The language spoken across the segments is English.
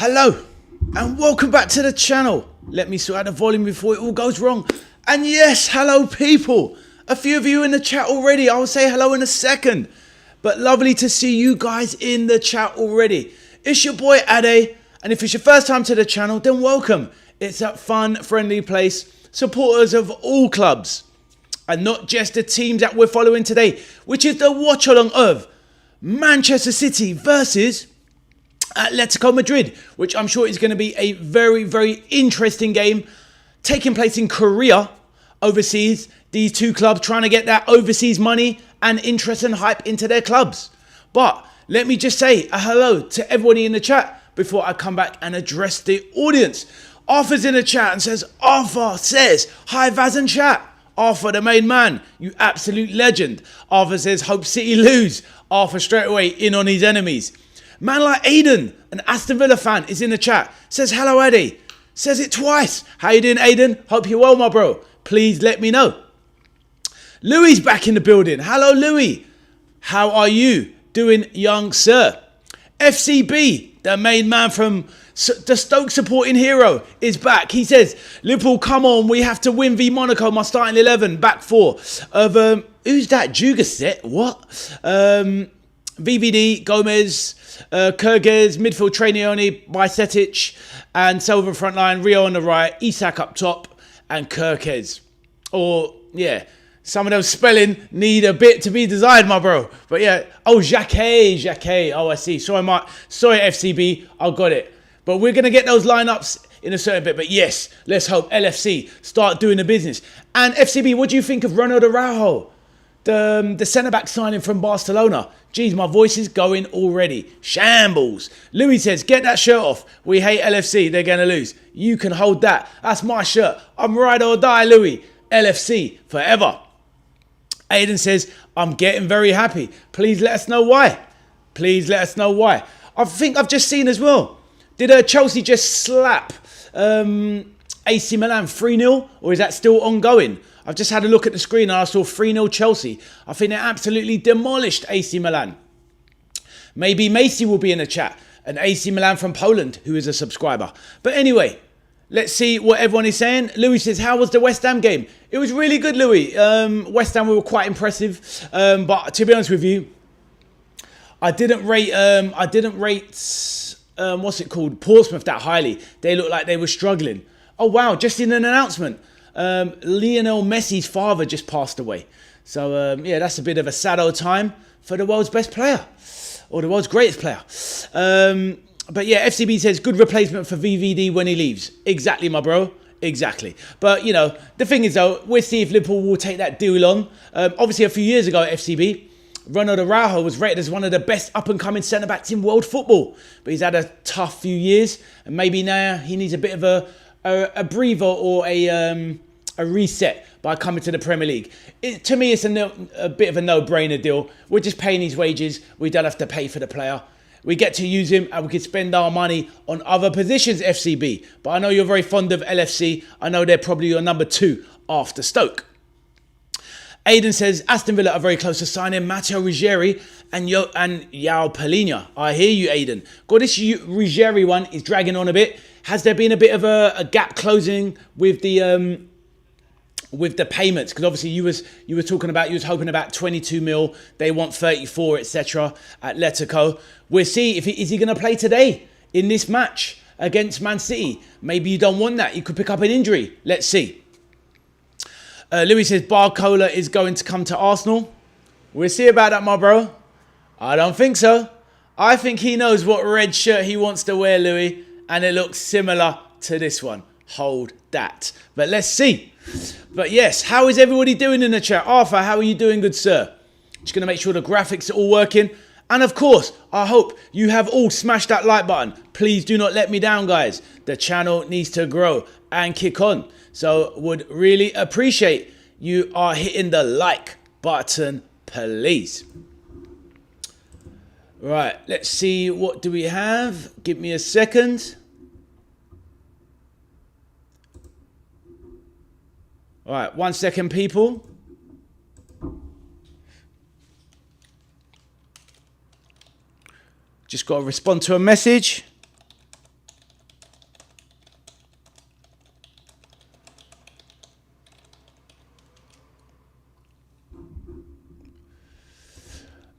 Hello and welcome back to the channel. Let me sort out the volume before it all goes wrong. And yes, hello people. A few of you in the chat already. I'll say hello in a second. But lovely to see you guys in the chat already. It's your boy Ade, and if it's your first time to the channel, then welcome. It's a fun, friendly place. Supporters of all clubs, and not just the teams that we're following today, which is the Watchalong of Manchester City versus Atletico Madrid, which I'm sure is going to be a very, very interesting game taking place in Korea, overseas. These two clubs trying to get that overseas money and interest and hype into their clubs. But let me just say a hello to everybody in the chat before I come back and address the audience. Arthur's in the chat and says, Arthur says, hi V.A.S and chat. Arthur, the main man, you absolute legend. Arthur says, hope City lose. Arthur straight away in on his enemies. Man like Aiden, an Aston Villa fan, is in the chat. Says, hello, Eddie. Says it twice. How you doing, Aiden? Hope you're well, my bro. Please let me know. Louis back in the building. Hello, Louis. How are you doing, young sir? FCB, the main man from the Stoke supporting hero, is back. He says, Liverpool, come on. We have to win v Monaco. My starting 11, back four. Of, who's that? Jugaset? What? VVD, Gomez, Kyrgyz, midfield Trainioni, Bajcetic, and Silva front line, Rio on the right, Isak up top, and Kyrgyz. Or, yeah, some of those spelling need a bit to be desired, my bro. But yeah, oh, Jacquet. Oh, I see. Sorry, FCB, I got it. But we're going to get those lineups in a certain bit. But yes, let's hope LFC start doing the business. And FCB, what do you think of Ronald Araujo? The centre-back signing from Barcelona. Jeez, my voice is going already. Shambles. Louis says, get that shirt off. We hate LFC. They're going to lose. You can hold that. That's my shirt. I'm ride or die, Louis. LFC forever. Aiden says, I'm getting very happy. Please let us know why. Please let us know why. I think I've just seen as well. Did Chelsea just slap AC Milan 3-0? Or is that still ongoing? I've just had a look at the screen and I saw 3-0 Chelsea. I think they absolutely demolished AC Milan. Maybe Macy will be in the chat. An AC Milan from Poland who is a subscriber. But anyway, let's see what everyone is saying. Louis says, how was the West Ham game? It was really good, Louis. West Ham were quite impressive. But to be honest with you, I didn't rate what's it called? Portsmouth that highly. They looked like they were struggling. Oh, wow. Just in an announcement. Lionel Messi's father just passed away. So, yeah, that's a bit of a sad old time for the world's best player. Or the world's greatest player. But yeah, FCB says, good replacement for VVD when he leaves. Exactly, my bro. Exactly. But, you know, the thing is, though, we'll see if Liverpool will take that deal on. Obviously, a few years ago at FCB, Ronald Araujo was rated as one of the best up-and-coming centre-backs in world football. But he's had a tough few years. And maybe now he needs a bit of a breather or a reset by coming to the Premier League. To me, it's a bit of a no-brainer deal. We're just paying his wages. We don't have to pay for the player. We get to use him and we can spend our money on other positions, FCB. But I know you're very fond of LFC. I know they're probably your number 2 after Stoke. Aiden says, Aston Villa are very close to signing Matteo Ruggieri and João Palhinha. I hear you, Aiden. God, this Ruggieri one is dragging on a bit. Has there been a bit of a gap closing with the payments? Because obviously you were talking about, you was hoping about 22 mil. They want 34, etc. Atletico. We'll see if is he going to play today in this match against Man City. Maybe you don't want that. You could pick up an injury. Let's see. Louis says Barcola is going to come to Arsenal. We'll see about that, my bro. I don't think so. I think he knows what red shirt he wants to wear, Louis. And it looks similar to this one. Hold that. But let's see. But yes, how is everybody doing in the chat? Arthur, how are you doing, good sir? Just going to make sure the graphics are all working. And of course, I hope you have all smashed that like button. Please do not let me down, guys. The channel needs to grow and kick on. So would really appreciate you are hitting the like button, please. Right, let's see. What do we have? Give me a second. All right, 1 second, people. Just got to respond to a message.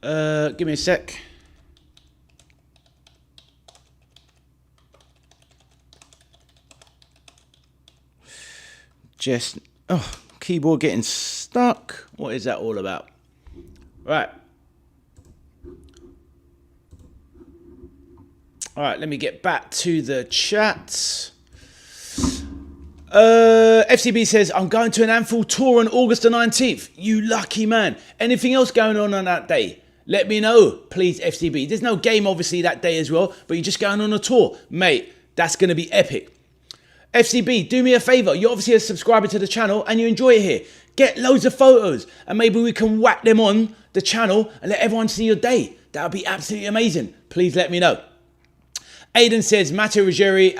Give me a sec. Just, oh, keyboard getting stuck. What is that all about? Right. All right, let me get back to the chat. FCB says, I'm going to an Anfield tour on August the 19th. You lucky man. Anything else going on that day? Let me know, please, FCB. There's no game, obviously, that day as well, but you're just going on a tour. Mate, that's going to be epic. FCB, do me a favour. You're obviously a subscriber to the channel and you enjoy it here. Get loads of photos and maybe we can whack them on the channel and let everyone see your day. That would be absolutely amazing. Please let me know. Aiden says, Matteo Ruggeri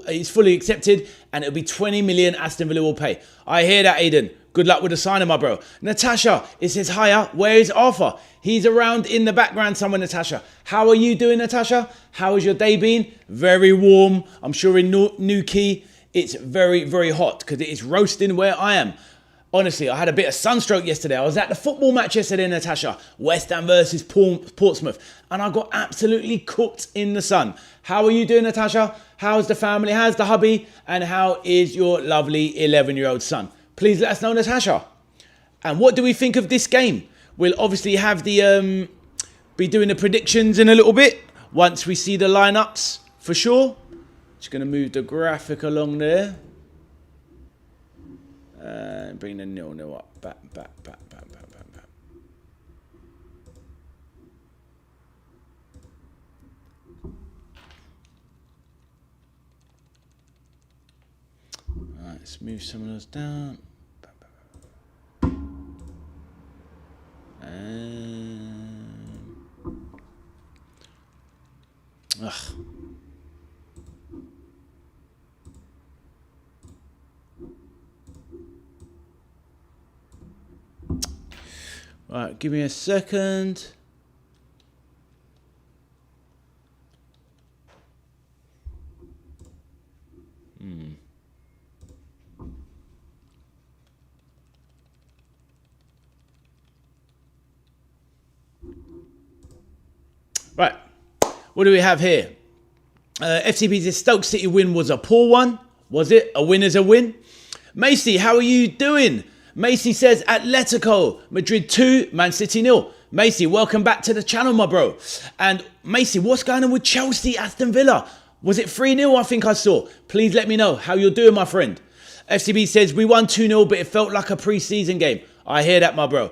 is fully accepted and it'll be 20 million Aston Villa will pay. I hear that, Aiden. Good luck with the signing, my bro. Natasha, it says, hiya, where is Arthur? He's around in the background somewhere, Natasha. How are you doing, Natasha? How has your day been? Very warm. I'm sure in Newquay, it's very, very hot because it is roasting where I am. Honestly, I had a bit of sunstroke yesterday. I was at the football match yesterday, Natasha. West Ham versus Portsmouth. And I got absolutely cooked in the sun. How are you doing, Natasha? How's the family? How's the hubby? And how is your lovely 11-year-old son? Please let us know, Natasha. And what do we think of this game? We'll obviously have the be doing the predictions in a little bit once we see the lineups for sure. Just going to move the graphic along there. And bring the 0-0 up. Back. Alright, let's move some of those down. Right, give me a second. Right, what do we have here? FCB's Stoke City win was a poor one. Was it? A win is a win. Macy, how are you doing? Macy says Atletico Madrid 2, Man City 0. Macy, welcome back to the channel, my bro. And Macy, what's going on with Chelsea, Aston Villa? Was it 3-0 I think I saw? Please let me know how you're doing, my friend. FCB says we won 2-0, but it felt like a pre-season game. I hear that, my bro.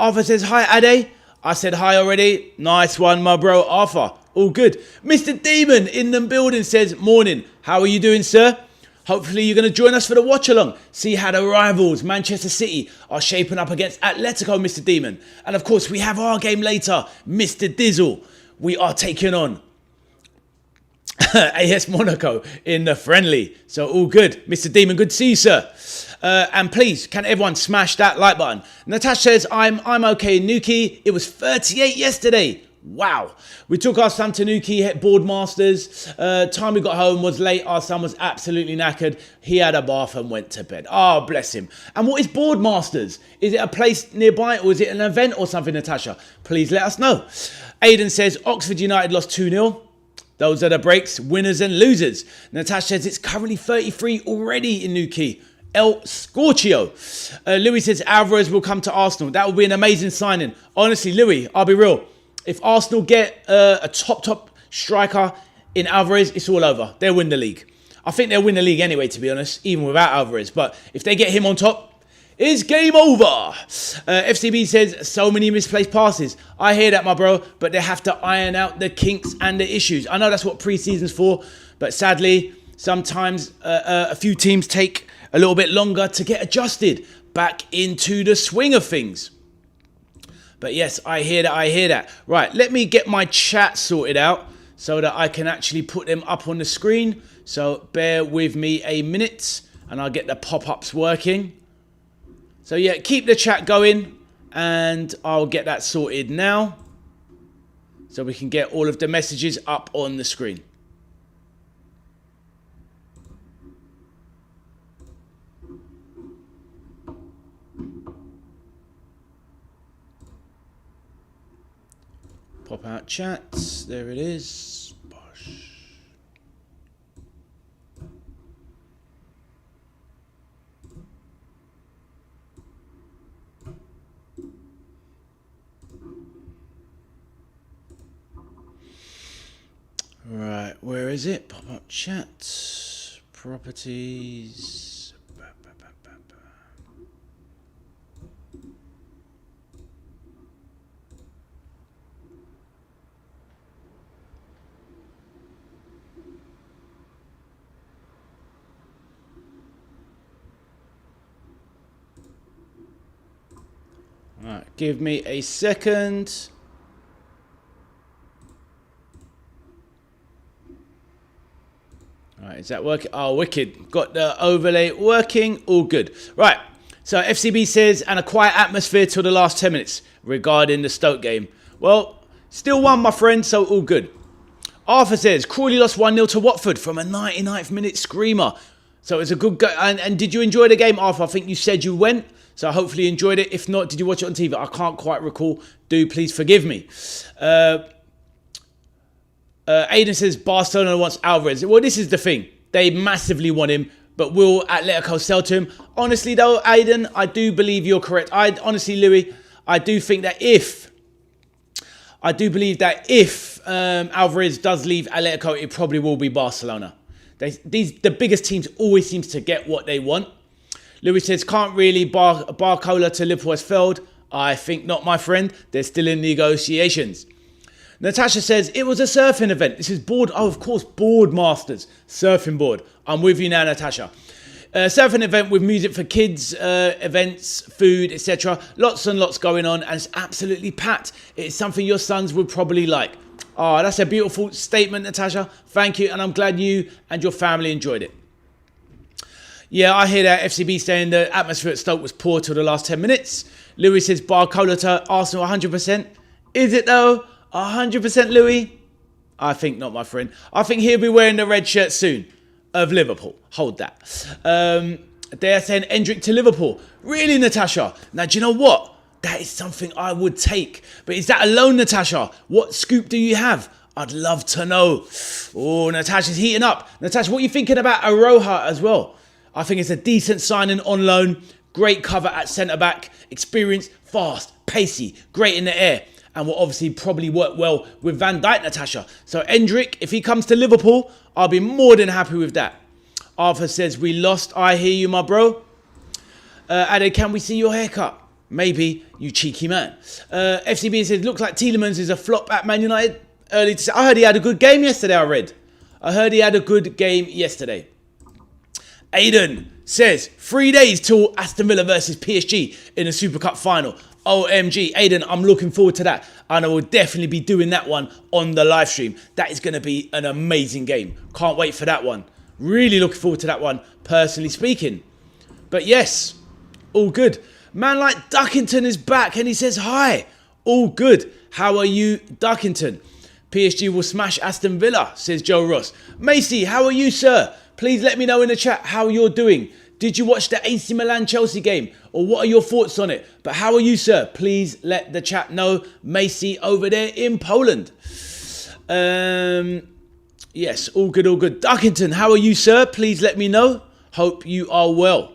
Arthur says, hi, Ade. I said hi already. Nice one, my bro, Arthur. All good. Mr. Demon in the building says, morning. How are you doing, sir? Hopefully you're going to join us for the watch-along. See how the rivals, Manchester City, are shaping up against Atletico, Mr. Demon. And of course, we have our game later, Mr. Dizzle. We are taking on AS Monaco in the friendly. So all good. Mr. Demon, good to see you, sir. And please, can everyone smash that like button? Natasha says, I'm okay in Newquay. It was 38 yesterday. Wow. We took our son to Newquay, Boardmasters. Time we got home was late. Our son was absolutely knackered. He had a bath and went to bed. Oh, bless him. And what is Boardmasters? Is it a place nearby or is it an event or something, Natasha? Please let us know. Aiden says, Oxford United lost 2-0. Those are the breaks, winners and losers. Natasha says it's currently 33 already in Newquay. El Scorchio. Louis says Alvarez will come to Arsenal. That would be an amazing signing. Honestly, Louis, I'll be real. If Arsenal get a top striker in Alvarez, it's all over. They'll win the league. I think they'll win the league anyway, to be honest, even without Alvarez. But if they get him on top, it's game over. FCB says, so many misplaced passes. I hear that, my bro, but they have to iron out the kinks and the issues. I know that's what pre-season's for, but sadly, sometimes a few teams take a little bit longer to get adjusted back into the swing of things. But yes, I hear that. Right, let me get my chat sorted out so that I can actually put them up on the screen. So bear with me a minute and I'll get the pop-ups working. So yeah, keep the chat going and I'll get that sorted now so we can get all of the messages up on the screen. Pop out chats. There it is. Bosh. Right, where is it? Pop up chat. Properties. Right, give me a second. Right, is that working? Oh, wicked. Got the overlay working. All good. Right. So FCB says, and a quiet atmosphere till the last 10 minutes regarding the Stoke game. Well, still won, my friend, so all good. Arthur says, Crawley lost 1-0 to Watford from a 99th minute screamer. So it's a good go. And did you enjoy the game, Arthur? I think you said you went. So hopefully you enjoyed it. If not, did you watch it on TV? I can't quite recall. Do please forgive me. Aiden says Barcelona wants Alvarez. Well, this is the thing. They massively want him, but will Atletico sell to him? Honestly, though, Aiden, I do believe you're correct. Honestly, Louis, I do think that if Alvarez does leave Atletico, it probably will be Barcelona. The biggest teams always seems to get what they want. Louis says, can't really Barcola to Liverpool has failed. I think not, my friend. They're still in negotiations. Natasha says, it was a surfing event. This is board. Oh, of course, board masters. Surfing board. I'm with you now, Natasha. Surfing event with music for kids, events, food, etc. Lots and lots going on, and it's absolutely packed. It's something your sons would probably like. Oh, that's a beautiful statement, Natasha. Thank you, and I'm glad you and your family enjoyed it. Yeah, I hear that. FCB saying the atmosphere at Stoke was poor till the last 10 minutes. Louis says Barcola to Arsenal 100%. Is it though? 100% Louis? I think not, my friend. I think he'll be wearing the red shirt soon of Liverpool. Hold that. They're saying Endrick to Liverpool. Really, Natasha? Now, do you know what? That is something I would take. But is that alone, Natasha? What scoop do you have? I'd love to know. Oh, Natasha's heating up. Natasha, what are you thinking about Aroha as well? I think it's a decent signing on loan. Great cover at centre-back. Experienced, fast, pacey, great in the air. And will obviously probably work well with Van Dijk, Natasha. So Endrick, if he comes to Liverpool, I'll be more than happy with that. Arthur says, we lost. I hear you, my bro. Ade, can we see your haircut? Maybe, you cheeky man. FCB says, looks like Tielemans is a flop at Man United. I heard he had a good game yesterday, I heard he had a good game yesterday. Aiden says, 3 days till Aston Villa versus PSG in the Super Cup final. OMG, Aiden, I'm looking forward to that. And I will definitely be doing that one on the live stream. That is going to be an amazing game. Can't wait for that one. Really looking forward to that one, personally speaking. But yes, all good. Man like Duckington is back and he says, hi. All good. How are you, Duckington? PSG will smash Aston Villa, says Joe Ross. Macy, how are you, sir? Please let me know in the chat how you're doing. Did you watch the AC Milan-Chelsea game? Or what are your thoughts on it? But how are you, sir? Please let the chat know. Macy over there in Poland. Yes, all good, all good. Duckington, how are you, sir? Please let me know. Hope you are well.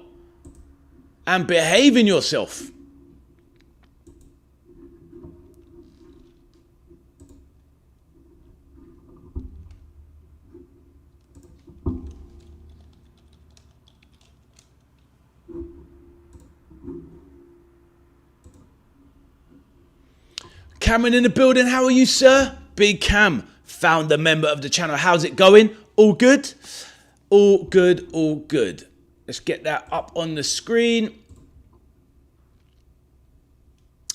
And behaving yourself. Cameron in the building, how are you, sir? Big Cam, founder member of the channel. How's it going? All good? All good, all good. Let's get that up on the screen.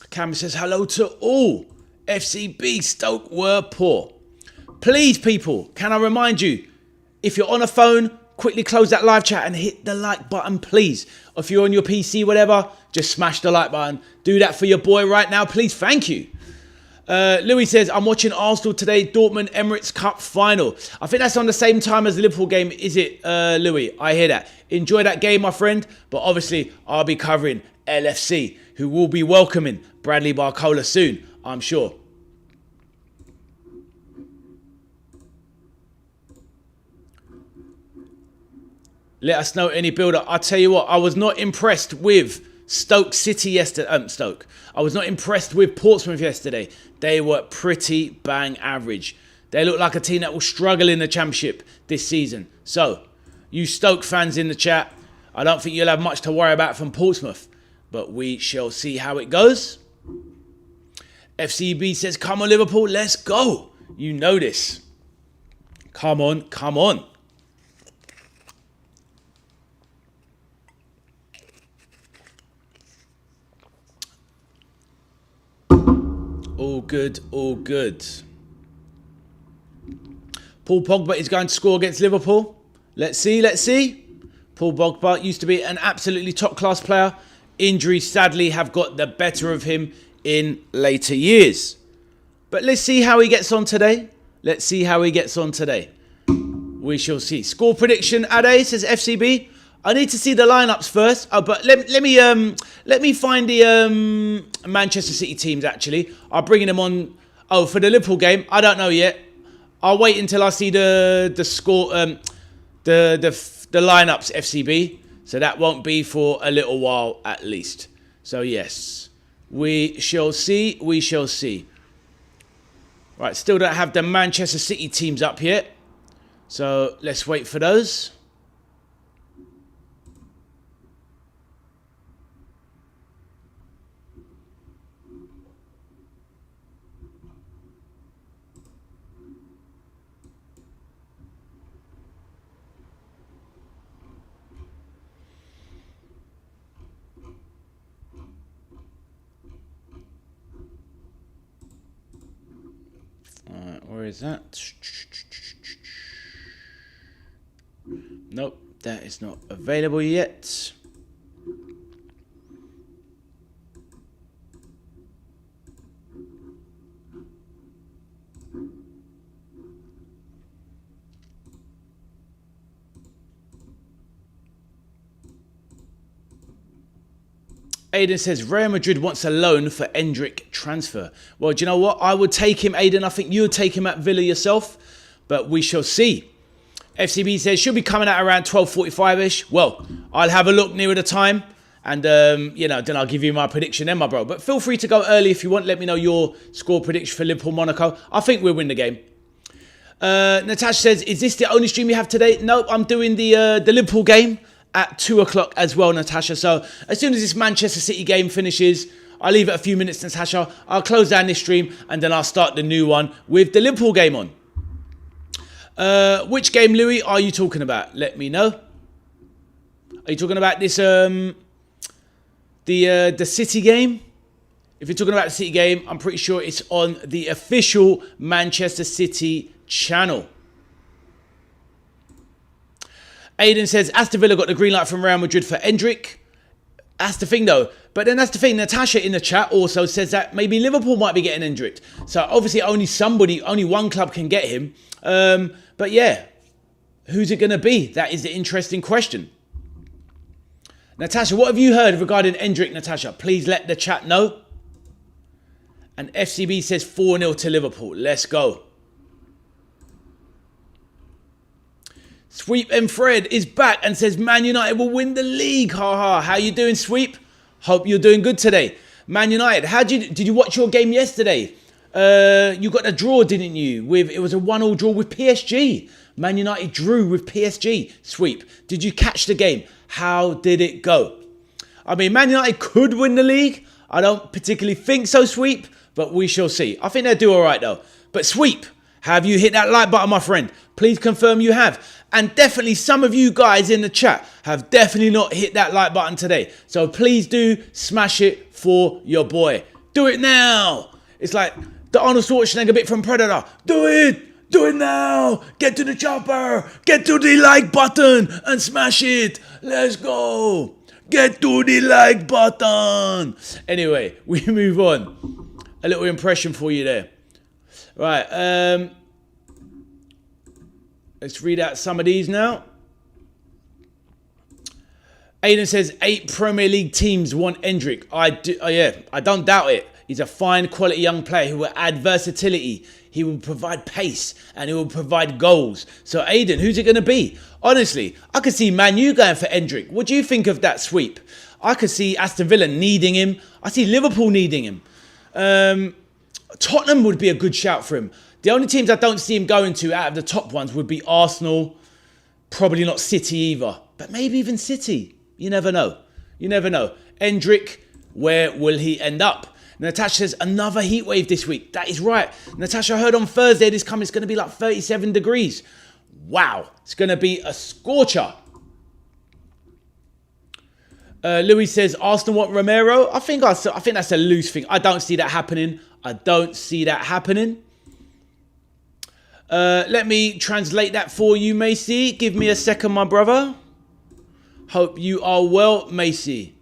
Cameron says, hello to all. FCB Stoke were poor. Please, people, can I remind you, if you're on a phone, quickly close that live chat and hit the like button, please. If you're on your PC, whatever, just smash the like button. Do that for your boy right now, please. Thank you. Louis says, I'm watching Arsenal today, Dortmund Emirates Cup final. I think that's on the same time as the Liverpool game, is it, Louis? I hear that. Enjoy that game, my friend. But obviously, I'll be covering LFC, who will be welcoming Bradley Barcola soon, I'm sure. Let us know any build-up. I'll tell you what, I was not impressed with Stoke City yesterday. I was not impressed with Portsmouth yesterday. They were pretty bang average. They look like a team that will struggle in the Championship this season. So, you Stoke fans in the chat, I don't think you'll have much to worry about from Portsmouth. But we shall see how it goes. FCB says, come on Liverpool, let's go. You know this. Come on, come on. All good, all good. Paul Pogba is going to score against Liverpool. Let's see, let's see. Paul Pogba used to be an absolutely top-class player. Injuries, sadly, have got the better of him in later years. But let's see how he gets on today. Let's see how he gets on today. We shall see. Score prediction, Ade, says FCB. I need to see the lineups first. Oh, but let me find the Manchester City teams, actually. I'm bringing them on. Oh, for the Liverpool game, I don't know yet. I'll wait until I see the score, the lineups, FCB. So that won't be for a little while at least. So yes, we shall see. We shall see. Right, still don't have the Manchester City teams up yet. So let's wait for those. Where is that? Nope, that is not available yet. Aiden says, Real Madrid wants a loan for Endrick transfer. Well, do you know what? I would take him, Aiden. I think you would take him at Villa yourself. But we shall see. FCB says, should be coming out around 12:45-ish. Well, I'll have a look nearer the time. And, then I'll give you my prediction then, my bro. But feel free to go early if you want. Let me know your score prediction for Liverpool-Monaco. I think we'll win the game. Natasha says, is this the only stream you have today? Nope, I'm doing the Liverpool game at 2 o'clock as well, Natasha. So as soon as this Manchester City game finishes, I'll leave it a few minutes, Natasha. I'll close down this stream and then I'll start the new one with the Liverpool game on. Which game, Louis, are you talking about? Let me know. Are you talking about this, the City game? If you're talking about the City game, I'm pretty sure it's on the official Manchester City channel. Aiden says, Aston Villa got the green light from Real Madrid for Endrick. That's the thing, though. But then that's the thing. Natasha in the chat also says that maybe Liverpool might be getting Endrick. So obviously only one club can get him. But yeah, who's it going to be? That is the interesting question. Natasha, what have you heard regarding Endrick, Natasha? Please let the chat know. And FCB says 4-0 to Liverpool. Let's go. Sweep and Fred is back and says Man United will win the league. Ha ha. How you doing, Sweep? Hope you're doing good today. Man United, did you watch your game yesterday? You got a draw, didn't you? It was a 1-1 draw with PSG. Man United drew with PSG. Sweep. Did you catch the game? How did it go? I mean, Man United could win the league. I don't particularly think so, Sweep, but we shall see. I think they'll do all right, though. But Sweep, have you hit that like button, my friend? Please confirm you have. And definitely some of you guys in the chat have definitely not hit that like button today. So please do smash it for your boy. Do it now. It's like the Arnold Schwarzenegger bit from Predator. Do it. Do it now. Get to the chopper. Get to the like button and smash it. Let's go. Get to the like button. Anyway, we move on. A little impression for you there. Right. Let's read out some of these now. Aiden says 8 Premier League teams want Endrick. I don't doubt it. He's a fine quality young player who will add versatility. He will provide pace and he will provide goals. So Aiden, who's it going to be? Honestly, I could see Man U going for Endrick. What do you think of that sweep? I could see Aston Villa needing him. I see Liverpool needing him. Tottenham would be a good shout for him. The only teams I don't see him going to out of the top ones would be Arsenal. Probably not City either. But maybe even City. You never know. You never know. Endrick, where will he end up? Natasha says another heat wave this week. That is right. Natasha, I heard on Thursday it's going to be like 37 degrees. Wow. It's going to be a scorcher. Louis says Arsenal want Romero. I think that's a loose thing. I don't see that happening. Let me translate that for you, Macy. Give me a second, my brother. Hope you are well, Macy.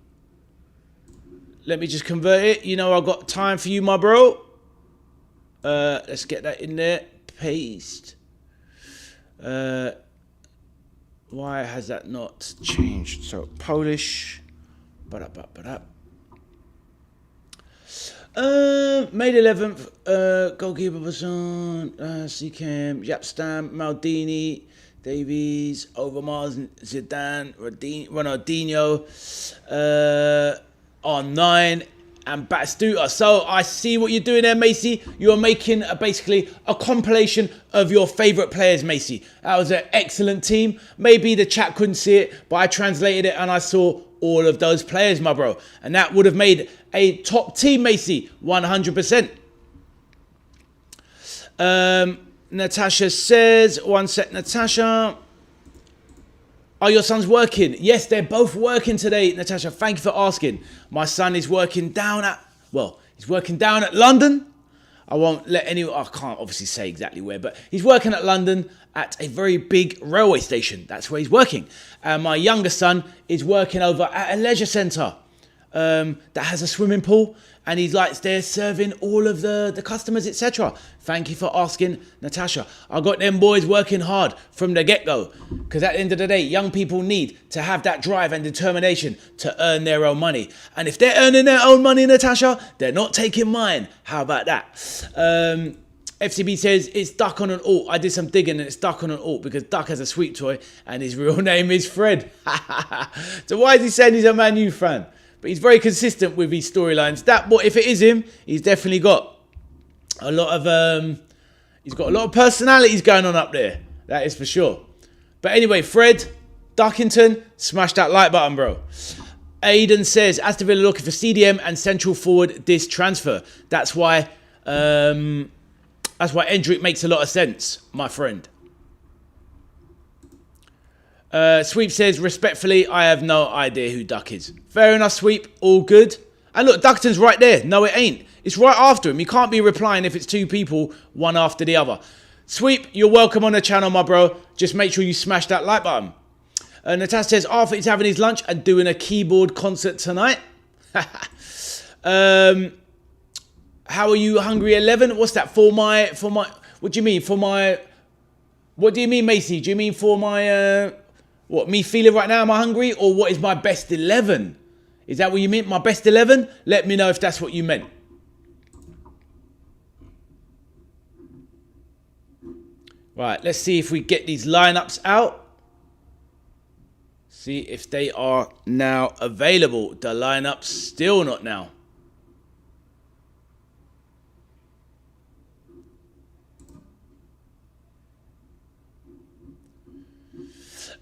Let me just convert it. You know I've got time for you, my bro. Let's get that in there. Paste. Why has that not changed? So, Polish. May the 11th. Goalkeeper was on. Seacam. Yapstam. Maldini. Davies. Overmars. Zidane. Ronaldinho. R9 and Batistuta. So I see what you're doing there, Macy. You're making basically a compilation of your favourite players, Macy. That was an excellent team. Maybe the chat couldn't see it, but I translated it and I saw all of those players, my bro. And that would have made a top team, Macy, 100%. Natasha says, one sec, Natasha. Are your sons working? Yes, they're both working today, Natasha. Thank you for asking. My son is working down at, he's working down at London. I can't obviously say exactly where, but he's working at London at a very big railway station. That's where he's working. And my younger son is working over at a leisure centre that has a swimming pool. And he's there serving all of the customers, etc. Thank you for asking, Natasha. I got them boys working hard from the get-go. Because at the end of the day, young people need to have that drive and determination to earn their own money. And if they're earning their own money, Natasha, they're not taking mine. How about that? FCB says, it's Duck on an alt. I did some digging and it's Duck on an alt because Duck has a sweet toy and his real name is Fred. So why is he saying he's a Man U fan? But he's very consistent with his storylines. That boy, if it is him, he's definitely got a lot of personalities going on up there. That is for sure. But anyway, Fred Duckington, smash that like button, bro. Aiden says Aston Villa looking for CDM and central forward this transfer. That's why Endrick makes a lot of sense, my friend. Sweep says, respectfully, I have no idea who Duck is. Fair enough, Sweep. All good. And look, Duckton's right there. No, it ain't. It's right after him. You can't be replying if it's two people, one after the other. Sweep, you're welcome on the channel, my bro. Just make sure you smash that like button. Natasha says, Arthur is having his lunch and doing a keyboard concert tonight. How are you, Hungry 11? What's that? For my, what do you mean? What do you mean, Macy? Do you mean for my, what, me feeling right now, am I hungry? Or what is my best 11? Is that what you meant, my best 11? Let me know if that's what you meant. Right, let's see if we get these lineups out. See if they are now available. The lineups still not now.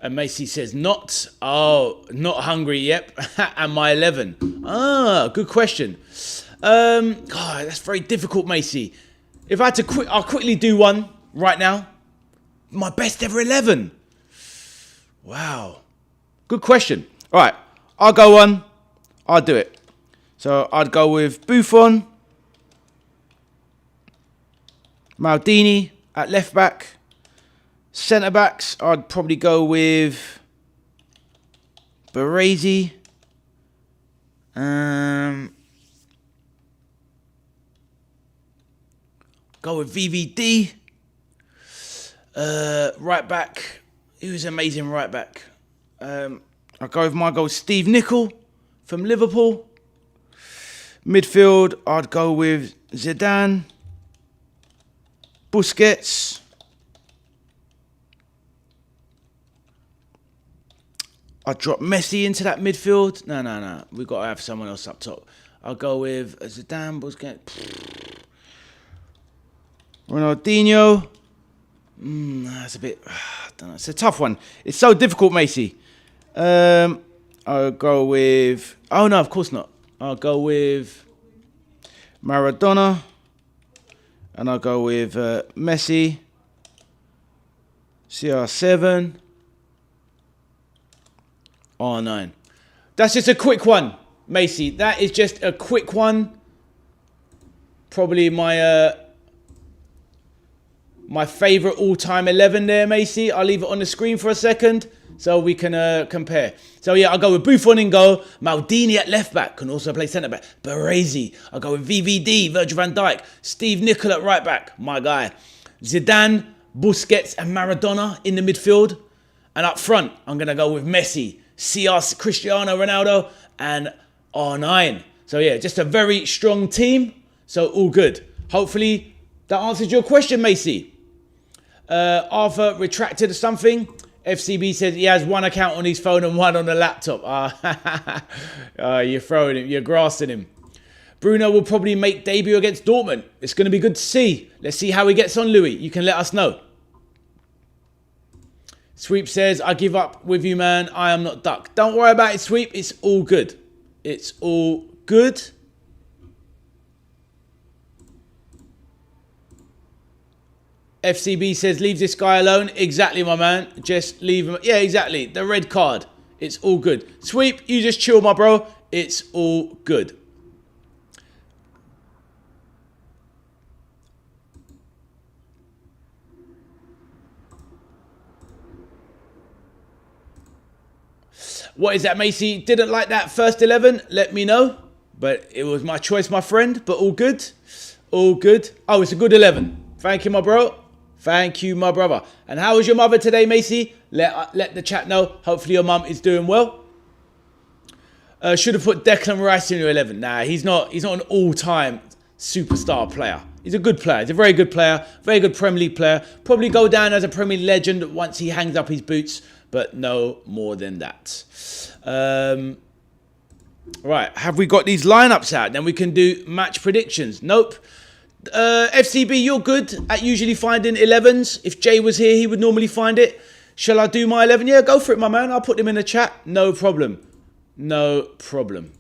And Macy says, not hungry, yep. And my 11. Good question. God, that's very difficult, Macy. If I had to I'll quickly do one right now. My best ever 11. Wow. Good question. All right, I'll go one. I'll do it. So I'd go with Buffon, Maldini at left back. Centre backs, I'd probably go with Baresi. Go with VVD. Right back. He was amazing right back. I'll go with my goal, Steve Nicol from Liverpool. Midfield, I'd go with Zidane, Busquets, I'd drop Messi into that midfield. No. We've got to have someone else up top. I'll go with Zidane, Busquets, Ronaldinho. That's a bit, I don't know. It's a tough one. It's so difficult, Macy. I'll go with, oh no, of course not. I'll go with Maradona. And I'll go with Messi. CR7. R9. That's just a quick one, Macy. That is just a quick one. Probably my my favourite all-time 11 there, Macy. I'll leave it on the screen for a second so we can compare. So yeah, I'll go with Buffon in goal. Maldini at left-back. Can also play centre-back. Baresi. I'll go with VVD, Virgil van Dijk. Steve Nicol at right-back. My guy. Zidane, Busquets and Maradona in the midfield. And up front, I'm going to go with Messi, CR, Cristiano Ronaldo and R9. So yeah, just a very strong team. So all good. Hopefully that answers your question, Macy. Arthur retracted something. FCB said he has one account on his phone and one on the laptop. You're throwing him. You're grassing him. Bruno will probably make debut against Dortmund. It's going to be good to see. Let's see how he gets on, Louis. You can let us know. Sweep says, I give up with you, man. I am not Duck. Don't worry about it, Sweep. It's all good. It's all good. FCB says, leave this guy alone. Exactly, my man. Just leave him. Yeah, exactly. The red card. It's all good. Sweep, you just chill, my bro. It's all good. What is that, Macy? Didn't like that first 11? Let me know. But it was my choice, my friend. But all good. All good. Oh, it's a good 11. Thank you, my bro. Thank you, my brother. And how was your mother today, Macy? Let the chat know. Hopefully your mum is doing well. Should have put Declan Rice in your 11. Nah, he's not an all-time superstar player. He's a good player. He's a very good player. Very good Premier League player. Probably go down as a Premier League legend once he hangs up his boots. But no more than that. Right, have we got these lineups out? Then we can do match predictions. Nope. FCB, you're good at usually finding 11s. If Jay was here, he would normally find it. Shall I do my 11? Yeah, go for it, my man. I'll put them in the chat. No problem. No problem.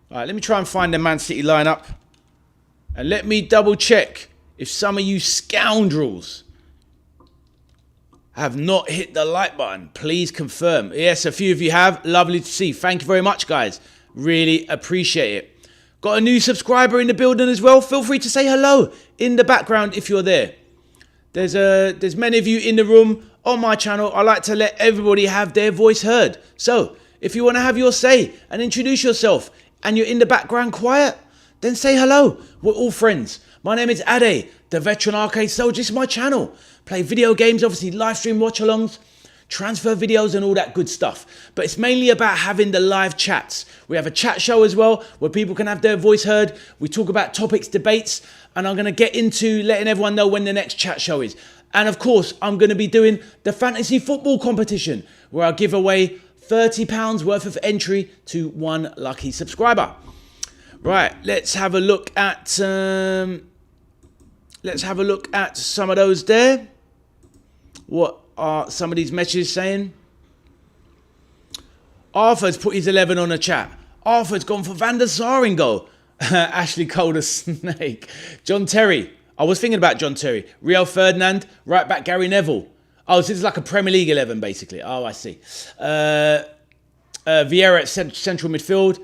All right, let me try and find the Man City lineup. And let me double check if some of you scoundrels have not hit the like button. Please confirm. Yes, a few of you have. Lovely to see. Thank you very much, guys. Really appreciate it. Got a new subscriber in the building as well. Feel free to say hello in the background if you're there. There's many of you in the room on my channel. I like to let everybody have their voice heard. So if you want to have your say and introduce yourself and you're in the background quiet, then say hello. We're all friends. My name is Ade, the veteran arcade soldier. This is my channel. Play video games, obviously live stream watch-alongs, transfer videos and all that good stuff. But it's mainly about having the live chats. We have a chat show as well where people can have their voice heard. We talk about topics, debates, and I'm going to get into letting everyone know when the next chat show is. And of course, I'm going to be doing the fantasy football competition where I'll give away £30 worth of entry to one lucky subscriber. Right, let's have a look at some of those there. What are some of these messages saying? Arthur's put his 11 on the chat. Arthur's gone for Van der Sar in goal. Ashley Cole the snake. John Terry. I was thinking about John Terry. Rio Ferdinand. Right back Gary Neville. Oh, so this is like a Premier League 11 basically. Oh, I see. Vieira at central midfield.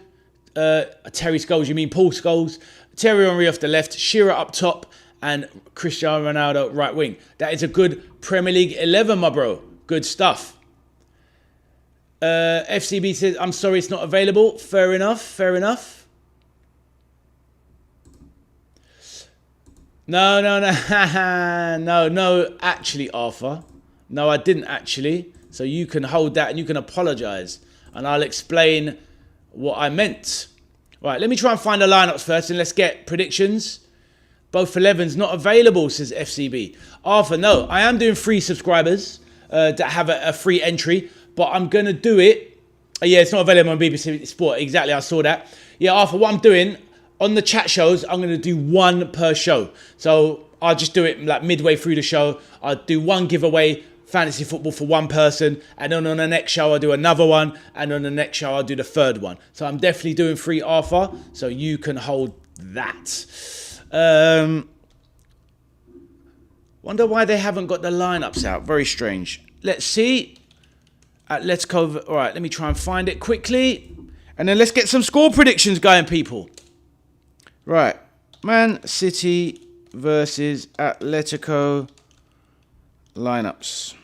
Terry Scholes, you mean Paul Scholes. Terry Henry off the left. Shearer up top. And Cristiano Ronaldo right wing. That is a good Premier League 11, my bro. Good stuff. FCB says, I'm sorry it's not available. Fair enough, fair enough. No, actually, Arthur. No, I didn't actually. So you can hold that and you can apologize. And I'll explain what I meant. Right, let me try and find the lineups first and let's get predictions. Both 11s not available, says FCB. Arthur, no, I am doing free subscribers that have a free entry, but I'm going to do it. Yeah, it's not available on BBC Sport. Exactly, I saw that. Yeah, Arthur, what I'm doing on the chat shows, I'm going to do one per show. So I'll just do it like midway through the show. I'll do one giveaway, fantasy football for one person, and then on the next show I'll do another one, and on the next show I'll do the third one. So I'm definitely doing free Arthur, so you can hold that. Wonder why they haven't got the lineups out. Very strange. Let's see. Atletico. All right, let me try and find it quickly. And then let's get some score predictions going, people. Right. Man City versus Atletico lineups.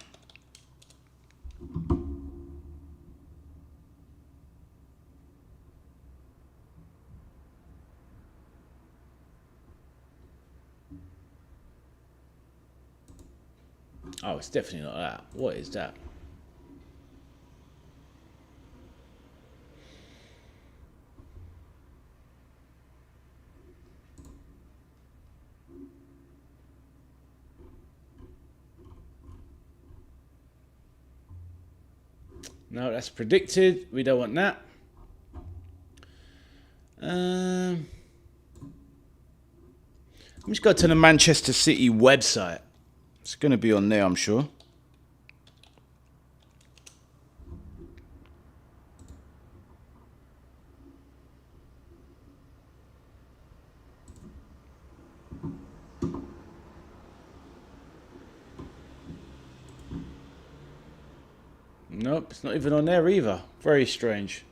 Oh, it's definitely not that. What is that? No, that's predicted. We don't want that. I'm just going to the Manchester City website. It's going to be on there, I'm sure. Nope, it's not even on there either. Very strange.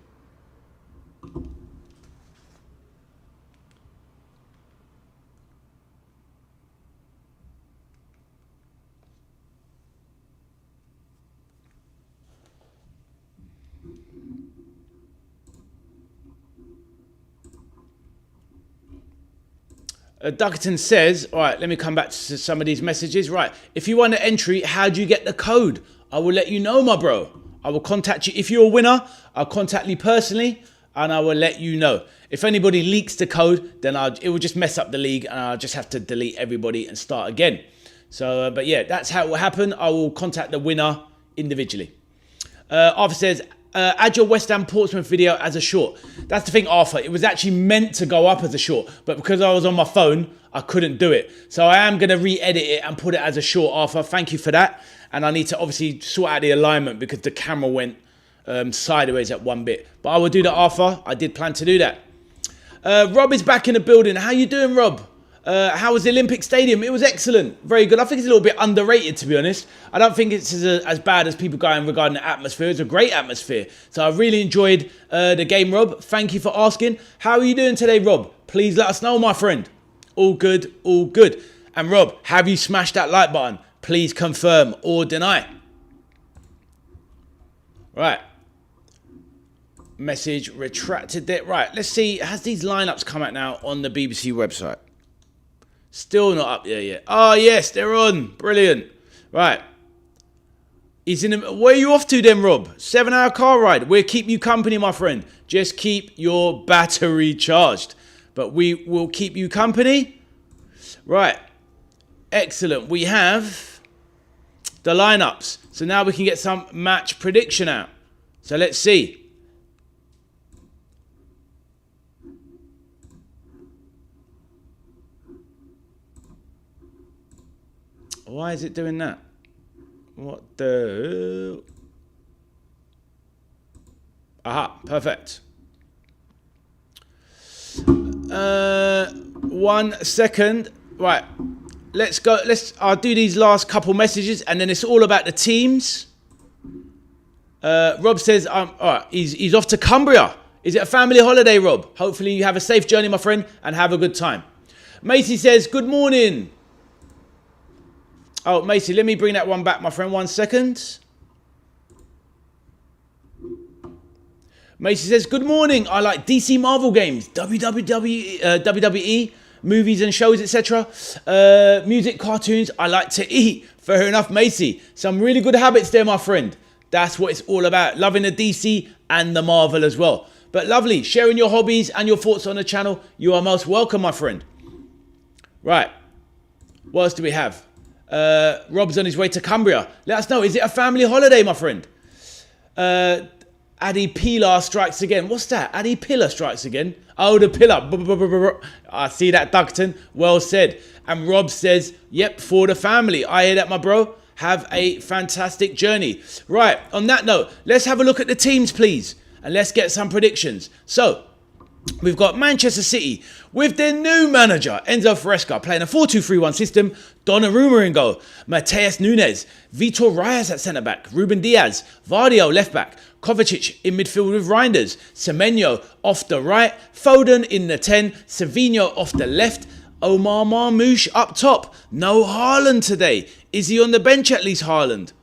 Duckerton says, all right, let me come back to some of these messages. Right, if you want an entry, how do you get the code? I will let you know, my bro. I will contact you. If you're a winner, I'll contact you personally and I will let you know. If anybody leaks the code, then it will just mess up the league and I'll just have to delete everybody and start again. So, but yeah, that's how it will happen. I will contact the winner individually. Arthur says, add your West Ham Portsmouth video as a short. That's the thing, Arthur. It was actually meant to go up as a short, but because I was on my phone, I couldn't do it. So I am going to re-edit it and put it as a short, Arthur. Thank you for that. And I need to obviously sort out the alignment because the camera went sideways at one bit. But I will do that, Arthur. I did plan to do that. Rob is back in the building. How you doing, Rob? How was the Olympic Stadium? It was excellent. Very good. I think it's a little bit underrated, to be honest. I don't think it's as bad as people going regarding the atmosphere. It's a great atmosphere. So I really enjoyed the game, Rob. Thank you for asking. How are you doing today, Rob? Please let us know, my friend. All good, all good. And Rob, have you smashed that like button? Please confirm or deny. Right. Message retracted it. Right, let's see. Has these lineups come out now on the BBC website? Still not up there yet. Oh, yes, they're on. Brilliant. Right. Where are you off to then, Rob? 7-hour car ride. We'll keep you company, my friend. Just keep your battery charged. But we will keep you company. Right. Excellent. We have the lineups. So now we can get some match prediction out. So let's see. Why is it doing that? What the... Aha, perfect. 1 second. Right. Let's go. I'll do these last couple messages and then it's all about the teams. Rob says, all right, he's off to Cumbria. Is it a family holiday, Rob? Hopefully you have a safe journey, my friend, and have a good time. Macy says, good morning. Oh, Macy, let me bring that one back, my friend. 1 second. Macy says, good morning. I like DC Marvel games, WWE, movies and shows, etc. Music, cartoons. I like to eat. Fair enough, Macy. Some really good habits there, my friend. That's what it's all about. Loving the DC and the Marvel as well. But lovely, sharing your hobbies and your thoughts on the channel. You are most welcome, my friend. Right. What else do we have? Rob's on his way to Cumbria. Let us know. Is it a family holiday, my friend? Adi Pilar strikes again. What's that? Adi Pillar strikes again. Oh, the pillar. I see that, Duckton. Well said. And Rob says, yep, for the family. I hear that, my bro. Have a fantastic journey. Right, on that note, let's have a look at the teams, please. And let's get some predictions. So, we've got Manchester City with their new manager, Enzo Fresca, playing a 4-2-3-1 system. Donnarumma in goal. Mateus Nunes. Vitor Reyes at centre-back. Ruben Diaz. Vardio left-back. Kovacic in midfield with Reinders. Semenyo off the right. Foden in the 10. Savinho off the left. Omar Marmoush up top. No Haaland today. Is he on the bench at least, Haaland?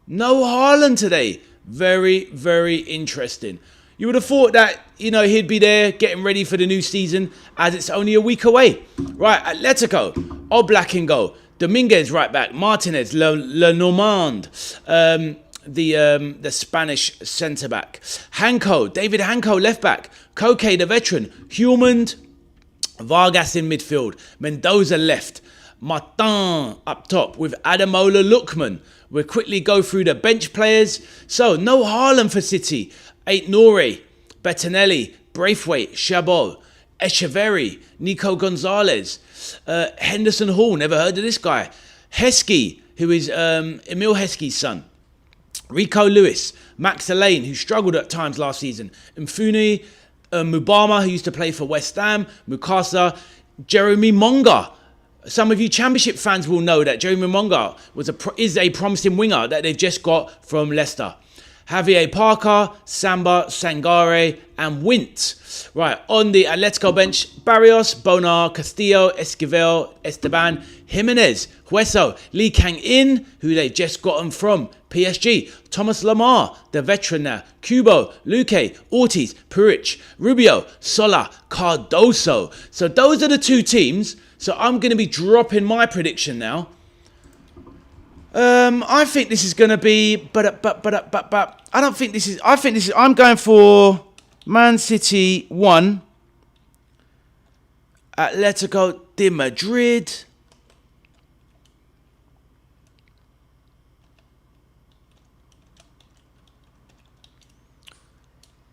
No Haaland today. Very, very interesting. You would have thought that, he'd be there getting ready for the new season as it's only a week away. Right, Atletico. Oblak in goal. Dominguez right back. Martinez, Le Normand, the Spanish centre-back. David Hanko left back. Koke, the veteran. Humand, Vargas in midfield. Mendoza left. Martin up top with Ademola Lookman. We'll quickly go through the bench players. So, no Haaland for City. Aït-Nouri, Bettinelli, Braithwaite, Chabot, Echeverry, Nico Gonzalez, Henderson Hall, never heard of this guy. Heskey, who is Emil Heskey's son. Rico Lewis, Max Elaine, who struggled at times last season. Mfuni, Mubama, who used to play for West Ham. Mukasa, Jérémy Monga. Some of you Championship fans will know that Jérémy Monga is a promising winger that they've just got from Leicester. Javier Parker, Samba, Sangare, and Wint. Right, on the Atletico bench, Barrios, Bonar, Castillo, Esquivel, Esteban, Jimenez, Hueso, Lee Kang-in, who they just gotten from PSG, Thomas Lamar, the veteran now, Kubo, Luque, Ortiz, Puric, Rubio, Sola, Cardoso. So those are the two teams. So I'm going to be dropping my prediction now. I think this is going to be, but I don't think this is. I'm going for Man City 1, Atletico de Madrid.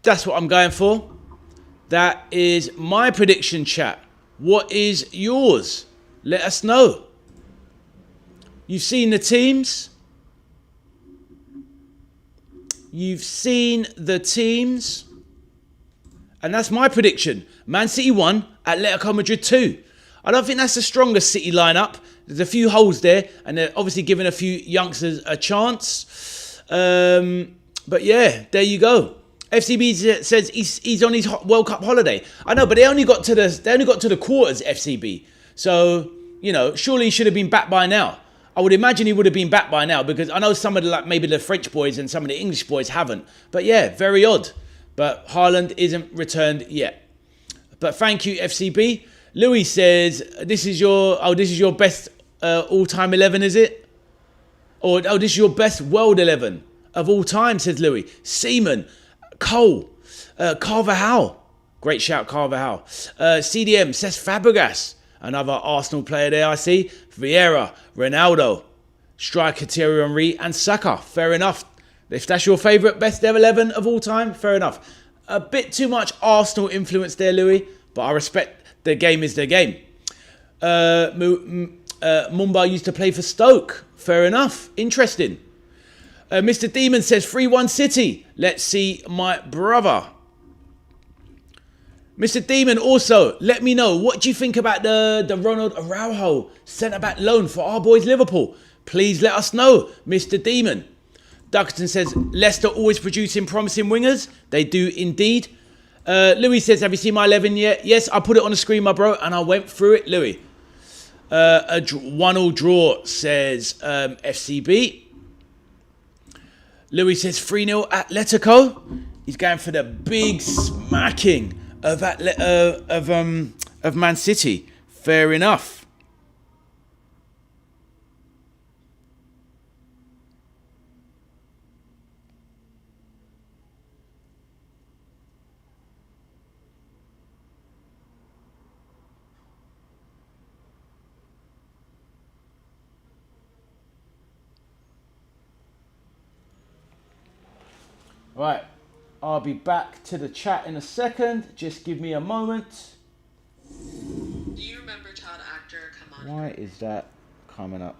That's what I'm going for. That is my prediction, chat. What is yours? Let us know. You've seen the teams. You've seen the teams. And that's my prediction. Man City 1, Atletico Madrid 2. I don't think that's the strongest City lineup. There's a few holes there. And they're obviously giving a few youngsters a chance. But yeah, there you go. FCB says he's on his World Cup holiday. I know, but they only got to the quarters, FCB. So, surely he should have been back by now. I would imagine he would have been back by now because I know some of maybe the French boys and some of the English boys haven't. But yeah, very odd. But Haaland isn't returned yet. But thank you, FCB. Louis says, this is your best all-time 11, is it? This is your best world 11 of all time, says Louis. Seaman, Cole, Carvajal. Great shout, Carvajal. CDM, says Fabregas. Another Arsenal player there, I see. Vieira, Ronaldo, striker Thierry Henry, and Saka. Fair enough. If that's your favourite best 11 of all time, fair enough. A bit too much Arsenal influence there, Louis, but I respect the game is the game. Mumba used to play for Stoke. Fair enough. Interesting. Mr. Demon says 3-1 City. Let's see my brother. Mr. Demon, also, let me know, what do you think about the Ronald Araujo centre-back loan for our boys Liverpool? Please let us know, Mr. Demon. Duxton says, Leicester always producing promising wingers. They do indeed. Louis says, have you seen my 11 yet? Yes, I put it on the screen, my bro, and I went through it, Louis. A 1-1 draw, says FCB. Louis says 3-0 Atletico. He's going for the big smacking of Man City. Fair enough. Right, I'll be back to the chat in a second. Just give me a moment. Do you remember child actor? Come on. Why is that coming up?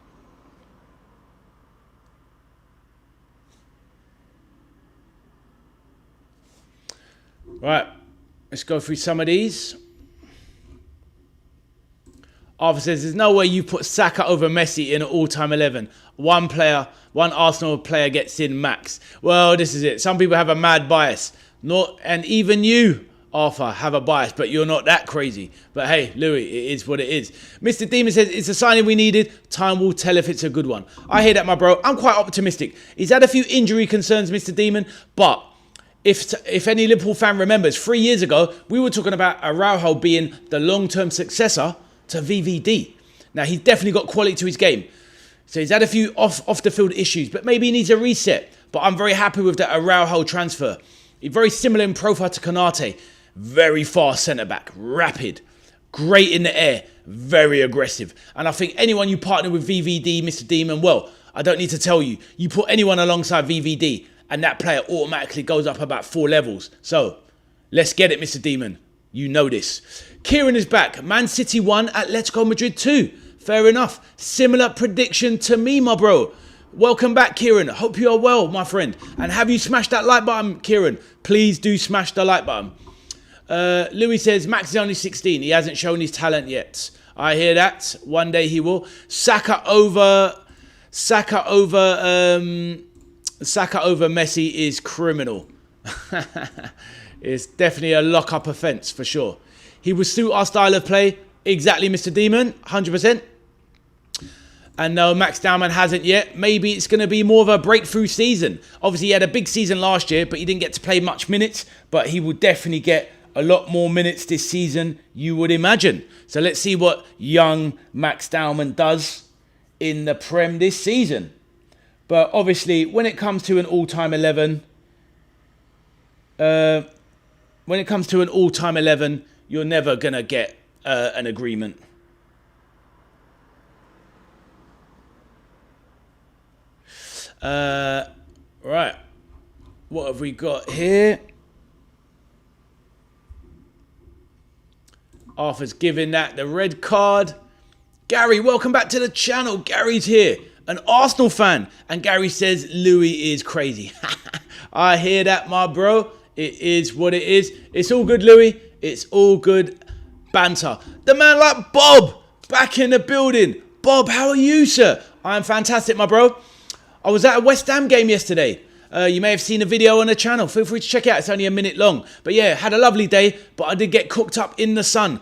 Right, let's go through some of these. Arthur says, there's no way you put Saka over Messi in an all-time 11. One Arsenal player gets in max. Well, this is it. Some people have a mad bias. And even you, Arthur, have a bias, but you're not that crazy. But hey, Louis, it is what it is. Mr. Demon says, it's a signing we needed. Time will tell if it's a good one. I hear that, my bro. I'm quite optimistic. He's had a few injury concerns, Mr. Demon, but if any Liverpool fan remembers, 3 years ago, we were talking about Araujo being the long-term successor to VVD. Now, he's definitely got quality to his game. So he's had a few off-the-field issues, but maybe he needs a reset. But I'm very happy with the Araujo transfer. He's very similar in profile to Konate. Very fast centre-back, rapid, great in the air, very aggressive. And I think anyone you partner with VVD, Mr. Demon, well, I don't need to tell you. You put anyone alongside VVD, and that player automatically goes up about 4 levels. So, let's get it, Mr. Demon. You know this. Kieran is back. Man City 1, Atletico Madrid 2. Fair enough. Similar prediction to me, my bro. Welcome back, Kieran. Hope you are well, my friend. And have you smashed that like button, Kieran? Please do smash the like button. Louis says, Max is only 16. He hasn't shown his talent yet. I hear that. One day he will. Saka over Messi is criminal. It's definitely a lock-up offence for sure. He would suit our style of play. Exactly, Mr. Demon. 100%. And no, Max Dowman hasn't yet. Maybe it's going to be more of a breakthrough season. Obviously, he had a big season last year, but he didn't get to play much minutes. But he will definitely get a lot more minutes this season, you would imagine. So let's see what young Max Dowman does in the Prem this season. But obviously, when it comes to an all-time 11, you're never going to get an agreement. Right. What have we got here? Arthur's giving that the red card. Gary, welcome back to the channel. Gary's here. An Arsenal fan. And Gary says Louis is crazy. I hear that, my bro. It is what it is. It's all good, Louis. It's all good banter. The man like Bob back in the building. Bob, how are you, sir? I'm fantastic, my bro. I was at a West Ham game yesterday. You may have seen a video on the channel. Feel free to check it out. It's only a minute long. But yeah, had a lovely day. But I did get cooked up in the sun.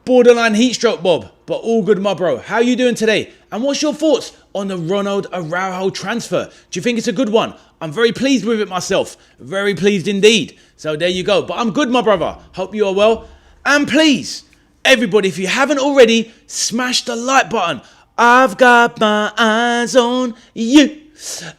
Borderline heat stroke, Bob. But all good, my bro. How are you doing today? And what's your thoughts on the Ronald Araujo transfer? Do you think it's a good one? I'm very pleased with it myself. Very pleased indeed. So there you go. But I'm good, my brother. Hope you are well. And please, everybody, if you haven't already, smash the like button. I've got my eyes on you.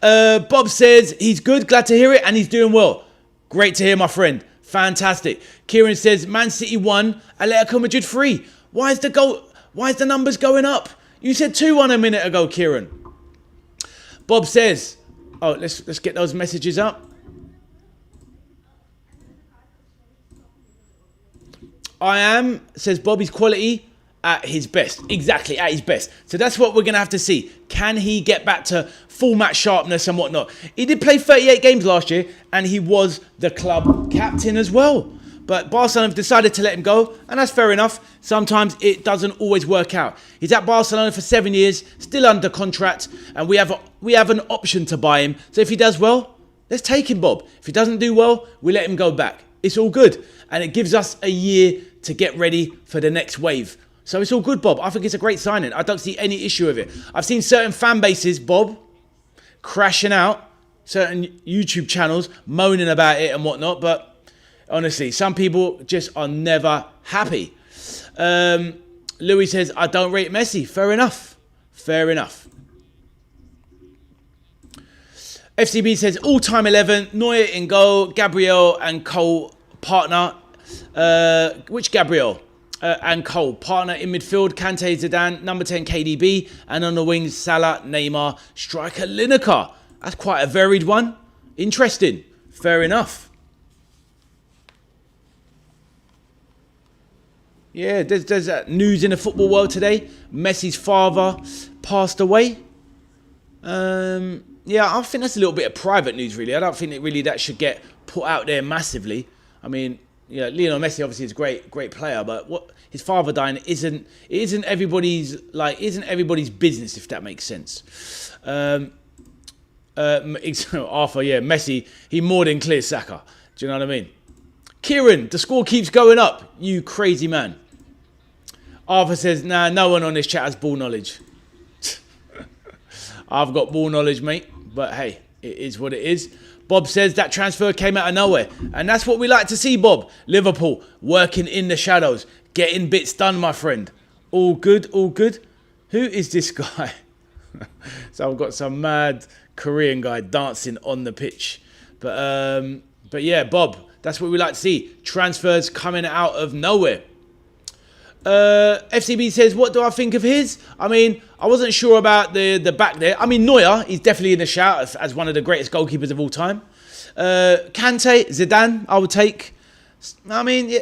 Bob says he's good. Glad to hear it. And he's doing well. Great to hear, my friend. Fantastic. Kieran says Man City 1, Atletico Madrid 3. Why is the numbers going up? You said 2-1 a minute ago, Kieran. Bob says, oh, let's get those messages up. I am, says Bobby's quality at his best. Exactly, at his best. So that's what we're going to have to see. Can he get back to full match sharpness and whatnot? He did play 38 games last year and he was the club captain as well. But Barcelona have decided to let him go, and that's fair enough. Sometimes it doesn't always work out. He's at Barcelona for 7 years, still under contract, and we have an option to buy him. So if he does well, let's take him, Bob. If he doesn't do well, we let him go back. It's all good. And it gives us a year to get ready for the next wave. So it's all good, Bob. I think it's a great signing. I don't see any issue with it. I've seen certain fan bases, Bob, crashing out, certain YouTube channels moaning about it and whatnot, but honestly, some people just are never happy. Louis says, I don't rate Messi. Fair enough. Fair enough. FCB says, all-time 11, Neuer in goal, Gabriel and Cole partner. Which Gabriel? And Cole, partner in midfield, Kante, Zidane, number 10, KDB, and on the wings, Salah, Neymar, striker, Lineker. That's quite a varied one. Interesting. Fair enough. Yeah, there's news in the football world today. Messi's father passed away. Yeah, I think that's a little bit of private news, really. I don't think that should get put out there massively. I mean, yeah, Lionel Messi obviously is a great player, but what his father dying isn't everybody's business, if that makes sense. Arthur, yeah, Messi, he more than clears Saka. Do you know what I mean? Kieran, the score keeps going up. You crazy man. Arthur says, nah, no one on this chat has ball knowledge. I've got ball knowledge, mate. But hey, it is what it is. Bob says that transfer came out of nowhere. And that's what we like to see, Bob. Liverpool working in the shadows. Getting bits done, my friend. All good, all good. Who is this guy? So I've got some mad Korean guy dancing on the pitch. But yeah, Bob, that's what we like to see. Transfers coming out of nowhere. FCB says, what do I think of his? I mean, I wasn't sure about the back there. I mean, Neuer, he's definitely in the shout as one of the greatest goalkeepers of all time. Kante, Zidane, I would take. I mean, yeah,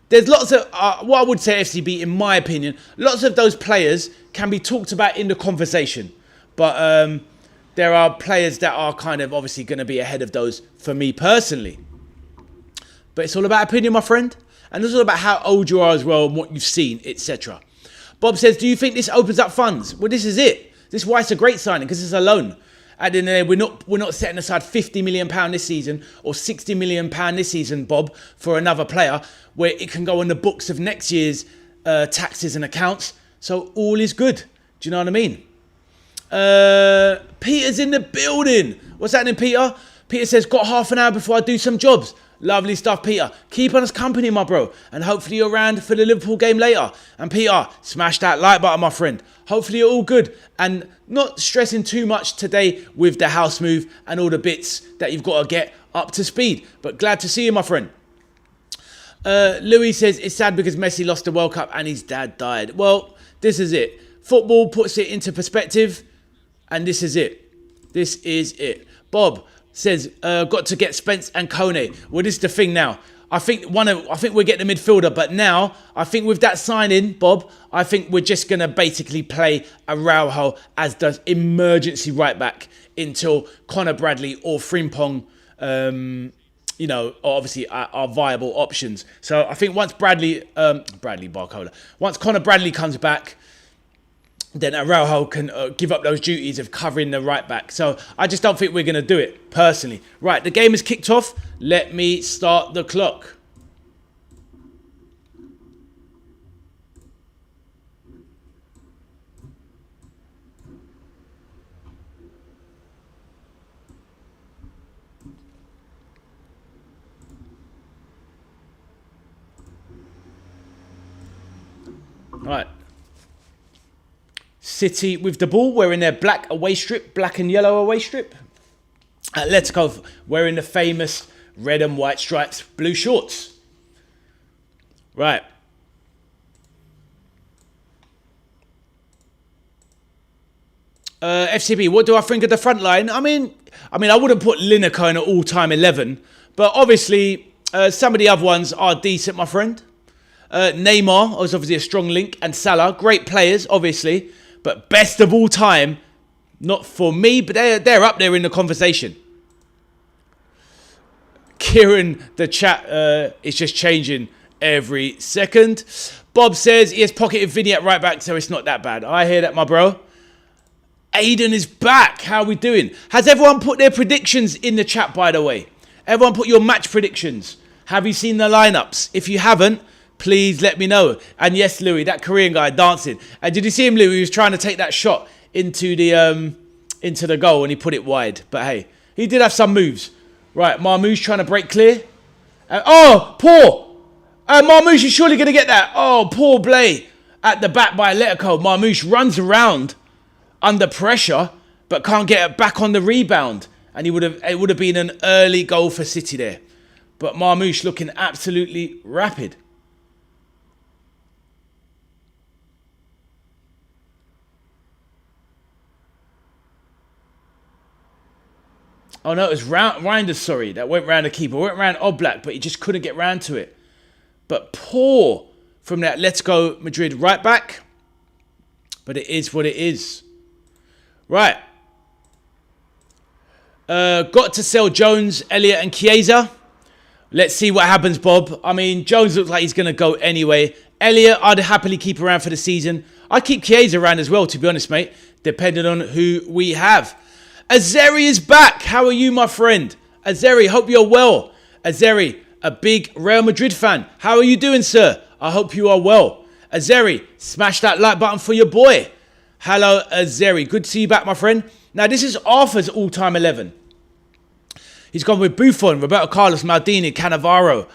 there's lots of, what I would say, FCB, in my opinion, lots of those players can be talked about in the conversation. But there are players that are kind of obviously going to be ahead of those for me personally. But it's all about opinion, my friend. And it's all about how old you are as well and what you've seen, etc. Bob says, do you think this opens up funds? Well, this is it. This is why it's a great signing, because it's a loan. At the end of the day, we're not setting aside £50 million this season or £60 million this season, Bob, for another player where it can go on the books of next year's taxes and accounts. So all is good. Do you know what I mean? Peter's in the building. What's happening, Peter? Peter says, got half an hour before I do some jobs. Lovely stuff, Peter. Keep on us company, my bro. And hopefully you're around for the Liverpool game later. And Peter, smash that like button, my friend. Hopefully you're all good. And not stressing too much today with the house move and all the bits that you've got to get up to speed. But glad to see you, my friend. Louis says, it's sad because Messi lost the World Cup and his dad died. Well, this is it. Football puts it into perspective. And this is it. This is it. Bob says, got to get Spence and Kone. Well, this is the thing now. I think we're getting a midfielder, but now I think with that signing, Bob, I think we're just gonna basically play Araujo as the emergency right back until Connor Bradley or Frimpong, are obviously are viable options. So I think once Bradley Barcola, once Connor Bradley comes back, then Araujo can give up those duties of covering the right back. So I just don't think we're going to do it, personally. Right, the game is kicked off. Let me start the clock. Right. City with the ball, wearing their black away strip, black and yellow away strip. Atletico wearing the famous red and white stripes, blue shorts. Right. FCB, what do I think of the front line? I mean, I wouldn't put Lineker in an all-time 11, but obviously some of the other ones are decent, my friend. Neymar was obviously a strong link, and Salah, great players, obviously. But best of all time, not for me, but they're up there in the conversation. Kieran, the chat is just changing every second. Bob says he has pocketed Vinny at right back, so it's not that bad. I hear that, my bro. Aiden is back. How are we doing? Has everyone put their predictions in the chat, by the way? Everyone put your match predictions. Have you seen the lineups? If you haven't, please let me know. And yes, Louis, that Korean guy dancing. And did you see him, Louis? He was trying to take that shot into the goal and he put it wide. But hey, he did have some moves. Right, Marmoush trying to break clear. Poor. Marmoush is surely going to get that. Oh, poor play at the back by Atletico. Marmoush runs around under pressure, but can't get it back on the rebound. And it would have been an early goal for City there. But Marmoush looking absolutely rapid. Oh no, it was Reinders, sorry, that went round the keeper. Went round Oblak, but he just couldn't get round to it. But poor from the Atletico Madrid right back. But it is what it is. Right. Got to sell Jones, Elliott and Chiesa. Let's see what happens, Bob. I mean, Jones looks like he's going to go anyway. Elliott, I'd happily keep around for the season. I'd keep Chiesa around as well, to be honest, mate. Depending on who we have. Azeri is back. How are you, my friend? Azeri, hope you're well. Azeri, a big Real Madrid fan. How are you doing, sir? I hope you are well. Azeri, smash that like button for your boy. Hello, Azeri. Good to see you back, my friend. Now, this is Arthur's all-time 11. He's gone with Buffon, Roberto Carlos, Maldini, Cannavaro,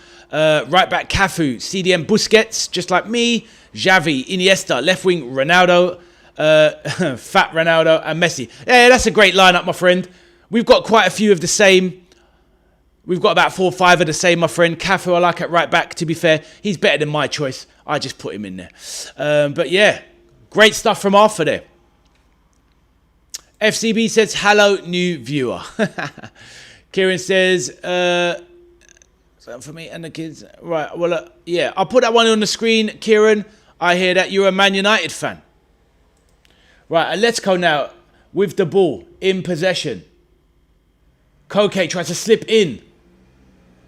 right back Cafu, CDM Busquets, just like me, Xavi, Iniesta, left wing Ronaldo, Fat Ronaldo, and Messi. Yeah, that's a great lineup, my friend. We've got quite a few of the same. We've got about 4 or 5 of the same, my friend. Cafu, I like at right back, to be fair. He's better than my choice. I just put him in there. But yeah, great stuff from Arthur there. FCB says, hello, new viewer. Kieran says, for me and the kids. Right, well, yeah, I'll put that one on the screen. Kieran, I hear that you're a Man United fan. Right, let's go now with the ball in possession. Koke tries to slip in.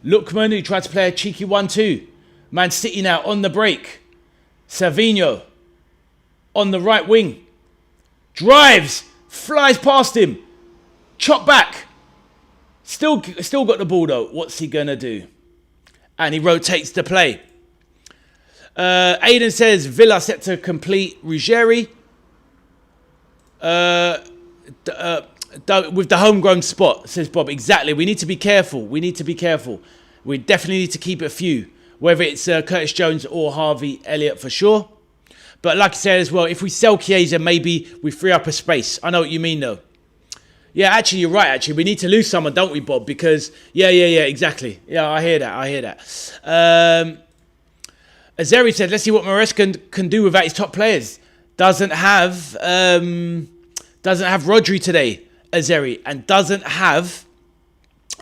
Lookman, who tried to play a cheeky 1-2. Man City now on the break. Savinho on the right wing. Drives. Flies past him. Chop back. Still got the ball though. What's he going to do? And he rotates the play. Aiden says Villa set to complete Ruggeri. With the homegrown spot, says Bob. Exactly. We need to be careful. We definitely need to keep a few. Whether it's Curtis Jones or Harvey Elliott for sure. But like I said as well, if we sell Chiesa, maybe we free up a space. I know what you mean though. Yeah, actually, you're right, actually. We need to lose someone, don't we, Bob? Because, yeah, exactly. Yeah, I hear that. Azeri said, let's see what Maresca can do without his top players. Doesn't have Rodri today, Azeri, and doesn't have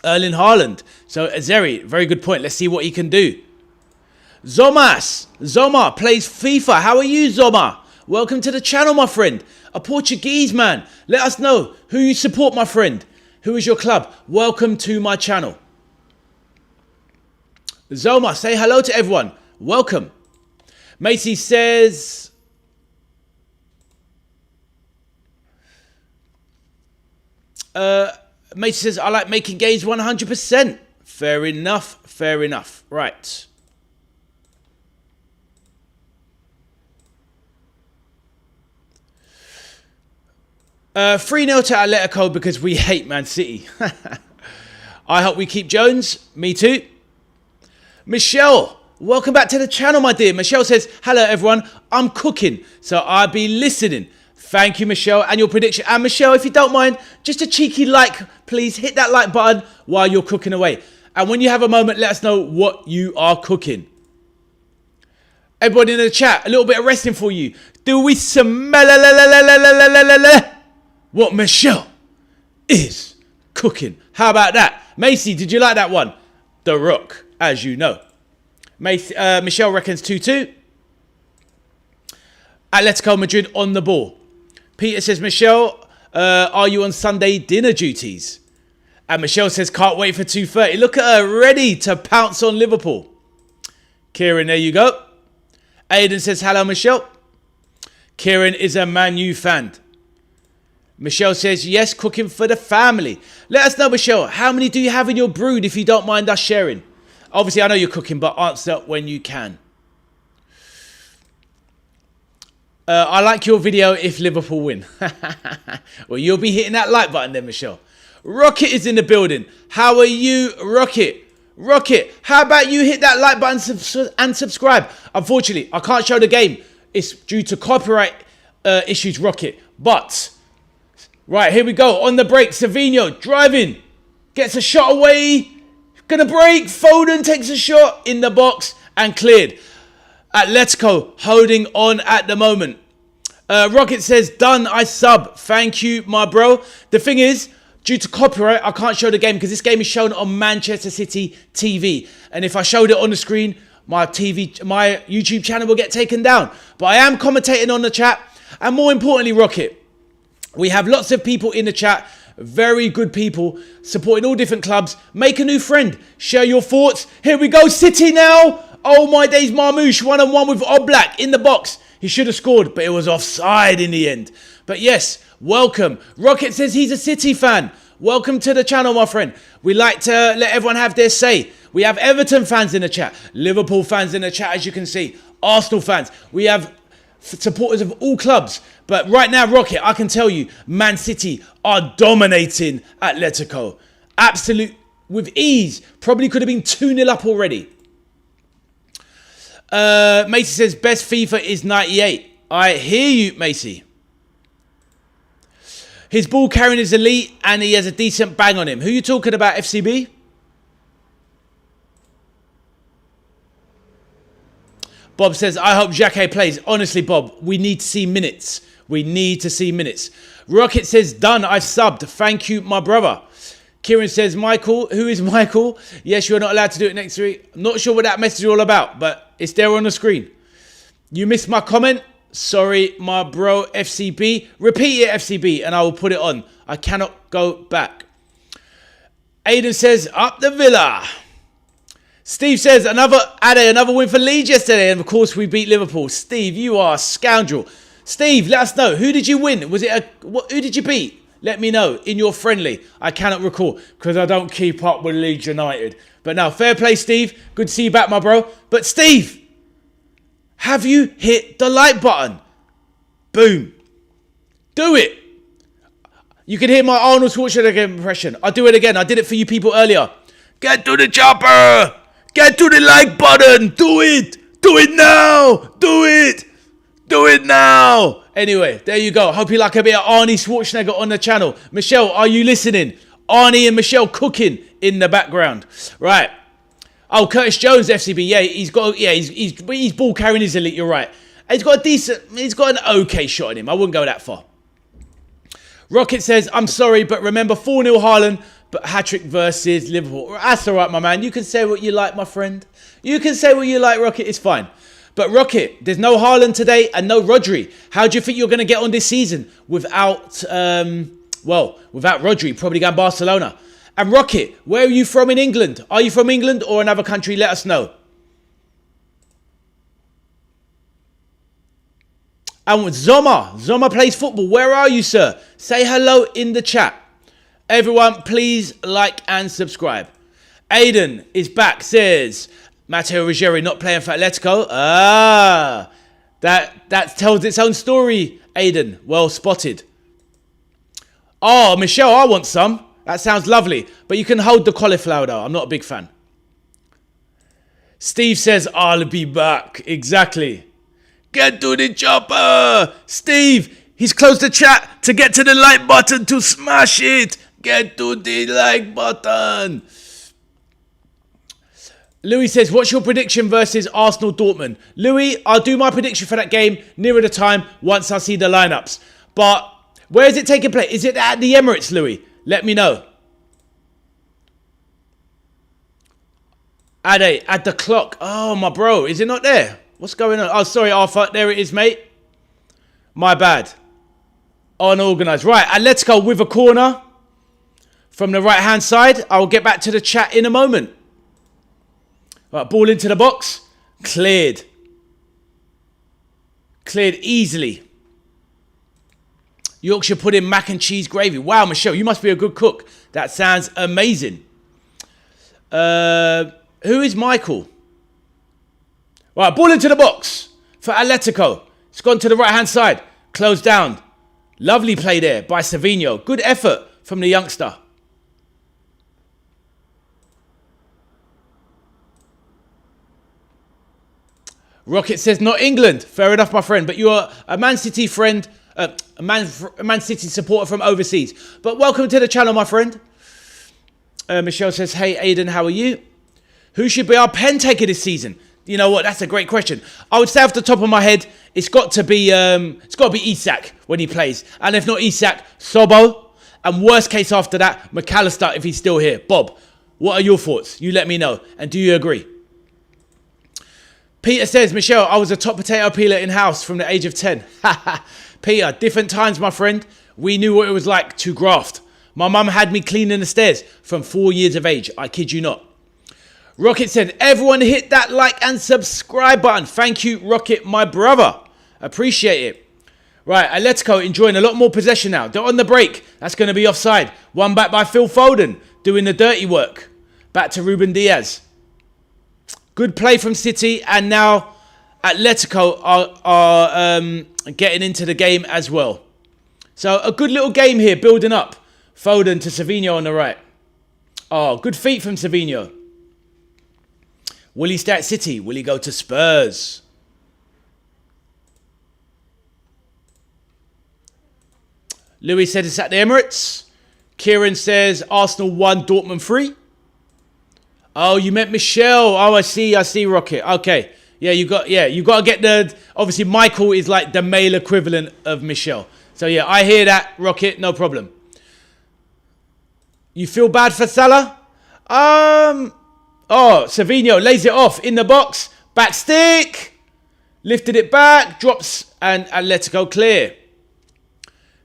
Erling Haaland. So, Azeri, very good point. Let's see what he can do. Zoma plays FIFA. How are you, Zoma? Welcome to the channel, my friend. A Portuguese man. Let us know who you support, my friend. Who is your club? Welcome to my channel. Zoma, say hello to everyone. Welcome. Macy says... Macy says, I like making games 100%. Fair enough. Right. 3-0 to Atletico because we hate Man City. I hope we keep Jones. Me too. Michelle, welcome back to the channel, my dear. Michelle says, hello, everyone. I'm cooking, so I'll be listening. Thank you, Michelle, and your prediction. And Michelle, if you don't mind, just a cheeky like, please. Hit that like button while you're cooking away. And when you have a moment, let us know what you are cooking. Everybody in the chat, a little bit of resting for you. Do we smell what Michelle is cooking? How about that? Macy, did you like that one? The Rook, as you know. Michelle reckons 2-2. Atletico Madrid on the ball. Peter says, Michelle, are you on Sunday dinner duties? And Michelle says, can't wait for 2:30. Look at her, ready to pounce on Liverpool. Kieran, there you go. Aiden says, hello, Michelle. Kieran is a Man U fan. Michelle says, yes, cooking for the family. Let us know, Michelle, how many do you have in your brood if you don't mind us sharing? Obviously, I know you're cooking, but answer when you can. I like your video if Liverpool win. Well, you'll be hitting that like button then, Michelle. Rocket is in the building. How are you, Rocket? Rocket, how about you hit that like button and subscribe? Unfortunately, I can't show the game. It's due to copyright issues, Rocket. But, right, here we go. On the break, Savinho driving. Gets a shot away. Gonna break. Foden takes a shot in the box and cleared. Atletico holding on at the moment. Rocket says, done, I sub. Thank you, my bro. The thing is, Due to copyright, I can't show the game because this game is shown on Manchester City TV. And if I showed it on the screen, my YouTube channel will get taken down. But I am commentating on the chat. And more importantly, Rocket, we have lots of people in the chat. Very good people supporting all different clubs. Make a new friend. Share your thoughts. Here we go. City now. Oh my days, Marmoush 1-on-1 with Oblak in the box. He should have scored, but it was offside in the end. But yes, welcome. Rocket says he's a City fan. Welcome to the channel, my friend. We like to let everyone have their say. We have Everton fans in the chat. Liverpool fans in the chat, as you can see. Arsenal fans. We have supporters of all clubs. But right now, Rocket, I can tell you, Man City are dominating Atletico. Absolute, with ease. Probably could have been 2-0 up already. Macy says, best FIFA is 98. I hear you, Macy. His ball carrying is elite and he has a decent bang on him. Who are you talking about, FCB? Bob says, I hope Xhaka plays. Honestly, Bob, we need to see minutes. We need to see minutes. Rocket says, done. I've subbed. Thank you, my brother. Kieran says, Michael. Who is Michael? Yes, you're not allowed to do it next week. I'm not sure what that message is all about, but it's there on the screen. You missed my comment. Sorry, my bro, FCB. Repeat it, FCB, and I will put it on. I cannot go back. Aiden says, up the Villa. Steve says, another win for Leeds yesterday, and of course we beat Liverpool. Steve, you are a scoundrel. Steve, let us know. Who did you win? Was it who did you beat? Let me know in your friendly. I cannot recall because I don't keep up with Leeds United. But now, fair play, Steve. Good to see you back, my bro. But Steve, have you hit the like button? Boom. Do it. You can hear my Arnold Schwarzenegger impression. I'll do it again. I did it for you people earlier. Get to the chopper. Get to the like button. Do it. Do it now. Do it. Do it now. Anyway, there you go. Hope you like a bit of Arnie Schwarzenegger on the channel. Michelle, are you listening? Arnie and Michelle cooking in the background. Right. Oh, Curtis Jones, FCB. Yeah, he's ball carrying his elite. You're right. He's got an okay shot in him. I wouldn't go that far. Rocket says, I'm sorry, but remember 4-0 Haaland, but hat-trick versus Liverpool. That's all right, my man. You can say what you like, my friend. You can say what you like, Rocket. It's fine. But Rocket, there's no Haaland today and no Rodri. How do you think you're going to get on this season without Rodri? Probably going Barcelona. And Rocket, where are you from in England? Are you from England or another country? Let us know. And Zoma plays football. Where are you, sir? Say hello in the chat. Everyone, please like and subscribe. Aiden is back, says, Matteo Ruggieri not playing for Atletico. That tells its own story, Aiden. Well spotted. Oh, Michelle, I want some. That sounds lovely. But you can hold the cauliflower, though. I'm not a big fan. Steve says, I'll be back. Exactly. Get to the chopper. Steve, he's closed the chat to get to the like button to smash it. Get to the like button. Louis says, what's your prediction versus Arsenal Dortmund? Louis, I'll do my prediction for that game nearer the time once I see the lineups. But where is it taking place? Is it at the Emirates, Louis? Let me know. At the clock. Oh, my bro. Is it not there? What's going on? Oh, sorry, Arthur. There it is, mate. My bad. Unorganised. Right, Atletico with a corner from the right-hand side. I'll get back to the chat in a moment. Right, ball into the box. Cleared. Cleared easily. Yorkshire pudding, mac and cheese gravy. Wow, Michelle, you must be a good cook. That sounds amazing. Who is Michael? Right, ball into the box for Atletico. It's gone to the right-hand side. Closed down. Lovely play there by Savinho. Good effort from the youngster. Rocket says, not England. Fair enough, my friend. But you're a Man City friend, a Man City supporter from overseas. But welcome to the channel, my friend. Michelle says, hey, Aiden, how are you? Who should be our pen taker this season? You know what? That's a great question. I would say off the top of my head, it's got to be Isak when he plays. And if not Isak, Sobo. And worst case after that, McAllister if he's still here. Bob, what are your thoughts? You let me know. And do you agree? Peter says, Michelle, I was a top potato peeler in-house from the age of 10. Peter, different times, my friend. We knew what it was like to graft. My mum had me cleaning the stairs from 4 years of age. I kid you not. Rocket said, everyone hit that like and subscribe button. Thank you, Rocket, my brother. Appreciate it. Right, Atletico enjoying a lot more possession now. They're on the break. That's going to be offside. One back by Phil Foden, doing the dirty work. Back to Ruben Diaz. Good play from City, and now Atletico are getting into the game as well. So a good little game here, building up. Foden to Savinho on the right. Oh, good feet from Savinho. Will he stay at City? Will he go to Spurs? Louis said it's at the Emirates. Kieran says Arsenal 1, Dortmund 3. Oh, you meant Michelle. Oh, I see, Rocket. Okay. Yeah, you got to get the... Obviously, Michael is like the male equivalent of Michelle. So, yeah, I hear that, Rocket. No problem. You feel bad for Salah? Oh, Savinho lays it off in the box. Back stick. Lifted it back. Drops and Atletico clear.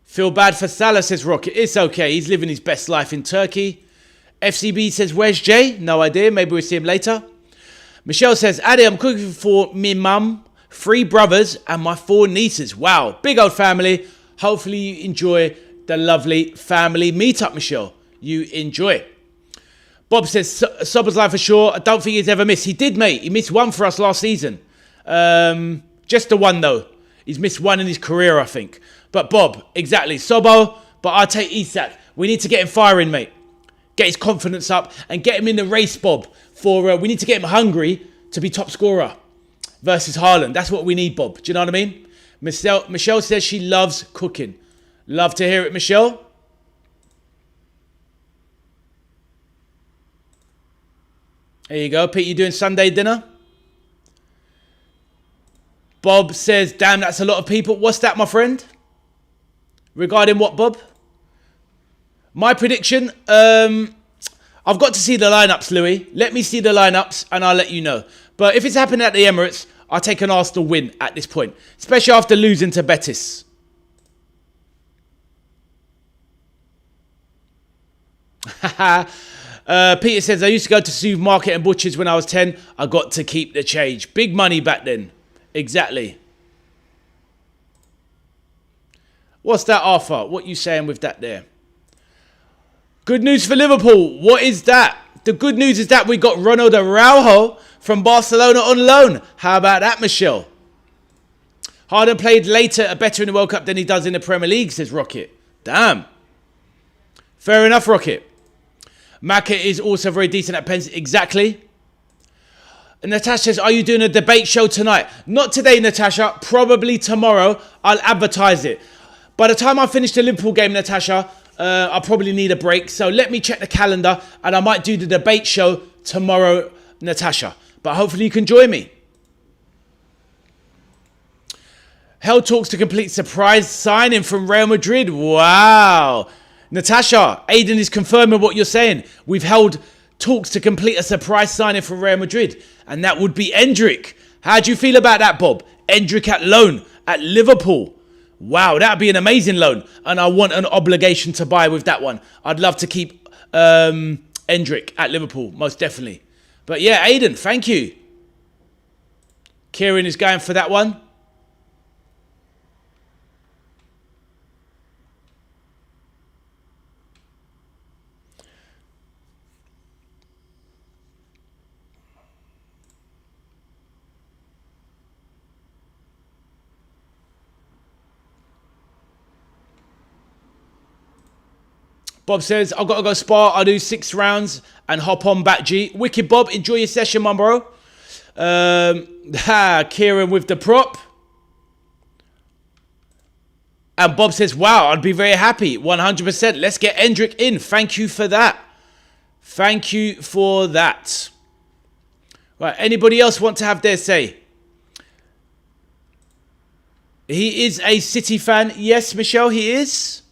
Feel bad for Salah, says Rocket. It's okay. He's living his best life in Turkey. FCB says, where's Jay? No idea. Maybe we'll see him later. Michelle says, Addy, I'm cooking for me mum, 3 brothers, and my 4 nieces. Wow. Big old family. Hopefully you enjoy the lovely family meetup, Michelle. You enjoy. Bob says, Sobber's life for sure. I don't think he's ever missed. He did, mate. He missed 1 for us last season. Just the 1, though. He's missed 1 in his career, I think. But Bob, exactly. Sobo, but I'll take Isak. We need to get him firing, mate. Get his confidence up and get him in the race, Bob. We need to get him hungry to be top scorer versus Haaland. That's what we need, Bob. Do you know what I mean? Michelle says she loves cooking. Love to hear it, Michelle. There you go. Pete, you doing Sunday dinner? Bob says, damn, that's a lot of people. What's that, my friend? Regarding what, Bob? My prediction, I've got to see the lineups, Louis. Let me see the lineups and I'll let you know. But if it's happening at the Emirates, I'll take an Arsenal win at this point. Especially after losing to Betis. Peter says, I used to go to supermarket and butchers when I was 10. I got to keep the change. Big money back then. Exactly. What's that, Arthur? What you saying with that there? Good news for Liverpool. What is that? The good news is that we got Ronald Araujo from Barcelona on loan. How about that, Michelle? Haaland played better in the World Cup than he does in the Premier League, says Rocket. Damn. Fair enough, Rocket. Maka is also very decent at pens. Exactly. And Natasha says, are you doing a debate show tonight? Not today, Natasha. Probably tomorrow. I'll advertise it. By the time I finish the Liverpool game, Natasha, I'll probably need a break. So let me check the calendar and I might do the debate show tomorrow, Natasha. But hopefully you can join me. Hell talks to complete surprise signing from Real Madrid. Wow. Natasha, Aiden is confirming what you're saying. We've held talks to complete a surprise signing from Real Madrid. And that would be Endrick. How do you feel about that, Bob? Endrick at loan at Liverpool. Wow, that'd be an amazing loan. And I want an obligation to buy with that one. I'd love to keep Endrick at Liverpool, most definitely. But yeah, Aiden, thank you. Kieran is going for that one. Bob says, I've got to go spar. I'll do 6 rounds and hop on back, G. Wicked, Bob. Enjoy your session, my bro. Kieran with the prop. And Bob says, wow, I'd be very happy. 100%. Let's get Endrick in. Thank you for that. Thank you for that. Right, anybody else want to have their say? He is a City fan. Yes, Michelle, he is.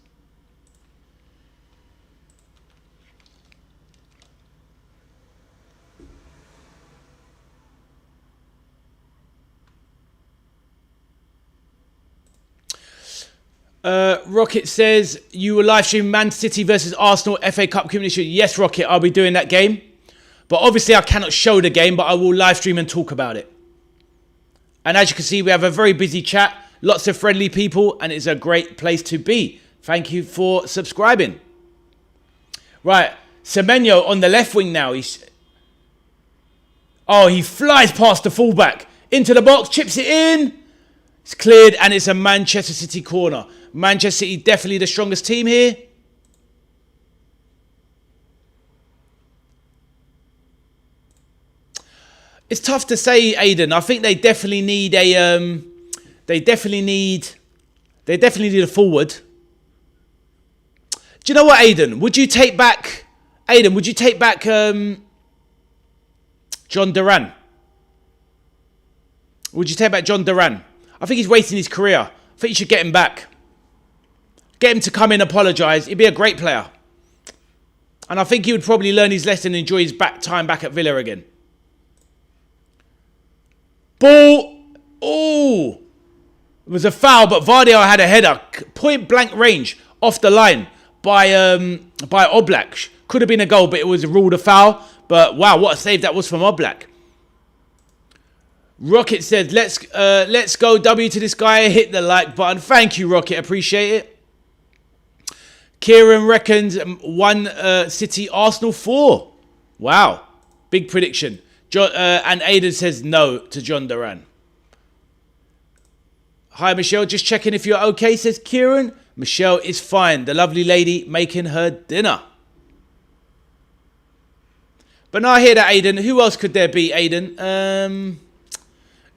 Rocket says, you will live stream Man City versus Arsenal FA Cup Community Shield. Yes, Rocket, I'll be doing that game. But obviously I cannot show the game, but I will live stream and talk about it. And as you can see, we have a very busy chat. Lots of friendly people, and it's a great place to be. Thank you for subscribing. Right, Semenyo on the left wing now. He flies past the fullback. Into the box, chips it in. It's cleared, and it's a Manchester City corner. Manchester City definitely the strongest team here. It's tough to say, Aiden. I think they definitely need a they definitely need a forward. Do you know what, Aiden? Would you take back John Duran? Would you take back John Duran? I think he's wasting his career. I think you should get him back. Get him to come in and apologise. He'd be a great player. And I think he would probably learn his lesson and enjoy his time back at Villa again. Ball. Oh. It was a foul, but Vardy had a header. Point blank range off the line by Oblak. Could have been a goal, but it was ruled a foul. But wow, what a save that was from Oblak. Rocket said, let's go W to this guy. Hit the like button. Thank you, Rocket. Appreciate it. Kieran reckons 1 City, Arsenal 4. Wow. Big prediction. And Aiden says no to John Duran. Hi, Michelle. Just checking if you're okay, says Kieran. Michelle is fine. The lovely lady making her dinner. But now I hear that, Aiden. Who else could there be, Aiden?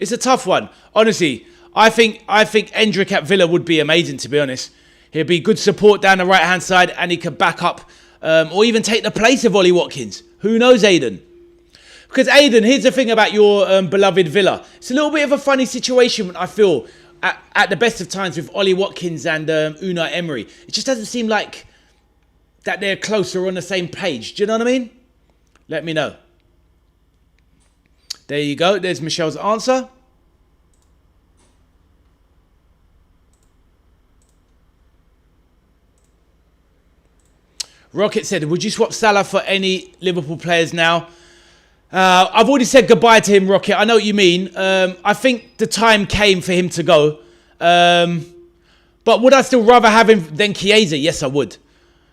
It's a tough one. Honestly, I think Endrick at Villa would be amazing, to be honest. He'd be good support down the right-hand side, and he could back up or even take the place of Ollie Watkins. Who knows, Aiden? Because, Aiden, here's the thing about your beloved Villa. It's a little bit of a funny situation, I feel, at the best of times with Ollie Watkins and Unai Emery. It just doesn't seem like that they're close or on the same page. Do you know what I mean? Let me know. There you go. There's Michelle's answer. Rocket said, would you swap Salah for any Liverpool players now? I've already said goodbye to him, Rocket. I know what you mean. I think the time came for him to go. But would I still rather have him than Chiesa? Yes, I would.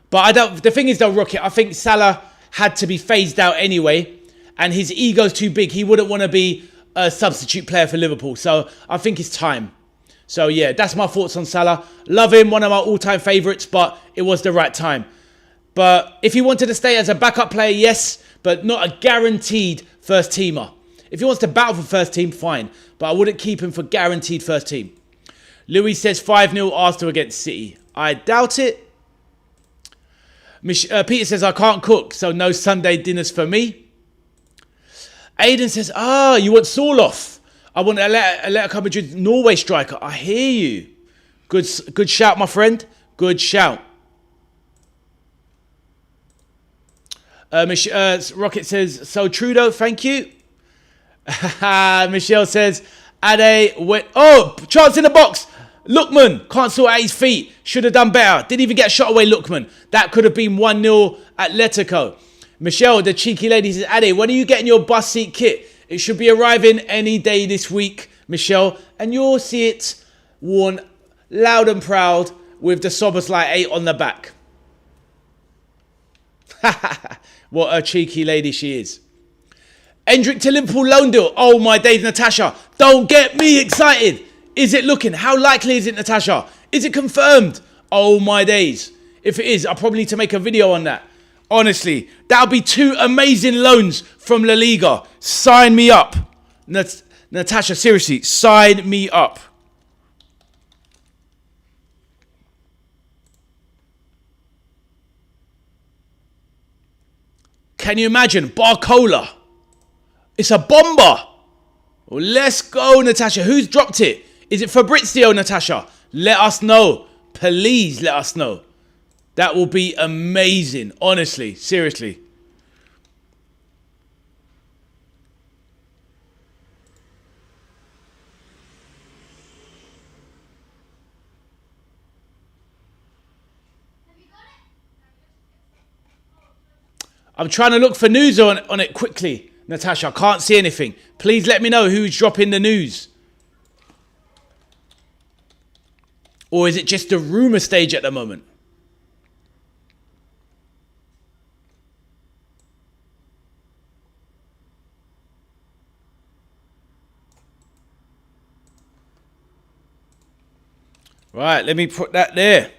But I don't. The thing is, though, Rocket, I think Salah had to be phased out anyway. And his ego's too big. He wouldn't want to be a substitute player for Liverpool. So I think it's time. So, yeah, that's my thoughts on Salah. Love him, one of my all-time favourites, but it was the right time. But if he wanted to stay as a backup player, yes, but not a guaranteed first teamer. If he wants to battle for first team, fine. But I wouldn't keep him for guaranteed first team. Louis says 5-0 Arsenal against City. I doubt it. Peter says, I can't cook, so no Sunday dinners for me. Aiden says, you want Soloff. I want Atletico Madrid Norway striker. I hear you. Good shout, my friend. Good shout. Rocket says, so Trudeau, thank you. Michelle says, Ade went. Oh, chance in the box. Lookman can't sort out his feet. Should have done better. Didn't even get a shot away, Lookman. That could have been 1-0 Atletico. Michelle, the cheeky lady, says, Ade, when are you getting your bus seat kit? It should be arriving any day this week, Michelle. And you'll see it worn loud and proud with the Soberslide 8 on the back. What a cheeky lady she is. Endrick to Liverpool loan deal. Oh my days, Natasha. Don't get me excited. Is it looking? How likely is it, Natasha? Is it confirmed? Oh my days. If it is, I'll probably need to make a video on that. Honestly, that'll be 2 amazing loans from La Liga. Sign me up. Natasha, seriously, sign me up. Can you imagine? Barcola. It's a bomber. Well, let's go, Natasha. Who's dropped it? Is it Fabrizio, Natasha? Let us know. Please let us know. That will be amazing. Honestly. Seriously. I'm trying to look for news on it quickly, Natasha. I can't see anything. Please let me know who's dropping the news. Or is it just a rumour stage at the moment? Right, let me put that there.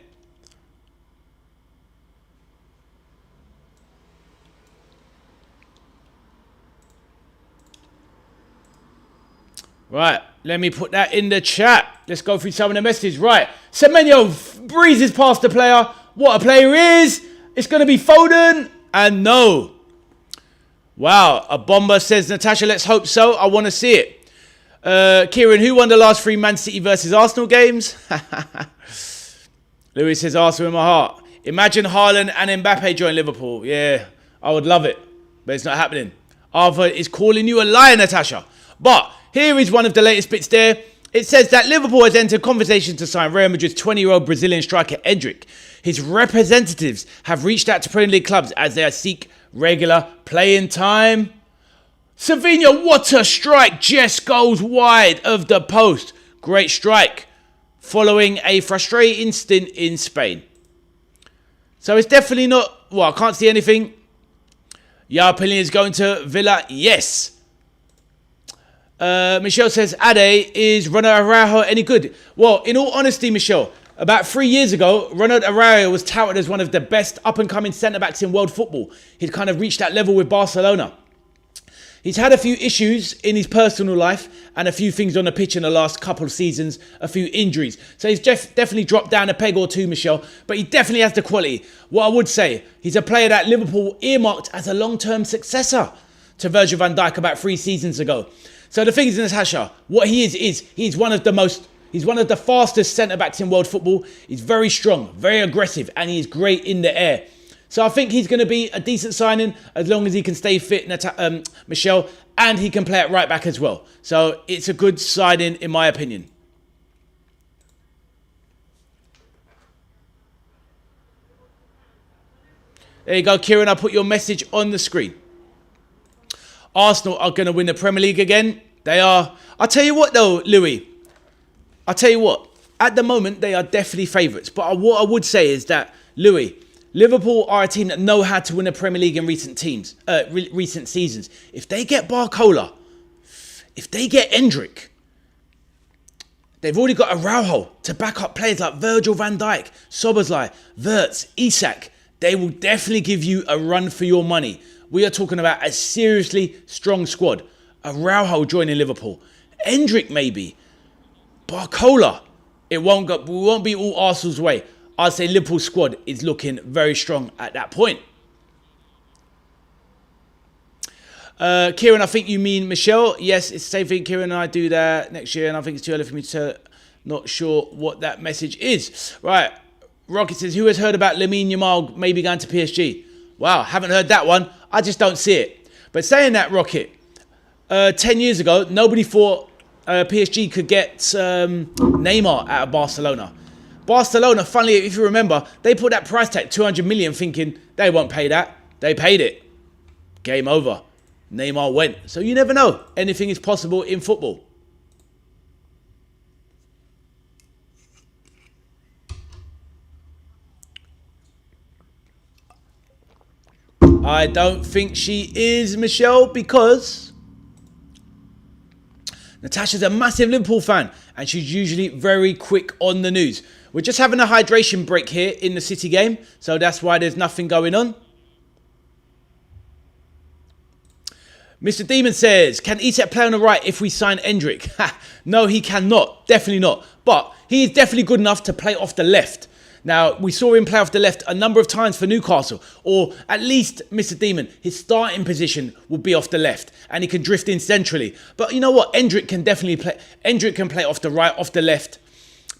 Right, let me put that in the chat. Let's go through some of the messages. Right, Semenyo breezes past the player. What a player is. It's going to be Foden. And no. Wow, a bomber says, Natasha, let's hope so. I want to see it. Kieran, who won the last 3 Man City versus Arsenal games? Louis says, Arsenal in my heart. Imagine Haaland and Mbappe join Liverpool. Yeah, I would love it. But it's not happening. Arthur is calling you a liar, Natasha. But here is one of the latest bits there. It says that Liverpool has entered conversations to sign Real Madrid's 20-year-old Brazilian striker Endrick. His representatives have reached out to Premier League clubs as they seek regular playing time. Savinho, what a strike, just goes wide of the post. Great strike, following a frustrating stint in Spain. So it's definitely not, well, I can't see anything. Yarpillion is going to Villa, yes. Michelle says, Ade, is Ronald Araujo any good? Well, in all honesty, Michelle, about 3 years ago, Ronald Araujo was touted as one of the best up-and-coming centre-backs in world football. He'd kind of reached that level with Barcelona. He's had a few issues in his personal life and a few things on the pitch in the last couple of seasons, a few injuries. So he's definitely dropped down a peg or two, Michelle, but he definitely has the quality. What I would say, he's a player that Liverpool earmarked as a long-term successor to Virgil van Dijk about 3 seasons ago. So the thing is, Natasha, what he is he's one of the fastest centre-backs in world football. He's very strong, very aggressive, and he's great in the air. So I think he's going to be a decent signing as long as he can stay fit, Michelle, and he can play at right back as well. So it's a good signing in my opinion. There you go, Kieran. I put your message on the screen. Arsenal are going to win the Premier League again. They are. I'll tell you what though, Louis. I'll tell you what. At the moment, they are definitely favourites. But what I would say is that, Louis, Liverpool are a team that know how to win a Premier League in recent seasons. If they get Barcola, if they get Endrick, they've already got Araujo to back up players like Virgil van Dijk, Szoboszlai, Wirtz, Isak. They will definitely give you a run for your money. We are talking about a seriously strong squad. Araujo joining Liverpool. Endrick maybe. Barcola. We won't be all Arsenal's way. I'd say Liverpool's squad is looking very strong at that point. Kieran, I think you mean Michelle. Yes, it's the same thing. Kieran and I do that next year, and I think it's too early for me to not sure what that message is. Right. Rocket says, who has heard about Lamine Yamal maybe going to PSG? Wow, haven't heard that one. I just don't see it. But saying that, Rocket, 10 years ago, nobody thought PSG could get Neymar out of Barcelona. Barcelona, funnily, if you remember, they put that price tag, 200 million, thinking they won't pay that. They paid it. Game over. Neymar went. So you never know. Anything is possible in football. I don't think she is, Michelle, because Natasha's a massive Liverpool fan and she's usually very quick on the news. We're just having a hydration break here in the City game, so that's why there's nothing going on. Mr. Demon says, can Isak play on the right if we sign Endrick? No, he cannot. Definitely not. But he is definitely good enough to play off the left. Now, we saw him play off the left a number of times for Newcastle. Or at least, Mr. Demon, his starting position will be off the left. And he can drift in centrally. But you know what? Endrick can definitely play. Endrick can play off the right, off the left.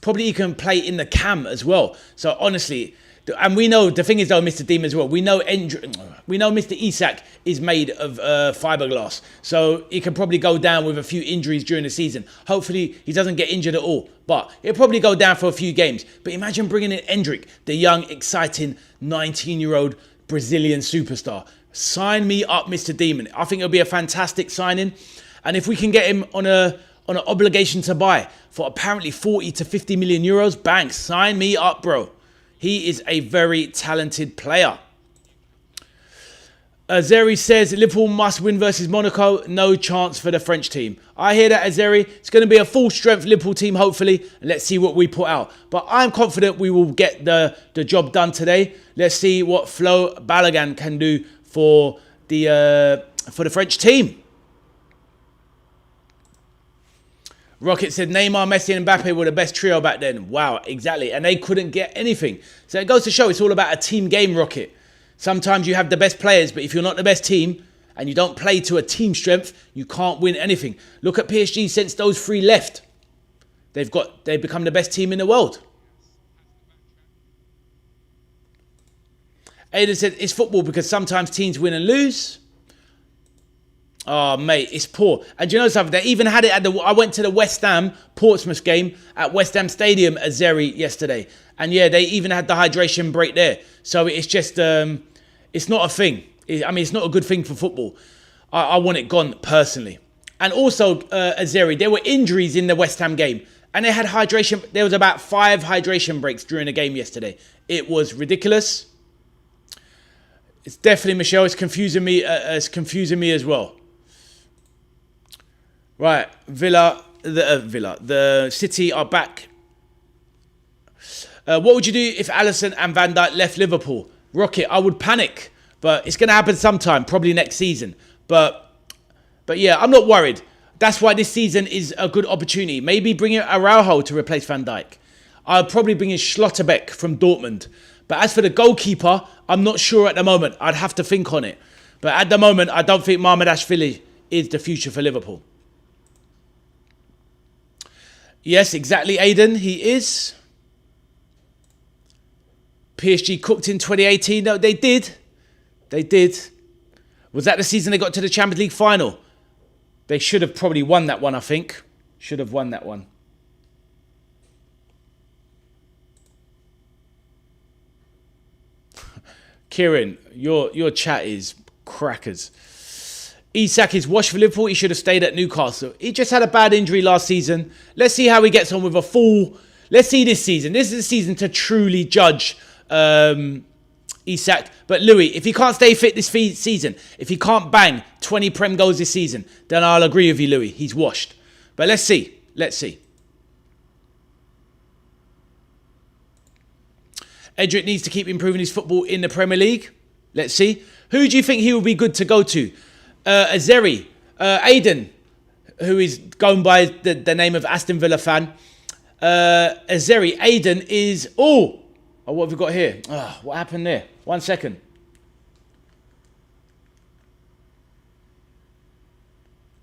Probably he can play in the cam as well. So honestly, and we know, the thing is though, Mr. Demon as well, we know Mr. Isak is made of fiberglass. So he can probably go down with a few injuries during the season. Hopefully he doesn't get injured at all. But he'll probably go down for a few games. But imagine bringing in Endrick, the young, exciting 19-year-old Brazilian superstar. Sign me up, Mr. Demon. I think it'll be a fantastic signing. And if we can get him on an obligation to buy for apparently 40 to 50 million euros, bang, sign me up, bro. He is a very talented player. Azeri says Liverpool must win versus Monaco. No chance for the French team. I hear that, Azeri. It's going to be a full-strength Liverpool team, hopefully. And let's see what we put out. But I'm confident we will get the job done today. Let's see what Flo Balogun can do for the French team. Rocket said Neymar, Messi and Mbappe were the best trio back then. Wow, exactly. And they couldn't get anything. So it goes to show it's all about a team game, Rocket. Sometimes you have the best players, but if you're not the best team and you don't play to a team strength, you can't win anything. Look at PSG since those three left. They've become the best team in the world. Aiden said, it's football because sometimes teams win and lose. Oh, mate, it's poor. And do you know something? They even had it at I went to the West Ham Portsmouth game at West Ham Stadium at Zeri yesterday. And yeah, they even had the hydration break there. So it's just, it's not a thing. It's not a good thing for football. I want it gone personally. And also, at Zeri, there were injuries in the West Ham game. And they had hydration. There was about 5 hydration breaks during the game yesterday. It was ridiculous. It's definitely, Michelle, it's confusing me as well. Right, the City are back. What would you do if Alisson and Van Dijk left Liverpool? Rocket, I would panic, but it's going to happen sometime, probably next season. But yeah, I'm not worried. That's why this season is a good opportunity. Maybe bring in Araujo to replace Van Dijk. I'll probably bring in Schlotterbeck from Dortmund. But as for the goalkeeper, I'm not sure at the moment. I'd have to think on it. But at the moment, I don't think Marmoush is the future for Liverpool. Yes, exactly, Aiden. He is. PSG cooked in 2018. No, they did. They did. Was that the season they got to the Champions League final? They should have probably won that one, I think. Should have won that one. Kieran, your chat is crackers. Isak is washed for Liverpool. He should have stayed at Newcastle. He just had a bad injury last season. Let's see how he gets on with a full... Let's see this season. This is the season to truly judge Isak. But Louis, if he can't stay fit this season, if he can't bang 20 Prem goals this season, then I'll agree with you, Louis. He's washed. But let's see. Let's see. Edric needs to keep improving his football in the Premier League. Let's see. Who do you think he will be good to go to? Azeri, Aiden, who is going by the name of Aston Villa fan. Azeri, Aiden is... Oh, what have we got here? Oh, what happened there? 1 second.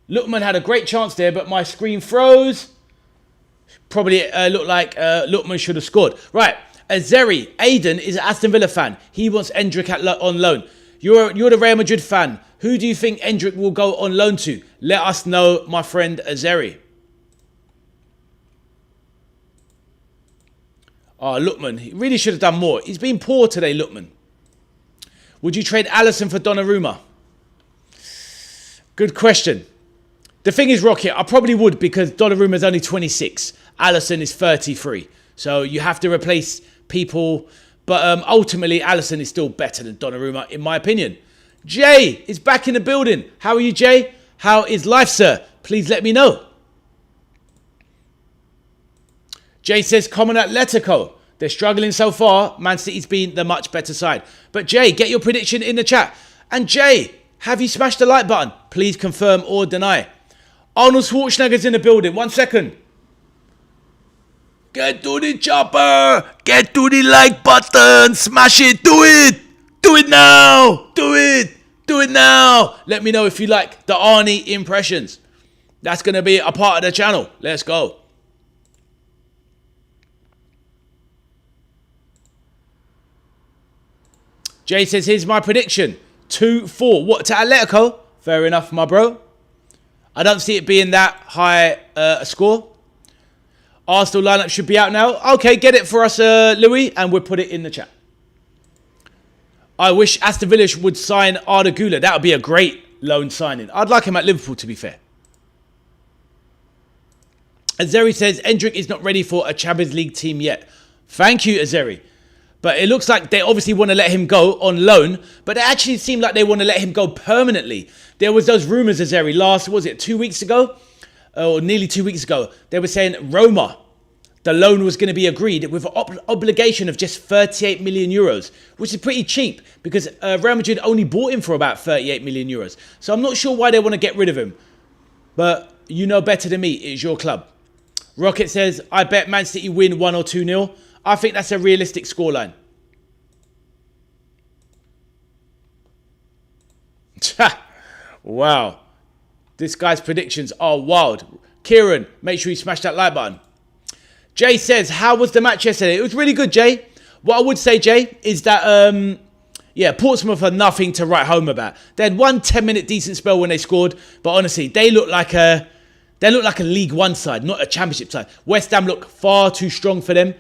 Lookman had a great chance there, but my screen froze. Probably looked like Lookman should have scored. Right, Azeri, Aiden is an Aston Villa fan. He wants Endrick on loan. You're the Real Madrid fan. Who do you think Endrick will go on loan to? Let us know, my friend Azeri. Oh, Lookman. He really should have done more. He's been poor today, Lookman. Would you trade Alisson for Donnarumma? Good question. The thing is, Rocket, I probably would because Donnarumma is only 26. Alisson is 33. So you have to replace people. But ultimately, Alisson is still better than Donnarumma, in my opinion. Jay is back in the building. How are you, Jay? How is life, sir? Please let me know. Jay says, common Atletico. They're struggling so far. Man City's been the much better side. But Jay, get your prediction in the chat. And Jay, have you smashed the like button? Please confirm or deny. Arnold Schwarzenegger's in the building. 1 second. Get to the chopper. Get to the like button. Smash it. Do it. Do it now. Do it. Do it now. Let me know if you like the Arnie impressions. That's going to be a part of the channel. Let's go. Jay says, here's my prediction. 2-4. What, to Atletico? Fair enough, my bro. I don't see it being that high a score. Arsenal lineup should be out now. Okay, get it for us, Louis, and we'll put it in the chat. I wish Aston Villa would sign Arda Güler. That would be a great loan signing. I'd like him at Liverpool, to be fair. Azeri says, Endrick is not ready for a Champions League team yet. Thank you, Azeri. But it looks like they obviously want to let him go on loan. But it actually seemed like they want to let him go permanently. There was those rumours, Azeri, last, was it 2 weeks ago? Or nearly 2 weeks ago. They were saying Roma, the loan was going to be agreed with an obligation of just 38 million euros, which is pretty cheap because Real Madrid only bought him for about 38 million euros. So I'm not sure why they want to get rid of him. But you know better than me. It's your club. Rocket says, I bet Man City win 1 or 2-0. I think that's a realistic scoreline. Wow. This guy's predictions are wild. Kieran, make sure you smash that like button. Jay says, how was the match yesterday? It was really good, Jay. What I would say, Jay, is that, Portsmouth are nothing to write home about. They had one 10-minute decent spell when they scored, but honestly, they look like a League One side, not a Championship side. West Ham look far too strong for them.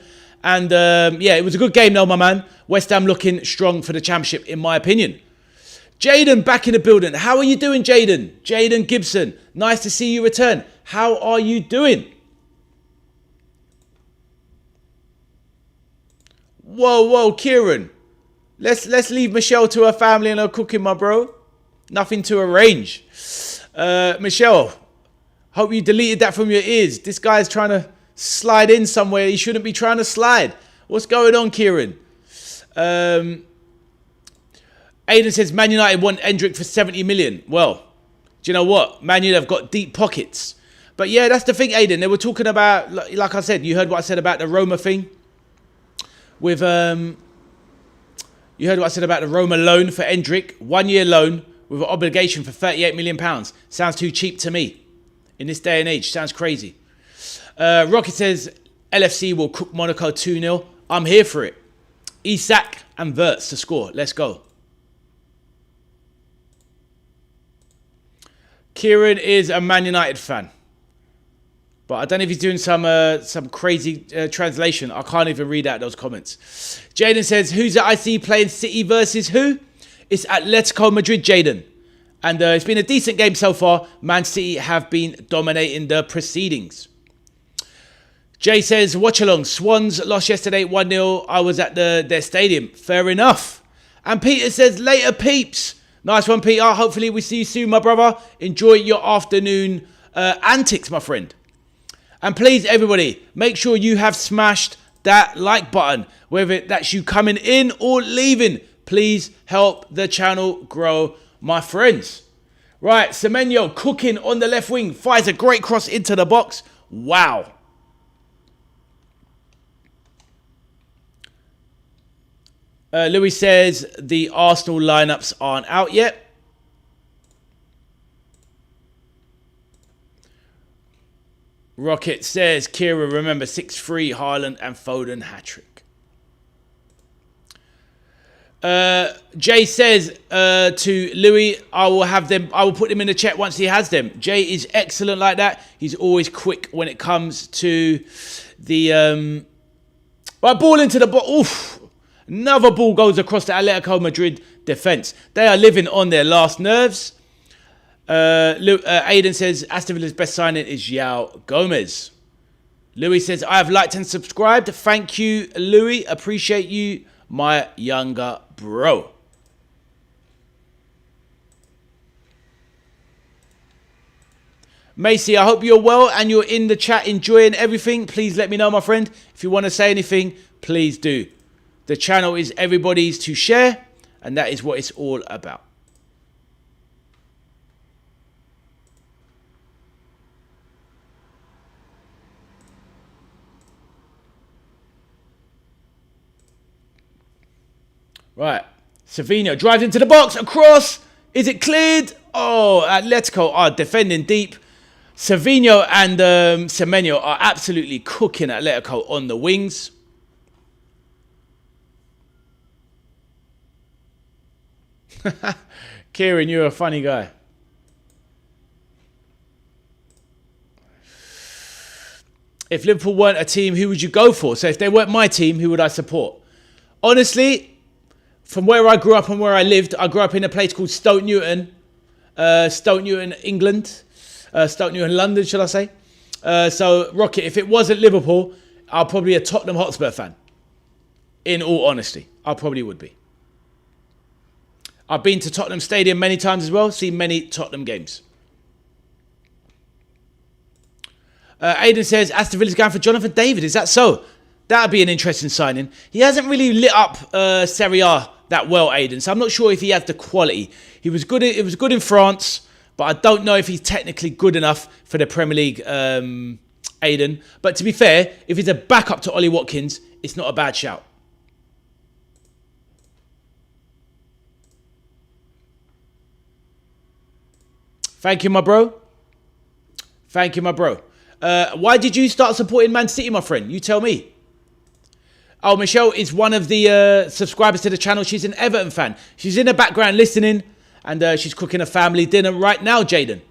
And, it was a good game, though, my man. West Ham looking strong for the Championship, in my opinion. Jaden, back in the building. How are you doing, Jaden? Jaden Gibson. Nice to see you return. How are you doing? Whoa, Kieran. Let's leave Michelle to her family and her cooking, my bro. Nothing to arrange. Michelle, hope you deleted that from your ears. This guy's trying to slide in somewhere he shouldn't be trying to slide. What's going on, Kieran? Aiden says Man United want Endrick for 70 million. Well, do you know what? Man United have got deep pockets. But yeah, that's the thing, Aiden. They were talking about, like I said, you heard what I said about the Roma thing. With, you heard what I said about the Roma loan for Endrick. 1 year loan with an obligation for £38 million. Sounds too cheap to me. In this day and age, sounds crazy. Rocket says LFC will cook Monaco 2-0. I'm here for it. Isak and Wirtz to score. Let's go. Kieran is a Man United fan. But I don't know if he's doing some crazy translation. I can't even read out those comments. Jaden says, who's at IC playing City versus who? It's Atletico Madrid, Jaden. And it's been a decent game so far. Man City have been dominating the proceedings. Jay says, Watchalong, Swans lost yesterday 1-0. I was at their stadium. Fair enough. And Peter says, later peeps. Nice one, Peter. Hopefully we see you soon, my brother. Enjoy your afternoon antics, my friend. And please, everybody, make sure you have smashed that like button. Whether that's you coming in or leaving. Please help the channel grow, my friends. Right, Semenyo cooking on the left wing. Fires a great cross into the box. Wow. Louis says the Arsenal lineups aren't out yet. Rocket says, Kira, remember 6-3, Haaland and Foden hat-trick. Jay says to Louis, I will put them in the chat once he has them. Jay is excellent like that. He's always quick when it comes to the... right, ball into the ball. Oof. Another ball goes across the Atletico Madrid defence. They are living on their last nerves. Aiden says Aston Villa's best signing is João Gomez. Louis says I have liked and subscribed. Thank you, Louis. Appreciate you, my younger bro. Macy, I hope you're well and you're in the chat enjoying everything. Please let me know, my friend. If you want to say anything, please do. The channel is everybody's to share, and that is what it's all about. Right. Savino drives into the box. Across. Is it cleared? Oh, Atletico are defending deep. Savino and Semenyo are absolutely cooking Atletico on the wings. Kieran, you're a funny guy. If Liverpool weren't a team, who would you go for? So if they weren't my team, who would I support? Honestly, from where I grew up and where I lived, I grew up in a place called Stoke Newton, England, Stoke Newton, London, shall I say? So, Rocket, if it wasn't Liverpool, I'll probably be a Tottenham Hotspur fan. In all honesty, I probably would be. I've been to Tottenham Stadium many times as well, seen many Tottenham games. Aidan says, Aston Villa's going for Jonathan David. Is that so? That would be an interesting signing. He hasn't really lit up Serie A that well, Aidan, so I'm not sure if he has the quality. It was good in France, but I don't know if he's technically good enough for the Premier League, Aidan. But to be fair, if he's a backup to Ollie Watkins, it's not a bad shout. Thank you, my bro. Thank you, my bro. Why did you start supporting Man City, my friend? You tell me. Oh, Michelle is one of the subscribers to the channel. She's an Everton fan. She's in the background listening, and she's cooking a family dinner right now, Jaden.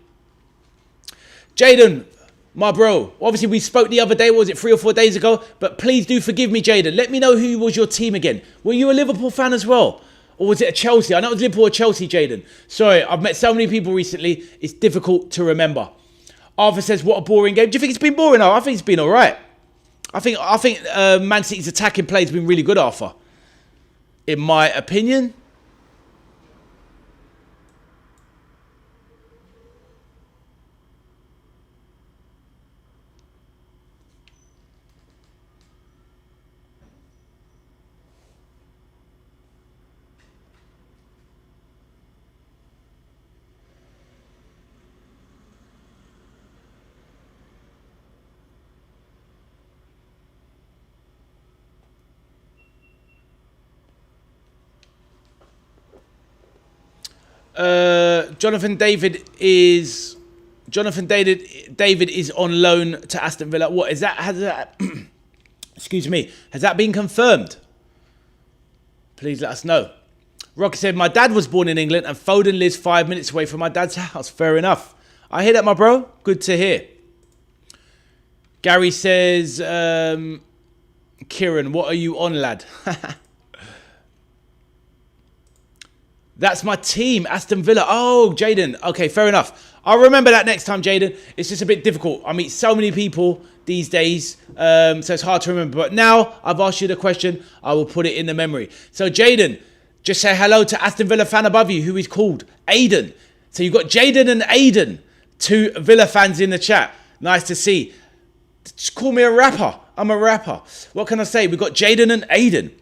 Jaden, my bro. Obviously, we spoke the other day. What was it, 3 or 4 days ago? But please do forgive me, Jaden. Let me know who was your team again. Were you a Liverpool fan as well? Or was it a Chelsea? I know it was Liverpool or Chelsea, Jaden. Sorry, I've met so many people recently. It's difficult to remember. Arthur says, what a boring game. Do you think it's been boring? I think it's been all right. I think Man City's attacking play has been really good, Arthur. In my opinion. Jonathan David is on loan to Aston Villa. What is that? Has that excuse me, has that been confirmed? Please let us know. Rocky said, my dad was born in England and Foden lives 5 minutes away from my dad's house. Fair enough. I hear that, my bro. Good to hear. Gary says, Kieran, what are you on, lad? That's my team, Aston Villa. Oh, Jaden. Okay, fair enough. I'll remember that next time, Jaden. It's just a bit difficult. I meet so many people these days, so it's hard to remember. But now I've asked you the question, I will put it in the memory. So, Jaden, just say hello to Aston Villa fan above you, who is called Aiden. So you've got Jaden and Aiden, 2 Villa fans in the chat. Nice to see. Just call me a rapper. I'm a rapper. What can I say? We've got Jaden and Aiden.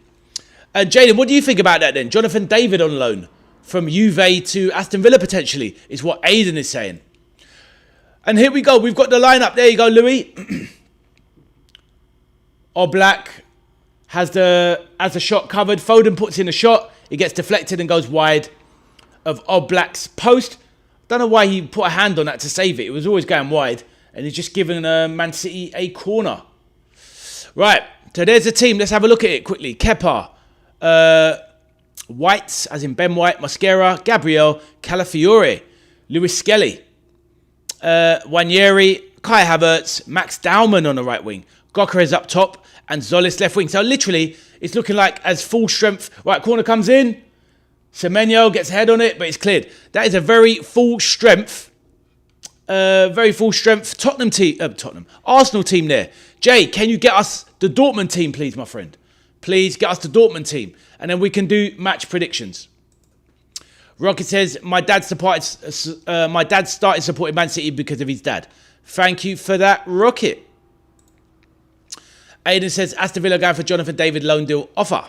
Jaden, what do you think about that then? Jonathan David on loan from Juve to Aston Villa potentially, is what Aiden is saying. And here we go. We've got the lineup. There you go, Louis. Oblak has the shot covered. Foden puts in a shot. It gets deflected and goes wide of Oblak's post. Don't know why he put a hand on that to save it. It was always going wide. And he's just given Man City a corner. Right. So there's the team. Let's have a look at it quickly. Kepa. White, as in Ben White, Mosquera, Gabriel, Calafiore, Lewis Skelly, Wanyeri, Kai Havertz, Max Dowman on the right wing, Gokras up top, and Zolis left wing. So literally, it's looking like as full strength. Right, corner comes in, Semenyo gets a head on it, but it's cleared. That is a very full strength Arsenal team there. Jay, can you get us the Dortmund team, please, my friend? Please get us the Dortmund team. And then we can do match predictions. Rocket says, my dad started supporting Man City because of his dad. Thank you for that, Rocket. Aiden says, Aston Villa going for Jonathan David loan deal offer.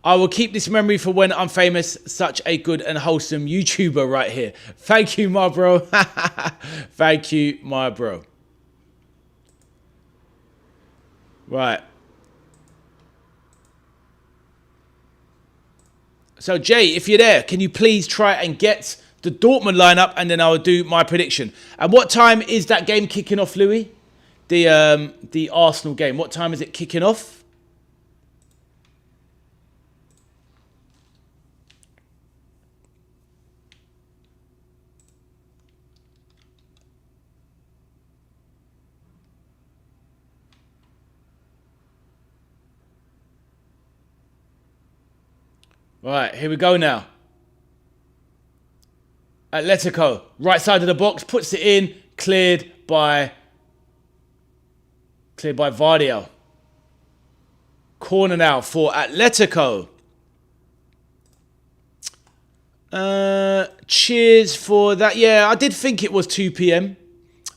I will keep this memory for when I'm famous. Such a good and wholesome YouTuber right here. Thank you, my bro. Thank you, my bro. Right. So, Jay, if you're there, can you please try and get the Dortmund lineup, and then I'll do my prediction. And what time is that game kicking off, Louis? The Arsenal game. What time is it kicking off? Right, here we go now. Atletico, right side of the box, puts it in, cleared by Vardio. Corner now for Atletico. Cheers for that. Yeah, I did think it was 2 p.m.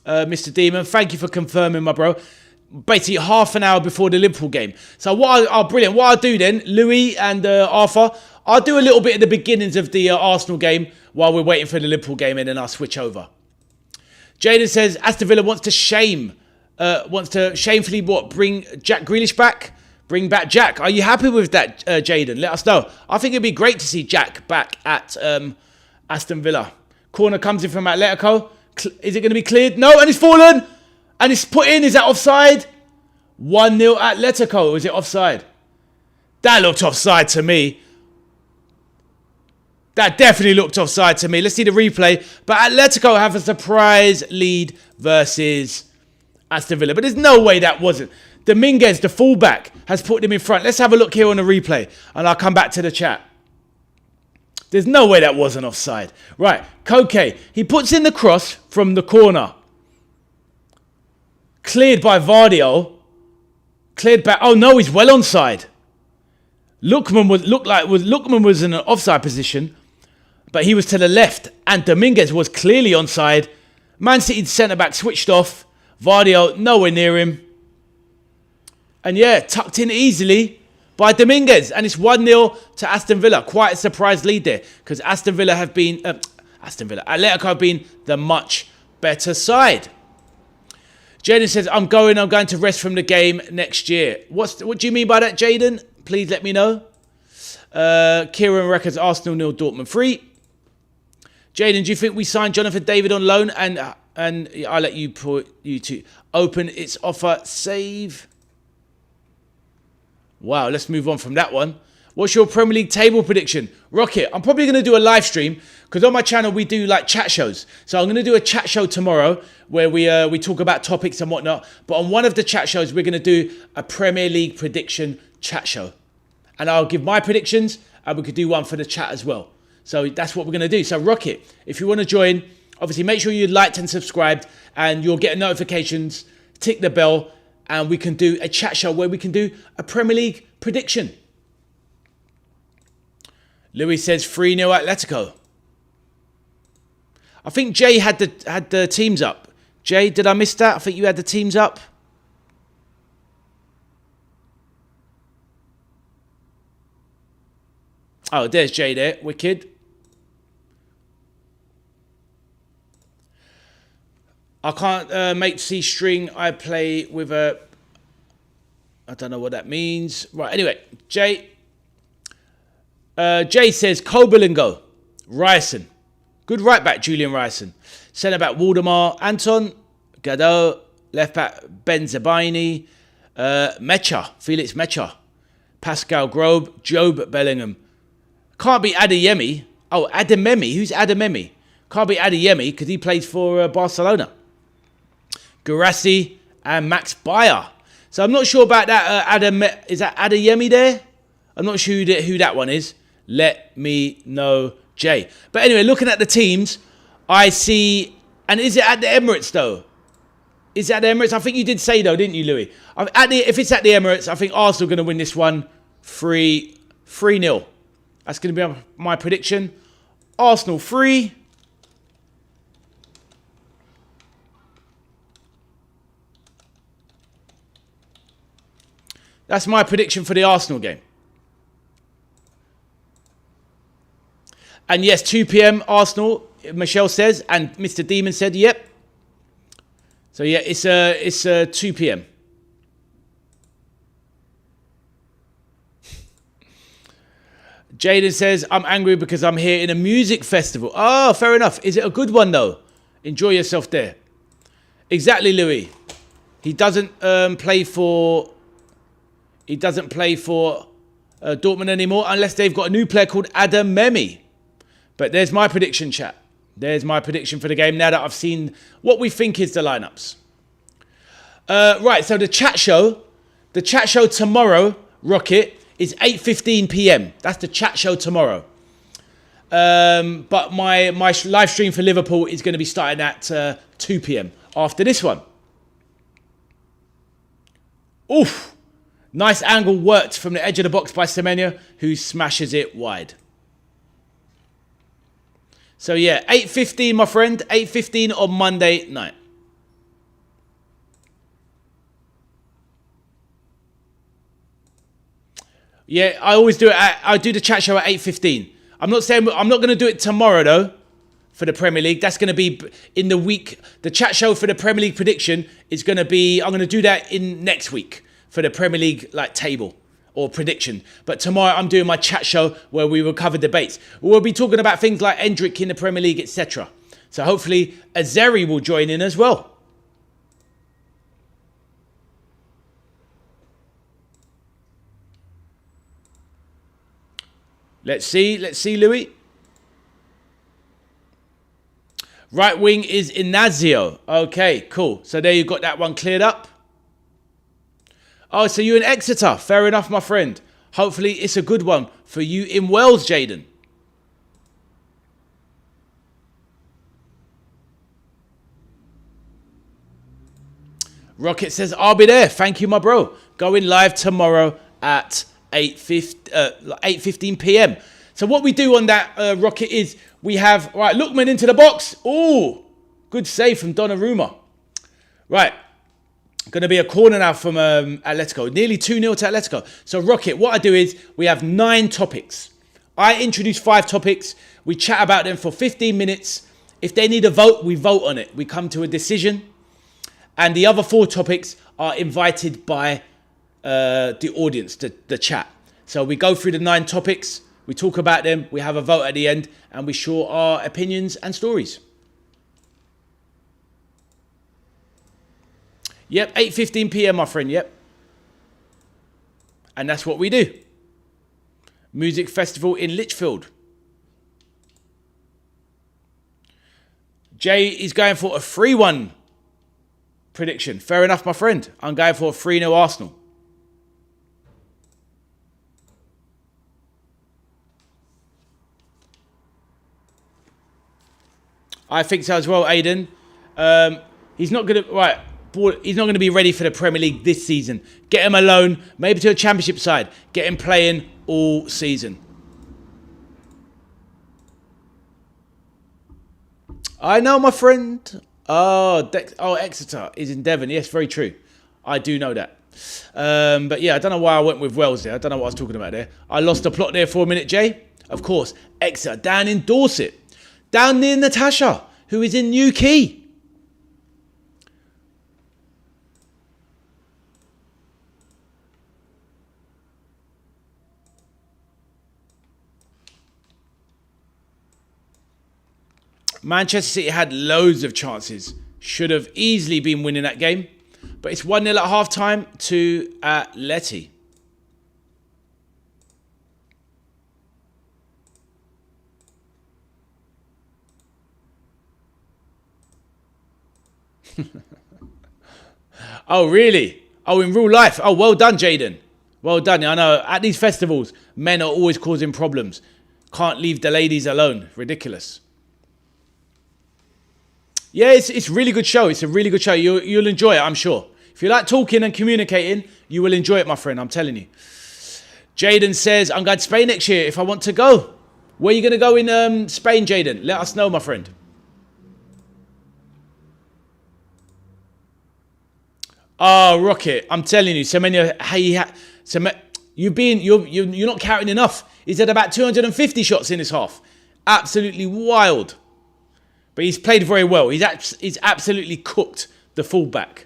Mr. Demon, thank you for confirming, my bro. Basically half an hour before the Liverpool game. So brilliant. What I'll do then, Louis and Arthur, I'll do a little bit at the beginnings of the Arsenal game while we're waiting for the Liverpool game, and then I'll switch over. Jaden says Aston Villa wants to shamefully bring Jack Grealish back. Bring back Jack. Are you happy with that, Jaden? Let us know. I think it'd be great to see Jack back at Aston Villa. Corner comes in from Atletico. Is it going to be cleared? No, and it's fallen. And it's put in. Is that offside? 1-0 Atletico. Is it offside? That looked offside to me. That definitely looked offside to me. Let's see the replay. But Atletico have a surprise lead versus Aston Villa. But there's no way that wasn't. Dominguez, the fullback, has put them in front. Let's have a look here on the replay. And I'll come back to the chat. There's no way that wasn't offside. Right, Koke. He puts in the cross from the corner. Cleared by Vardio. Cleared back. Oh no, he's well onside. Lookman was in an offside position, but he was to the left, and Dominguez was clearly onside. Man City's centre-back switched off. Vardio nowhere near him. And yeah, tucked in easily by Dominguez. And it's 1-0 to Aston Villa. Quite a surprise lead there, because Atletico have been the much better side. Jaden says, I'm going to rest from the game next year. What do you mean by that, Jaden? Please let me know. Kieran records Arsenal 0, Dortmund 3. Jaden, do you think we signed Jonathan David on loan? And I'll let you to open its offer. Save. Wow, let's move on from that one. What's your Premier League table prediction? Rocket, I'm probably going to do a live stream, because on my channel we do like chat shows. So I'm going to do a chat show tomorrow where we talk about topics and whatnot. But on one of the chat shows, we're going to do a Premier League prediction chat show. And I'll give my predictions, and we could do one for the chat as well. So that's what we're going to do. So Rocket, if you want to join, obviously make sure you liked and subscribed, and you'll get notifications, tick the bell, and we can do a chat show where we can do a Premier League prediction. Louis says 3-0 Atletico. I think Jay had the teams up. Jay, did I miss that? I think you had the teams up. Oh, there's Jay there. Wicked. I can't make C string. I play with a... I don't know what that means. Right, anyway. Jay says Kobelingo. Ryerson. Good right back, Julian Ryerson. Centre back, Waldemar. Anton. Gadot. Left back, Benzabaini. Mecha. Felix Mecha. Pascal Grobe. Job Bellingham. Can't be Adeyemi. Oh, Adememi. Who's Adememi? Can't be Adeyemi because he plays for Barcelona. Garassi and Max Bayer. So I'm not sure about that. Is that Adeyemi there? I'm not sure who that one is. Let me know, Jay. But anyway, looking at the teams, I see... And is it at the Emirates, though? Is it at the Emirates? I think you did say, though, didn't you, Louis? If it's at the Emirates, I think Arsenal are going to win this one 3-0. That's going to be my prediction. Arsenal 3. That's my prediction for the Arsenal game. And yes, 2 p.m. Arsenal, Michelle says, and Mr. Demon said, yep. So yeah, it's 2 p.m. Jaden says, I'm angry because I'm here in a music festival. Oh, fair enough. Is it a good one, though? Enjoy yourself there. Exactly, Louis. He doesn't play for... He doesn't play for Dortmund anymore unless they've got a new player called Adememi. But there's my prediction, chat. There's my prediction for the game now that I've seen what we think is the lineups. Right, so the chat show tomorrow, Rocket, is 8:15 p.m. That's the chat show tomorrow. But my live stream for Liverpool is going to be starting at 2 p.m. after this one. Oof. Nice angle worked from the edge of the box by Semenyo, who smashes it wide. So yeah, 8:15, my friend. 8:15 on Monday night. Yeah, I always do it. I do the chat show at 8:15. I'm not saying I'm not going to do it tomorrow though. For the Premier League, that's going to be in the week. The chat show for the Premier League prediction is going to be. I'm going to do that in next week for the Premier League table or prediction. But tomorrow I'm doing my chat show where we will cover debates. We'll be talking about things like Endrick in the Premier League, etc. So hopefully Azeri will join in as well. Let's see, Louis. Right wing is Inazio. Okay, cool. So there you got that one cleared up. Oh, so you're in Exeter. Fair enough, my friend. Hopefully it's a good one for you in Wales, Jaden. Rocket says, I'll be there. Thank you, my bro. Going live tomorrow at 8:15 p.m. So what we do on that, Rocket, is we have, right, Lookman into the box. Oh, good save from Donnarumma. Right, going to be a corner now from Atletico. Nearly 2-0 to Atletico. So, Rocket, what I do is we have 9 topics. I introduce 5 topics. We chat about them for 15 minutes. If they need a vote, we vote on it. We come to a decision. And the other 4 topics are invited by the audience, the chat. So we go through the 9 topics. We talk about them. We have a vote at the end. And we share our opinions and stories. Yep, 8:15 p.m, my friend, yep. And that's what we do. Music festival in Lichfield. Jay is going for a 3-1 prediction. Fair enough, my friend. I'm going for a 3-0 Arsenal. I think so as well, Aiden. He's not going to... Right. He's not going to be ready for the Premier League this season. Get him alone, maybe to a Championship side. Get him playing all season. I know, my friend. Oh, Exeter is in Devon. Yes, very true. I do know that. But yeah, I don't know why I went with Wales there. I don't know what I was talking about there. I lost the plot there for a minute, Jay. Of course, Exeter, down in Dorset. Down near Natasha, who is in Newquay. Manchester City had loads of chances. Should have easily been winning that game. But it's 1-0 at half-time to Atleti. Oh, really? Oh, in real life? Oh, well done, Jaden. Well done. I know at these festivals, men are always causing problems. Can't leave the ladies alone. Ridiculous. Yeah, it's a really good show. It's a really good show. You'll enjoy it, I'm sure. If you like talking and communicating, you will enjoy it, my friend. I'm telling you. Jaden says, I'm going to Spain next year if I want to go. Where are you going to go in Spain, Jaden? Let us know, my friend. Oh, Rocket, I'm telling you, Semenyo, you're not counting enough. He's had about 250 shots in this half. Absolutely wild. But he's played very well. He's absolutely cooked the fullback.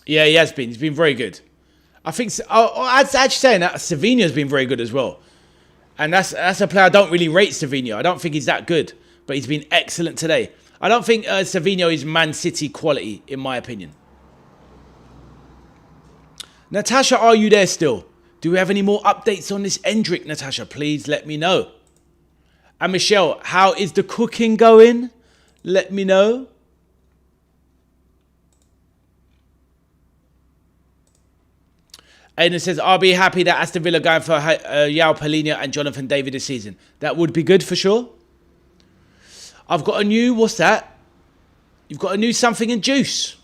Yeah, he has been. He's been very good. I think... I'd actually saying that Savinha's been very good as well. And that's a player I don't really rate, Savinho. I don't think he's that good, but he's been excellent today. I don't think Savinho is Man City quality, in my opinion. Natasha, are you there still? Do we have any more updates on this Endrick, Natasha? Please let me know. And Michelle, how is the cooking going? Let me know. Aiden says, I'll be happy that Aston Villa going for Yao Palhinha and Jonathan David this season. That would be good for sure. I've got a new, what's that? You've got a new something in juice.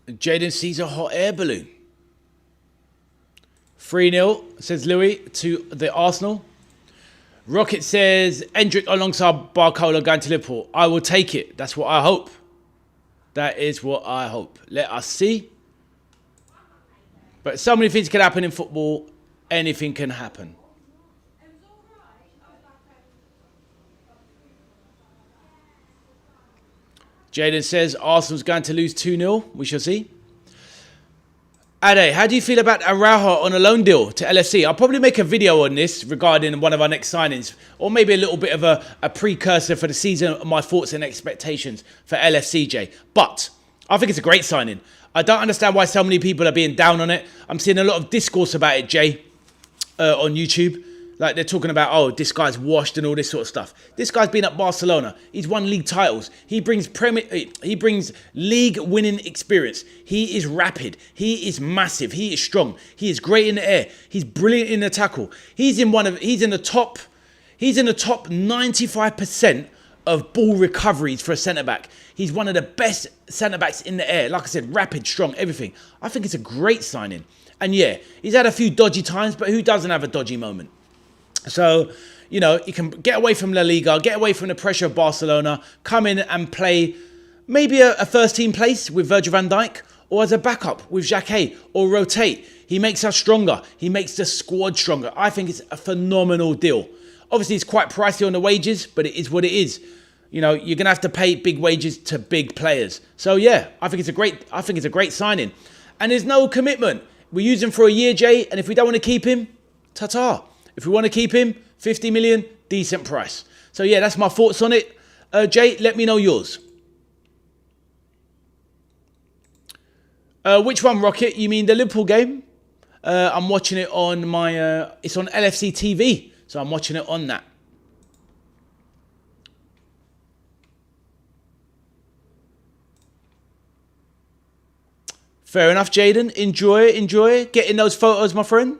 Jaden sees a hot air balloon. 3-0, says Louis, to the Arsenal. Rocket says, Endrick alongside Barcola going to Liverpool. I will take it. That's what I hope. That is what I hope. Let us see. But so many things can happen in football. Anything can happen. Jaden says Arsenal's going to lose 2-0. We shall see. Ade, how do you feel about Araujo on a loan deal to LFC? I'll probably make a video on this regarding one of our next signings, or maybe a little bit of a precursor for the season, my thoughts and expectations for LFCJ. But I think it's a great signing. I don't understand why so many people are being down on it. I'm seeing a lot of discourse about it, Jay, on YouTube. Like they're talking about, oh, this guy's washed and all this sort of stuff. This guy's been at Barcelona. He's won league titles. He brings league winning experience. He is rapid. He is massive. He is strong. He is great in the air. He's brilliant in the tackle. He's in the top 95% of ball recoveries for a centre back. He's one of the best centre backs in the air. Like I said, rapid, strong, everything. I think it's a great signing. And yeah, he's had a few dodgy times, but who doesn't have a dodgy moment? So, you know, he can get away from La Liga, get away from the pressure of Barcelona, come in and play maybe a first team place with Virgil van Dijk, or as a backup with Xhaka, or rotate. He makes us stronger. He makes the squad stronger. I think it's a phenomenal deal. Obviously, it's quite pricey on the wages, but it is what it is. You know, you're going to have to pay big wages to big players. So yeah, I think it's a great signing. And there's no commitment. We use him for a year, Jay, and if we don't want to keep him, ta-ta. If we want to keep him, 50 million, decent price. So yeah, that's my thoughts on it. Jay, let me know yours. Which one, Rocket? You mean the Liverpool game? I'm watching it on my... it's on LFC TV, so I'm watching it on that. Fair enough, Jaden. Enjoy getting those photos, my friend.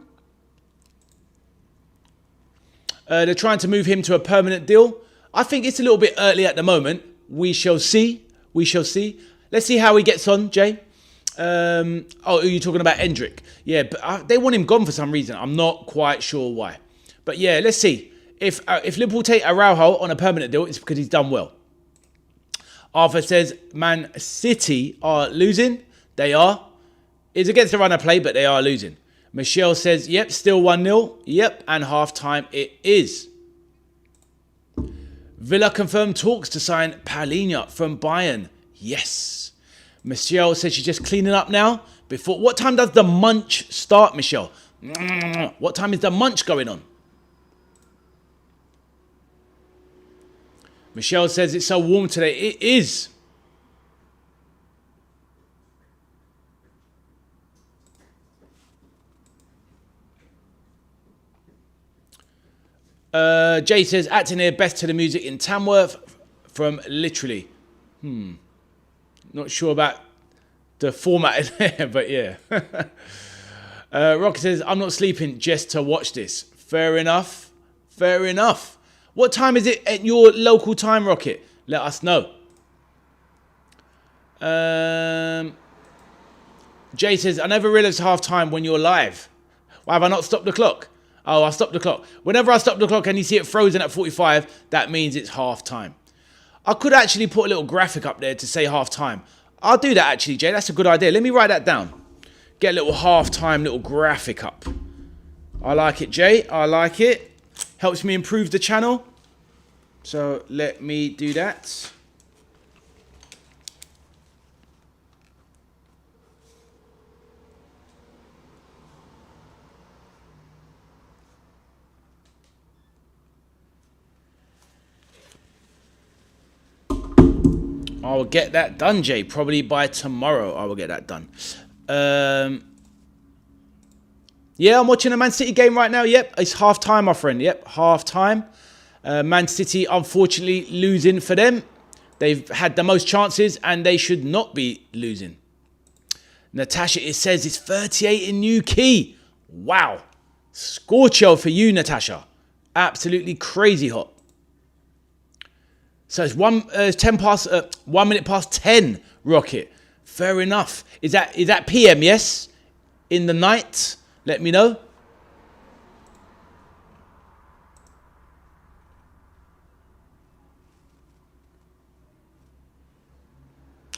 They're trying to move him to a permanent deal. I think it's a little bit early at the moment. We shall see. Let's see how he gets on, Jay. Are you talking about Endrick? Yeah, but they want him gone for some reason. I'm not quite sure why. But yeah, let's see. If Liverpool take Araujo on a permanent deal, it's because he's done well. Arthur says, Man City are losing. They are. It's against the run of play, but they are losing. Michelle says, yep, still 1-0. Yep, and half-time it is. Villa confirmed talks to sign Palhinha from Bayern. Yes. Michelle says she's just cleaning up now. What time does the munch start, Michelle? What time is the munch going on? Michelle says it's so warm today. It is. Jay says, acting here best to the music in Tamworth from literally. Not sure about the format in there, but yeah. Rocket says, I'm not sleeping just to watch this. Fair enough. Fair enough. What time is it at your local time, Rocket? Let us know. Jay says, I never realised half time when you're live. Why have I not stopped the clock? Oh, I stopped the clock. Whenever I stop the clock and you see it frozen at 45, that means it's half time. I could actually put a little graphic up there to say half time. I'll do that actually, Jay. That's a good idea. Let me write that down. Get a little half time, little graphic up. I like it, Jay. I like it. Helps me improve the channel. So let me do that. I will get that done, Jay. Probably by tomorrow I will get that done. Yeah, I'm watching a Man City game right now. Yep, it's half time, my friend. Yep, half time. Man City, unfortunately, losing for them. They've had the most chances and they should not be losing. Natasha, it says it's 38 in New Key. Wow. Scorcho for you, Natasha. Absolutely crazy hot. So it's 1 minute past 10, Rocket. Fair enough. Is that PM, yes? In the night? Let me know.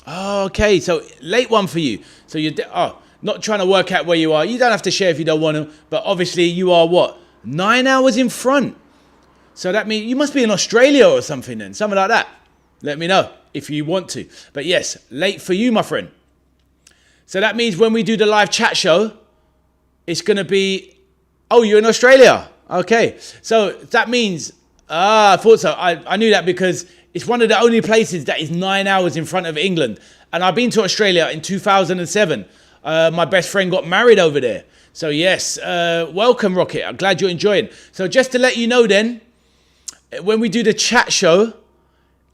Oh, okay, so late one for you. So you're not trying to work out where you are. You don't have to share if you don't want to. But obviously you are what? 9 hours in front. So that means you must be in Australia or something then. Something like that. Let me know if you want to. But yes, late for you, my friend. So that means when we do the live chat show, it's going to be... Oh, you're in Australia. Okay. So that means... I thought so. I knew that because it's one of the only places that is 9 hours in front of England. And I've been to Australia in 2007. My best friend got married over there. So yes, welcome, Rocket. I'm glad you're enjoying. So just to let you know then, when we do the chat show,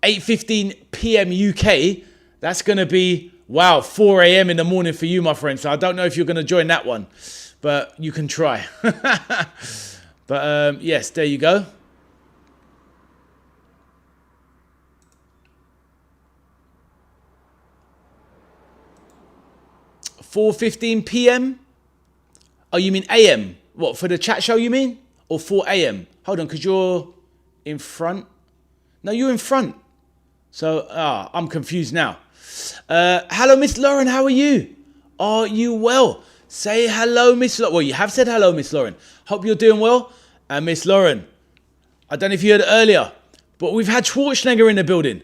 8:15 p.m. UK, that's going to be, wow, 4 a.m. in the morning for you, my friend. So I don't know if you're going to join that one, but you can try. But yes, there you go. $4:15 p.m. Oh, you mean AM? What, for the chat show you mean? Or 4 a.m.? Hold on, because you're in front. No, you're in front. So, I'm confused now. Hello, Miss Lauren. How are you? Are you well? Say hello, Miss Lauren. Well, you have said hello, Miss Lauren. Hope you're doing well. And Miss Lauren, I don't know if you heard earlier, but we've had Schwarzenegger in the building.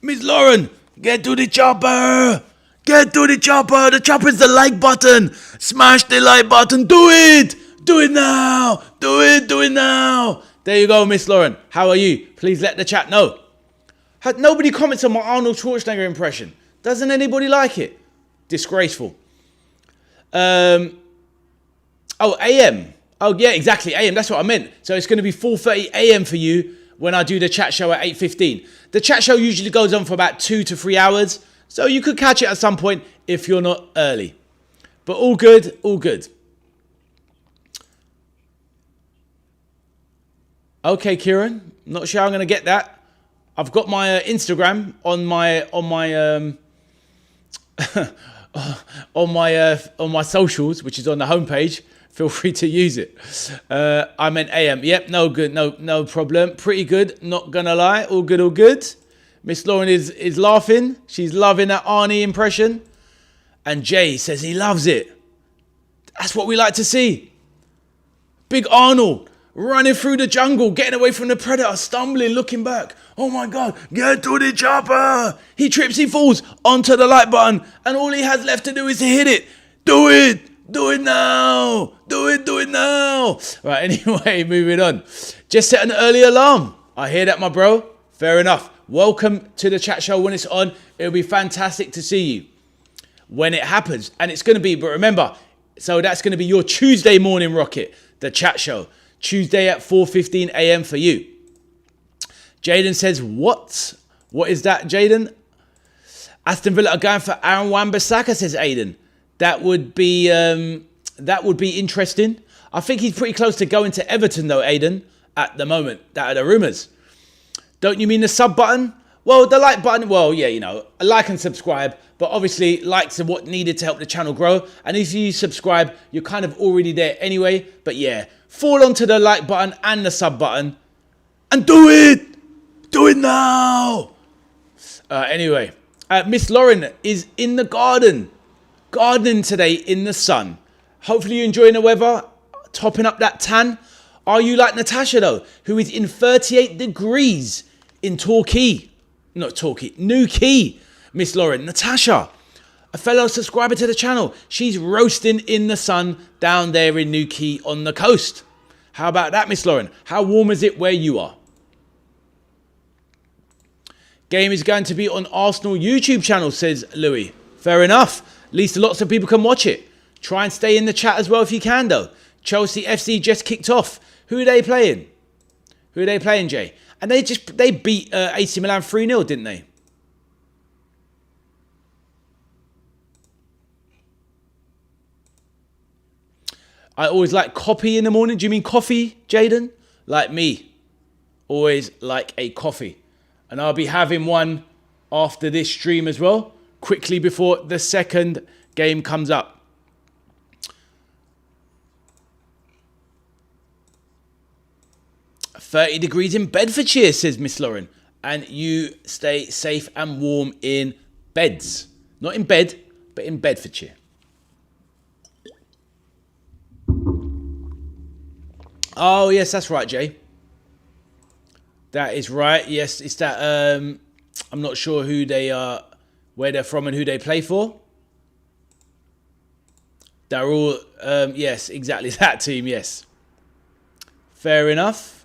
Miss Lauren, get to the chopper. Get to the chopper. The chopper's the like button. Smash the like button. Do it. Do it now. Do it. Do it now. There you go, Miss Lauren. How are you? Please let the chat know. Nobody comments on my Arnold Schwarzenegger impression. Doesn't anybody like it? Disgraceful. AM. Oh, yeah, exactly. AM. That's what I meant. So it's going to be 4:30 AM for you when I do the chat show at 8:15. The chat show usually goes on for about 2 to 3 hours. So you could catch it at some point if you're not early. But all good, all good. Okay, Kieran. Not sure I'm going to get that. I've got my Instagram on my on my socials, which is on the homepage. Feel free to use it. I meant AM. Yep, no good, no problem. Pretty good. Not gonna lie, all good, all good. Miss Lauren is laughing. She's loving that Arnie impression. And Jay says he loves it. That's what we like to see. Big Arnold running through the jungle, getting away from the predator, stumbling, looking back. Oh my God, get to the chopper. He trips, he falls onto the like button, and all he has left to do is to hit it. Do it. Do it now. Do it now. Right, anyway, moving on. Just set an early alarm. I hear that, my bro. Fair enough. Welcome to the chat show when it's on. It'll be fantastic to see you when it happens. And it's going to be, but remember, so that's going to be your Tuesday morning rocket, the chat show. Tuesday at 4:15 a.m. for you. Jaden says, what? What is that, Jaden? Aston Villa are going for Aaron Wan-Bissaka, says Aiden. That would be interesting. I think he's pretty close to going to Everton though, Aiden, at the moment. That are the rumours. Don't you mean the sub button? Well, the like button, well, yeah, you know, like and subscribe. But obviously, likes are what needed to help the channel grow. And if you subscribe, you're kind of already there anyway. But yeah, fall onto the like button and the sub button. And do it! Do it now! Anyway, Miss Lauren is in the gardening today in the sun. Hopefully you're enjoying the weather, topping up that tan. Are you like Natasha though, who is in 38 degrees in Newquay, Miss Lauren. Natasha, a fellow subscriber to the channel. She's roasting in the sun down there in Newquay on the coast. How about that, Miss Lauren? How warm is it where you are? Game is going to be on Arsenal YouTube channel, says Louis. Fair enough. At least lots of people can watch it. Try and stay in the chat as well if you can, though. Chelsea FC just kicked off. Who are they playing? Who are they playing, Jay? And they beat AC Milan 3-0, didn't they? I always like coffee in the morning. Do you mean coffee, Jaden? Like me. Always like a coffee. And I'll be having one after this stream as well. Quickly before the second game comes up. "30 degrees in Bedfordshire," says Miss Lauren. And you stay safe and warm in beds. Not in bed, but in Bedfordshire. Oh, yes, that's right, Jay. That is right. Yes, it's that. I'm not sure who they are, where they're from and who they play for. They're all, yes, exactly that team, yes. Fair enough.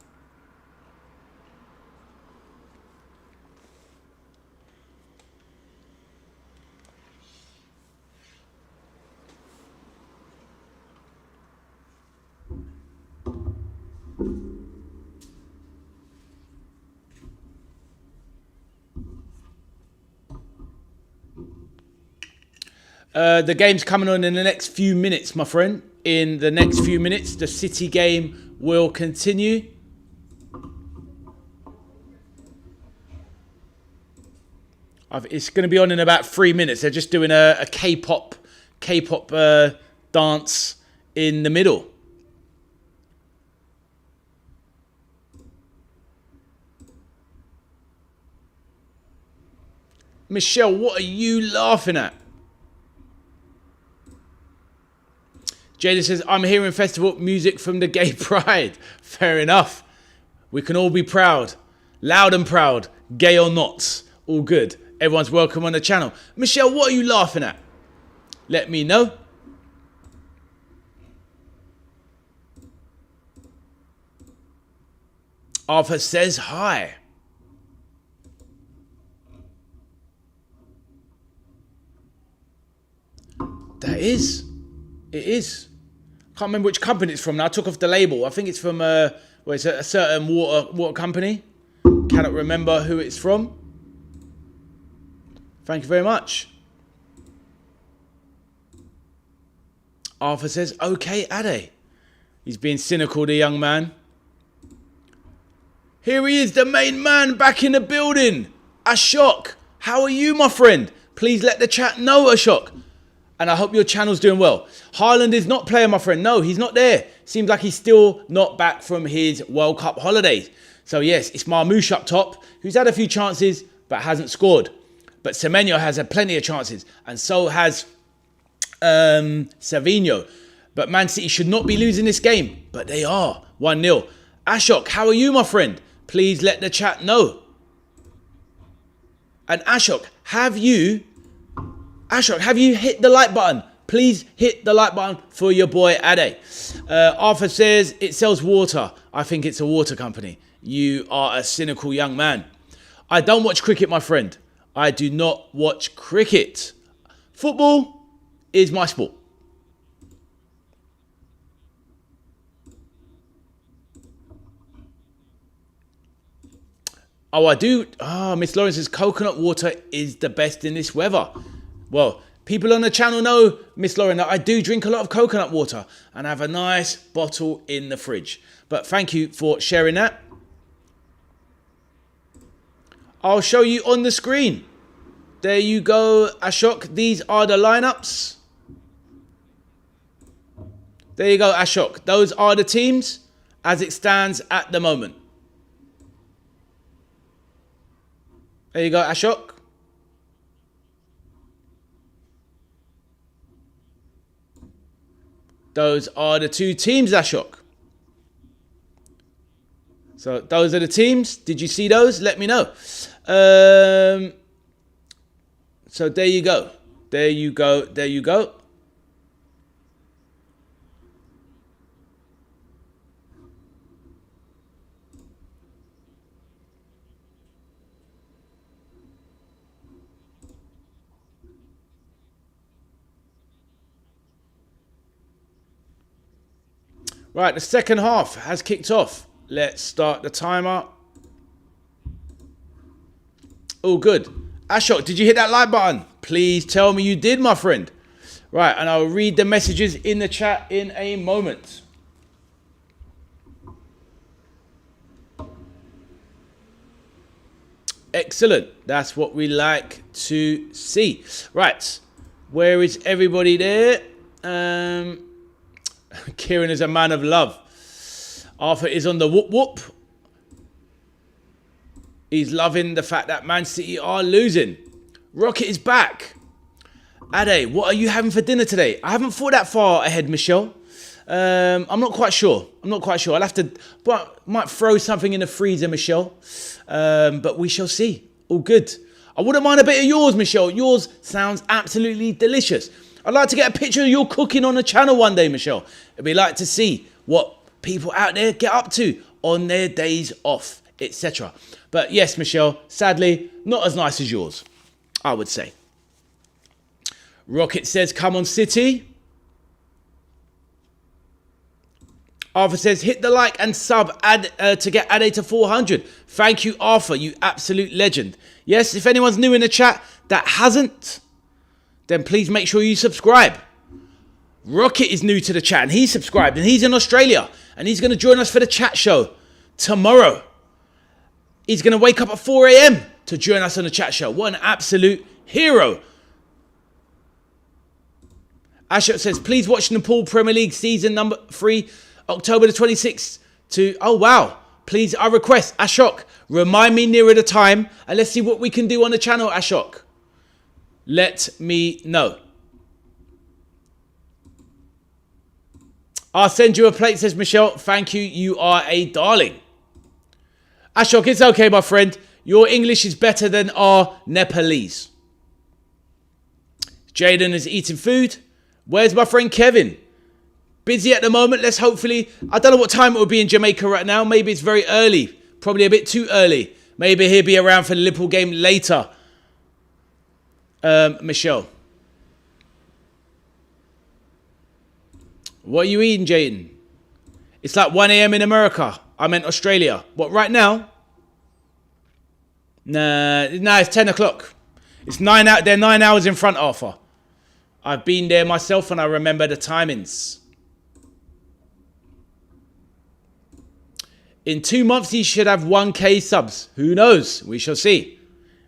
The game's coming on in the next few minutes, my friend. In the next few minutes, the City game will continue. It's going to be on in about 3 minutes. They're just doing a K-pop dance in the middle. Michelle, what are you laughing at? Jada says, "I'm hearing festival music from the gay pride." Fair enough. We can all be proud. Loud and proud. Gay or not. All good. Everyone's welcome on the channel. Michelle, what are you laughing at? Let me know. Arthur says hi. That is. It is. Can't remember which company it's from now. I took off the label. I think it's from it's a certain water company. Cannot remember who it's from. Thank you very much. Arthur says, "Okay, Ade." He's being cynical, the young man. Here he is, the main man, back in the building. Ashok, how are you, my friend? Please let the chat know, Ashok. And I hope your channel's doing well. Haaland is not playing, my friend. No, he's not there. Seems like he's still not back from his World Cup holidays. So yes, it's Marmoush up top, who's had a few chances, but hasn't scored. But Semenyo has had plenty of chances. And so has Savinho. But Man City should not be losing this game. But they are. 1-0. Ashok, how are you, my friend? Please let the chat know. And Ashok, have you hit the like button? Please hit the like button for your boy Ade. Arthur says it sells water. I think it's a water company. You are a cynical young man. I don't watch cricket, my friend. I do not watch cricket. Football is my sport. Oh, I do. Miss Lawrence says coconut water is the best in this weather. Well, people on the channel know, Miss Lauren, that I do drink a lot of coconut water and have a nice bottle in the fridge. But thank you for sharing that. I'll show you on the screen. There you go, Ashok. These are the lineups. There you go, Ashok. Those are the teams as it stands at the moment. There you go, Ashok. Those are the two teams, Ashok. So those are the teams. Did you see those? Let me know. So there you go. There you go. There you go. Right, the second half has kicked off. Let's start the timer. Oh, good. Ashok, did you hit that like button? Please tell me you did, my friend. Right, and I'll read the messages in the chat in a moment. Excellent. That's what we like to see. Right, where is everybody there? Kieran is a man of love. Arthur is on the whoop whoop. He's loving the fact that Man City are losing. Rocket is back. Ade, what are you having for dinner today? I haven't thought that far ahead, Michelle. I'm not quite sure. I'll have to, but might throw something in the freezer, Michelle. But we shall see. All good. I wouldn't mind a bit of yours, Michelle. Yours sounds absolutely delicious. I'd like to get a picture of your cooking on the channel one day, Michelle. It'd be like to see what people out there get up to on their days off, etc. But yes, Michelle, sadly, not as nice as yours, I would say. Rocket says, come on, City. Arthur says, hit the like and sub to get Ade to 400. Thank you, Arthur, you absolute legend. Yes, if anyone's new in the chat that hasn't, then please make sure you subscribe. Rocket is new to the chat and he's subscribed and he's in Australia and he's going to join us for the chat show tomorrow. He's going to wake up at 4 a.m. to join us on the chat show. What an absolute hero. Ashok says, please watch Nepal Premier League season number 3, October the 26th to... Oh, wow. Please, I request, Ashok, remind me nearer the time and let's see what we can do on the channel, Ashok. Let me know. I'll send you a plate, says Michelle. Thank you. You are a darling. Ashok, it's okay, my friend. Your English is better than our Nepalese. Jaden is eating food. Where's my friend Kevin? Busy at the moment. Let's hopefully... I don't know what time it will be in Jamaica right now. Maybe it's very early. Probably a bit too early. Maybe he'll be around for the Liverpool game later. Michelle. What are you eating, Jaden? It's like 1 a.m. in America. I meant Australia. What, right now? Nah, it's 10 o'clock. It's 9 out. They're 9 hours in front, Arthur. I've been there myself and I remember the timings. In 2 months, he should have 1K subs. Who knows? We shall see.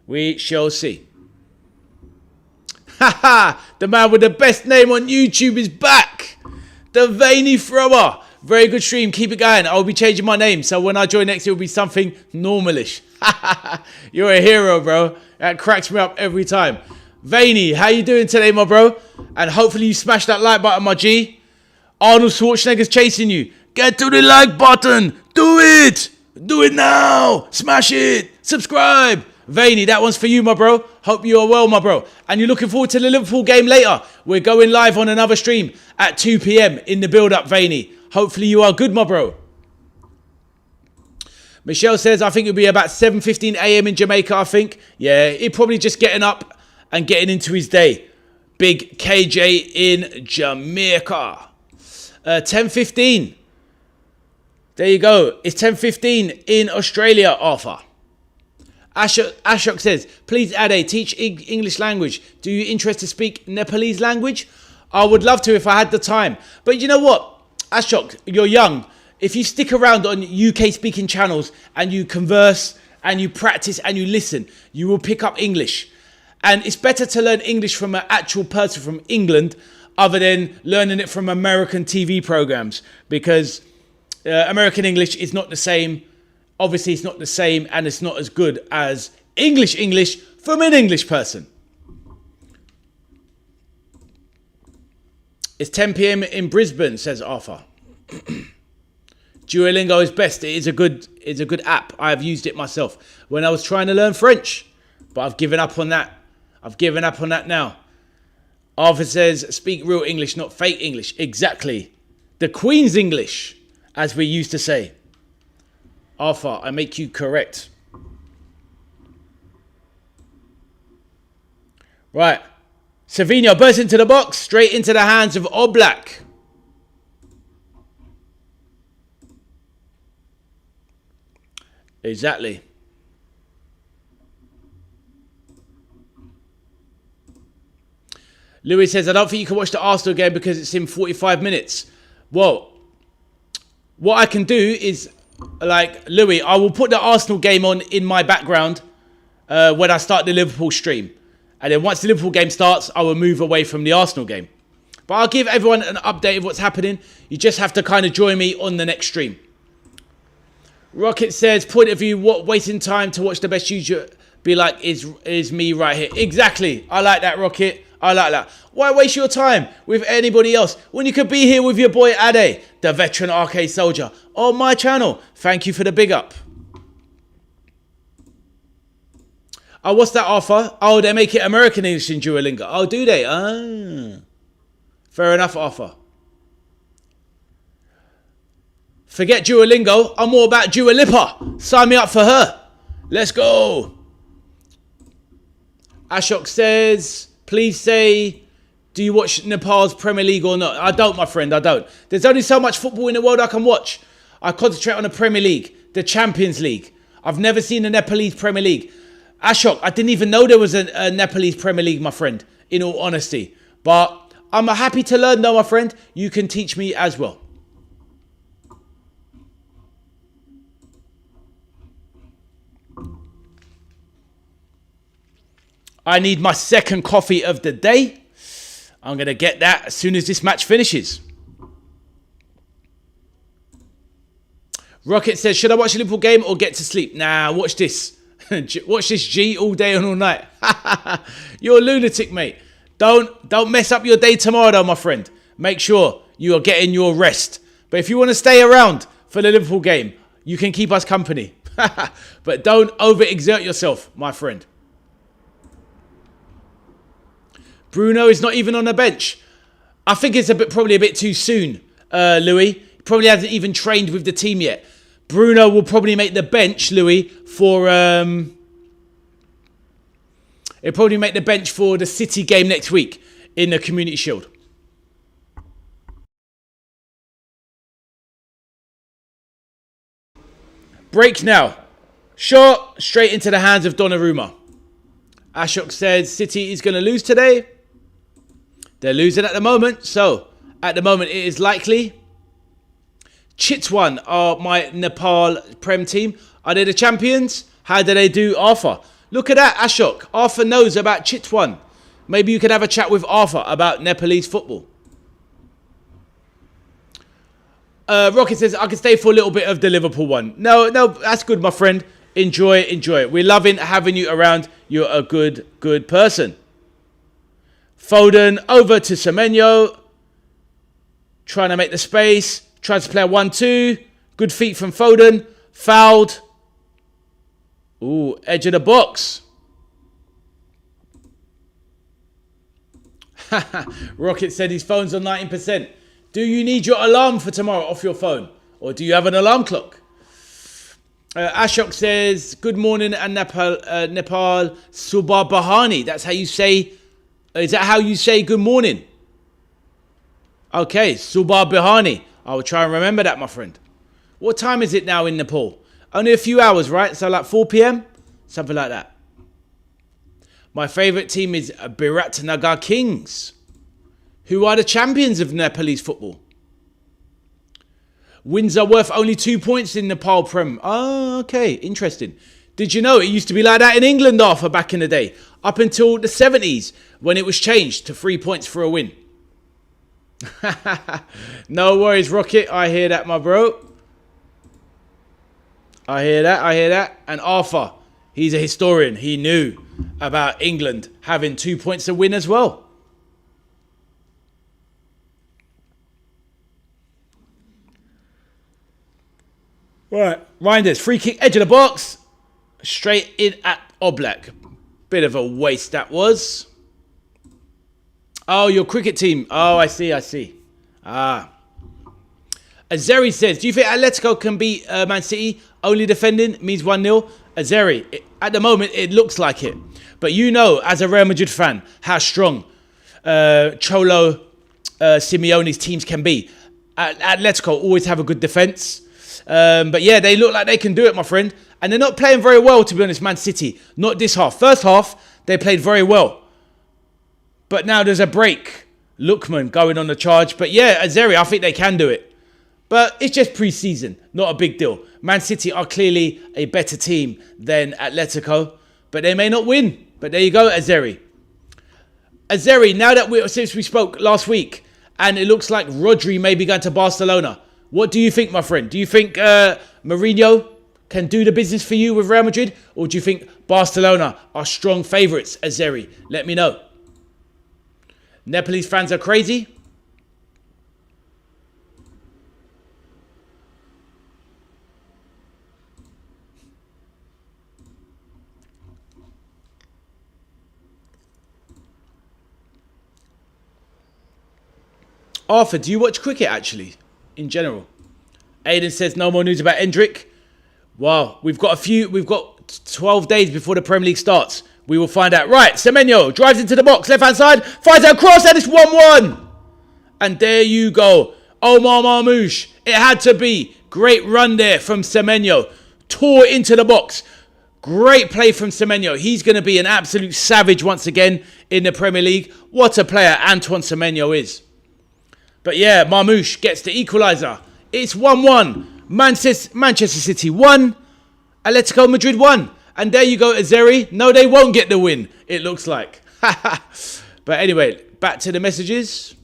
We shall see. Haha, the man with the best name on YouTube is back. The Veiny Thrower. Very good stream. Keep it going. I'll be changing my name. So when I join next, it'll be something normalish. You're a hero, bro. That cracks me up every time. Veiny, how you doing today, my bro? And hopefully you smash that like button, my G. Arnold Schwarzenegger's chasing you. Get to the like button. Do it. Do it now. Smash it. Subscribe. Veiny, that one's for you, my bro. Hope you are well, my bro. And you're looking forward to the Liverpool game later. We're going live on another stream at 2 p.m. in the build-up, Veiny. Hopefully you are good, my bro. Michelle says, I think it'll be about 7:15 a.m. in Jamaica, I think. Yeah, he's probably just getting up and getting into his day. Big KJ in Jamaica. 10:15. There you go. It's 10:15 in Australia, Arthur. Ashok says, please Ade, teach English language. Do you interest to speak Nepalese language? I would love to if I had the time. But you know what? Ashok, you're young. If you stick around on UK speaking channels and you converse and you practice and you listen, you will pick up English. And it's better to learn English from an actual person from England other than learning it from American TV programs, because American English is not the same. Obviously, it's not the same and it's not as good as English from an English person. It's 10 p.m. in Brisbane, says Arthur. Duolingo is best. It is a good app. I have used it myself when I was trying to learn French, but I've given up on that. I've given up on that now. Arthur says, speak real English, not fake English. Exactly. The Queen's English, as we used to say. Arthur, I make you correct. Right. Savinho bursts into the box, straight into the hands of Oblak. Exactly. Louis says, I don't think you can watch the Arsenal game because it's in 45 minutes. Well, what I can do is, like, Louis, I will put the Arsenal game on in my background when I start the Liverpool stream. And then once the Liverpool game starts, I will move away from the Arsenal game. But I'll give everyone an update of what's happening. You just have to kind of join me on the next stream. Rocket says, point of view, what wasting time to watch the best YouTuber be like is me right here. Exactly. I like that, Rocket. I like that. Why waste your time with anybody else when you could be here with your boy Ade, the veteran arcade soldier, on my channel? Thank you for the big up. Oh, what's that, Arthur? Oh, they make it American English in Duolingo. Oh, do they? Ah. Fair enough, Arthur. Forget Duolingo. I'm all about Dua Lipa. Sign me up for her. Let's go. Ashok says, please say, do you watch Nepal's Premier League or not? I don't, my friend. I don't. There's only so much football in the world I can watch. I concentrate on the Premier League, the Champions League. I've never seen the Nepalese Premier League. Ashok, I didn't even know there was a Nepalese Premier League, my friend, in all honesty. But I'm happy to learn, though, my friend. You can teach me as well. I need my second coffee of the day. I'm going to get that as soon as this match finishes. Rocket says, should I watch a Liverpool game or get to sleep? Nah, watch this. Watch this, G, all day and all night. You're a lunatic, mate. Don't mess up your day tomorrow, though, my friend. Make sure you are getting your rest. But if you want to stay around for the Liverpool game, you can keep us company. But don't overexert yourself, my friend. Bruno is not even on the bench. I think it's probably a bit too soon, Louis. He probably hasn't even trained with the team yet. Bruno will probably make the bench, Louis, for... he'll probably make the bench for the City game next week in the Community Shield. Break now. Shot straight into the hands of Donnarumma. Ashok says City is going to lose today. They're losing at the moment. So, at the moment, it is likely. Chitwan are my Nepal Prem team. Are they the champions? How do they do, Arthur? Look at that, Ashok. Arthur knows about Chitwan. Maybe you could have a chat with Arthur about Nepalese football. Rocket says, I can stay for a little bit of the Liverpool one. No, that's good, my friend. Enjoy it. We're loving having you around. You're a good person. Foden over to Semenyo. Trying to make the space. Tries to play a 1-2. Good feet from Foden. Fouled. Ooh, edge of the box. Rocket said his phone's on 19%. Do you need your alarm for tomorrow off your phone? Or do you have an alarm clock? Ashok says, good morning and Nepal Subha Bahani. That's how you say, is that how you say good morning? Okay, Subha Bahani. I will try and remember that, my friend. What time is it now in Nepal? Only a few hours, right? So like 4 p.m? Something like that. My favourite team is Biratnagar Kings, who are the champions of Nepalese football. Wins are worth only 2 points in Nepal Prem. Oh, okay. Interesting. Did you know it used to be like that in England, Arthur, back in the day? Up until the 70s, when it was changed to 3 points for a win. No worries, Rocket. I hear that, my bro. I hear that. And Arthur, he's a historian. He knew about England having 2 points to win as well. Right, Reinders, free kick, edge of the box. Straight in at Oblak. Bit of a waste that was. Oh, your cricket team. Oh, I see. Azeri says, do you think Atletico can beat Man City? Only defending means 1-0. Azeri, at the moment, it looks like it. But you know, as a Real Madrid fan, how strong Cholo Simeone's teams can be. Atletico always have a good defence. But yeah, they look like they can do it, my friend. And they're not playing very well, to be honest, Man City. Not this half. First half, they played very well. But now there's a break. Lookman going on the charge. But yeah, Azeri, I think they can do it. But it's just pre-season. Not a big deal. Man City are clearly a better team than Atletico. But they may not win. But there you go, Azeri. Azeri, now that since we spoke last week, and it looks like Rodri may be going to Barcelona. What do you think, my friend? Do you think Mourinho can do the business for you with Real Madrid? Or do you think Barcelona are strong favourites, Azeri? Let me know. Nepalese fans are crazy. Arthur, do you watch cricket actually, in general? Aiden says no more news about Endrick. Wow, we've got 12 days before the Premier League starts. We will find out. Right, Semenyo drives into the box, left-hand side, fires it across, and it's 1-1. And there you go. Omar Marmoush. It had to be. Great run there from Semenyo. Tore into the box. Great play from Semenyo. He's going to be an absolute savage once again in the Premier League. What a player Antoine Semenyo is. But yeah, Marmoush gets the equaliser. It's 1-1. Manchester City 1. Atletico Madrid 1. And there you go, Azeri. No, they won't get the win, it looks like. But anyway, back to the messages.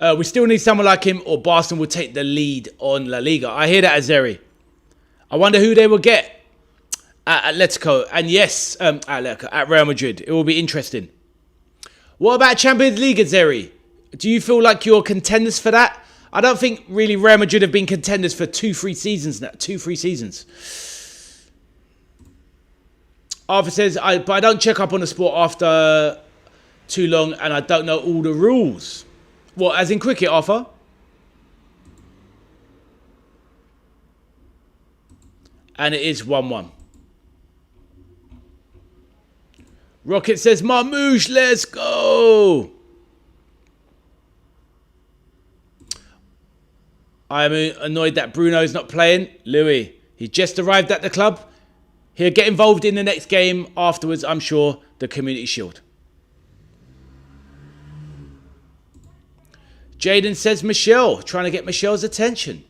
We still need someone like him, or Barcelona will take the lead on La Liga. I hear that, Azeri. I wonder who they will get at Atletico. And yes, at Real Madrid. It will be interesting. What about Champions League, Azeri? Do you feel like you're contenders for that? I don't think really Real Madrid have been contenders for 2-3 seasons now. 2-3 seasons. Arthur says, but I don't check up on the sport after too long, and I don't know all the rules. What, as in cricket, Arthur? And it is 1-1. Rocket says, Marmoush, let's go. I'm annoyed that Bruno's not playing. Louis, he just arrived at the club. He'll get involved in the next game afterwards, I'm sure, the Community Shield. Jaden says Michelle, trying to get Michelle's attention.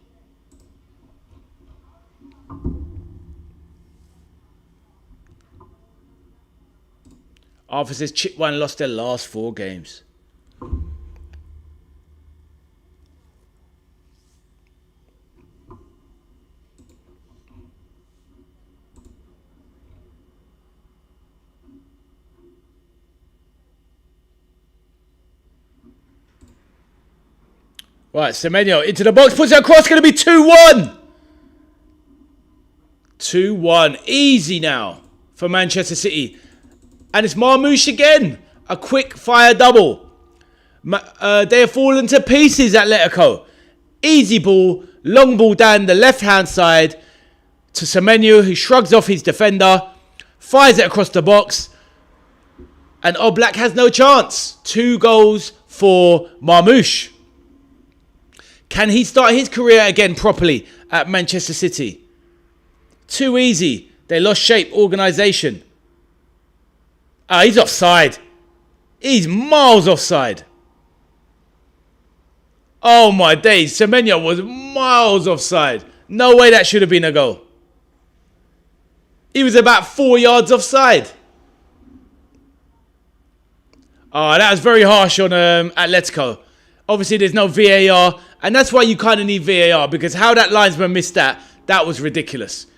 Arthur says Chip 1 lost their last 4 games. Right, Semenyo into the box, puts it across, going to be 2-1. 2-1. Easy now for Manchester City. And it's Marmoush again. A quick fire double. They have fallen to pieces, Atletico. Easy ball, long ball down the left-hand side to Semenyo, who shrugs off his defender, fires it across the box, and Oblak has no chance. 2 goals for Marmoush. Can he start his career again properly at Manchester City? Too easy. They lost shape, organisation. Ah, he's offside. He's miles offside. Oh my days. Semenyo was miles offside. No way that should have been a goal. He was about 4 yards offside. Oh, that was very harsh on Atletico. Obviously, there's no VAR. And that's why you kind of need VAR. Because how that linesman missed that was ridiculous.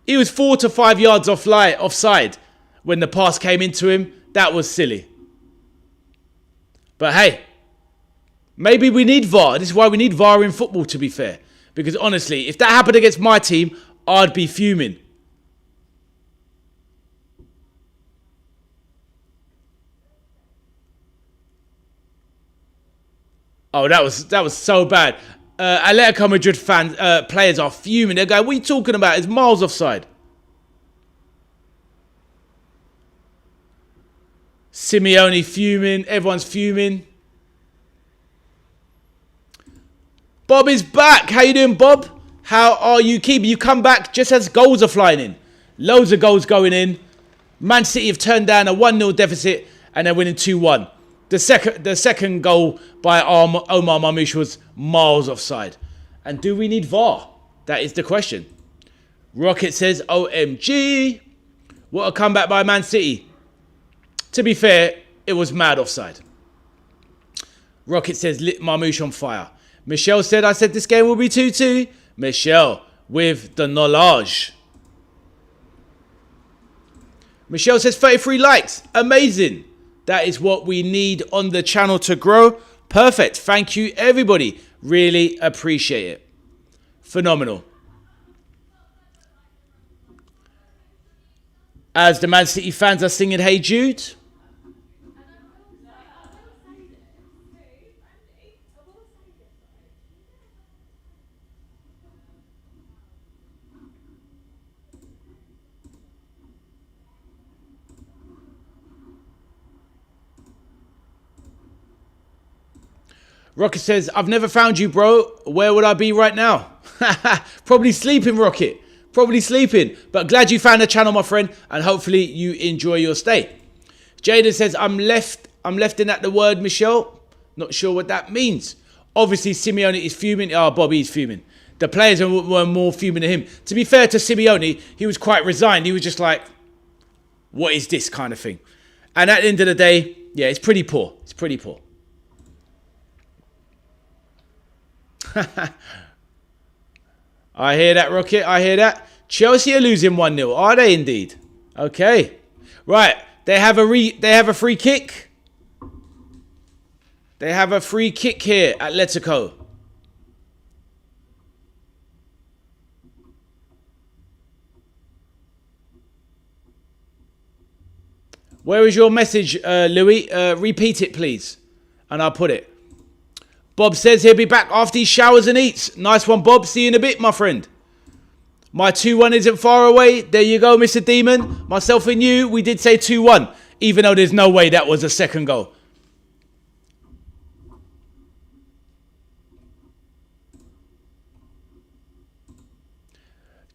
He was 4 to 5 yards offside when the pass came into him. That was silly. But hey, maybe we need VAR. This is why we need VAR in football, to be fair. Because honestly, if that happened against my team, I'd be fuming. Oh, that was so bad. Atletico Madrid fans, players are fuming. They're going, what are you talking about? It's miles offside. Simeone fuming. Everyone's fuming. Bob is back. How you doing, Bob? How are you keeping? You come back just as goals are flying in. Loads of goals going in. Man City have turned down a 1-0 deficit and they're winning 2-1. The second goal by Omar Marmoush was miles offside. And do we need VAR? That is the question. Rocket says, OMG. What a comeback by Man City. To be fair, it was mad offside. Rocket says, lit Marmoush on fire. Michelle said, I said this game will be 2-2. Michelle with the knowledge. Michelle says 33 likes. Amazing. That is what we need on the channel to grow. Perfect. Thank you, everybody. Really appreciate it. Phenomenal. As the Man City fans are singing Hey Jude. Rocket says, I've never found you, bro. Where would I be right now? Probably sleeping, Rocket. Probably sleeping. But glad you found the channel, my friend. And hopefully you enjoy your stay. Jaden says, I'm left in at the word, Michelle. Not sure what that means. Obviously, Simeone is fuming. Oh, Bobby's fuming. The players were more fuming than him. To be fair to Simeone, he was quite resigned. He was just like, what is this kind of thing? And at the end of the day, yeah, it's pretty poor. It's pretty poor. I hear that, Rocket. I hear that. Chelsea are losing 1-0. Are they indeed? Okay. Right. They have a free kick. They have a free kick here, Atletico. Where is your message, Louis? Repeat it, please. And I'll put it. Bob says he'll be back after he showers and eats. Nice one, Bob. See you in a bit, my friend. My 2-1 isn't far away. There you go, Mr. Demon. Myself and you, we did say 2-1. Even though there's no way that was a second goal.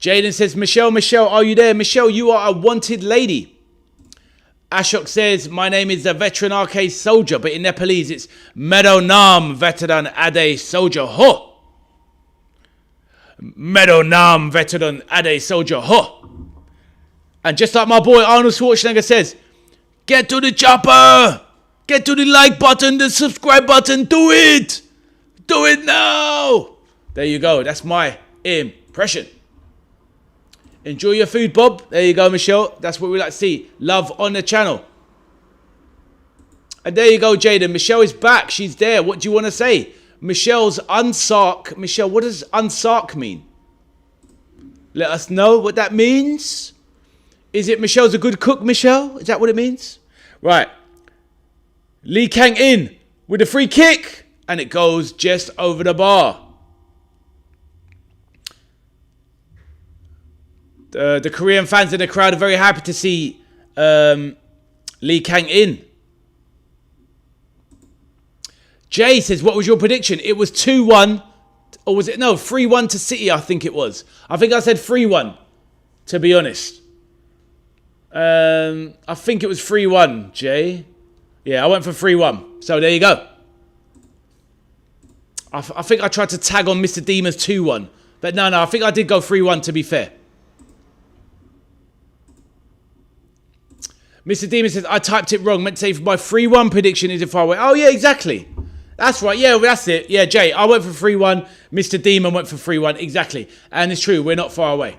Jaden says, Michelle, are you there? Michelle, you are a wanted lady. Ashok says, my name is the veteran arcade soldier, but in Nepalese it's Medo Nam veteran Ade soldier ho. Medo Nam veteran Ade soldier ho. And just like my boy Arnold Schwarzenegger says, get to the chopper, get to the like button, the subscribe button, do it. Do it now. There you go. That's my impression. Enjoy your food, Bob. There you go, Michelle. That's what we like to see. Love on the channel. And there you go, Jaden. Michelle is back. She's there. What do you want to say? Michelle's unsark. Michelle, what does unsark mean? Let us know what that means. Is it Michelle's a good cook, Michelle? Is that what it means? Right. Lee Kang in with a free kick. And it goes just over the bar. The Korean fans in the crowd are very happy to see Lee Kang in. Jay says, what was your prediction? It was 2-1 Or was it? No, 3-1 to City, I think it was. I think I said 3-1, to be honest. I think it was 3-1, Jay. Yeah, I went for 3-1. So there you go. I think I tried to tag on Mr. Demons 2-1. But no, I think I did go 3-1, to be fair. Mr. Demon says, I typed it wrong. Meant to say my 3-1 prediction is far away. Oh, yeah, exactly. That's right. Yeah, well, that's it. Yeah, Jay, I went for 3-1. Mr. Demon went for 3-1. Exactly. And it's true. We're not far away.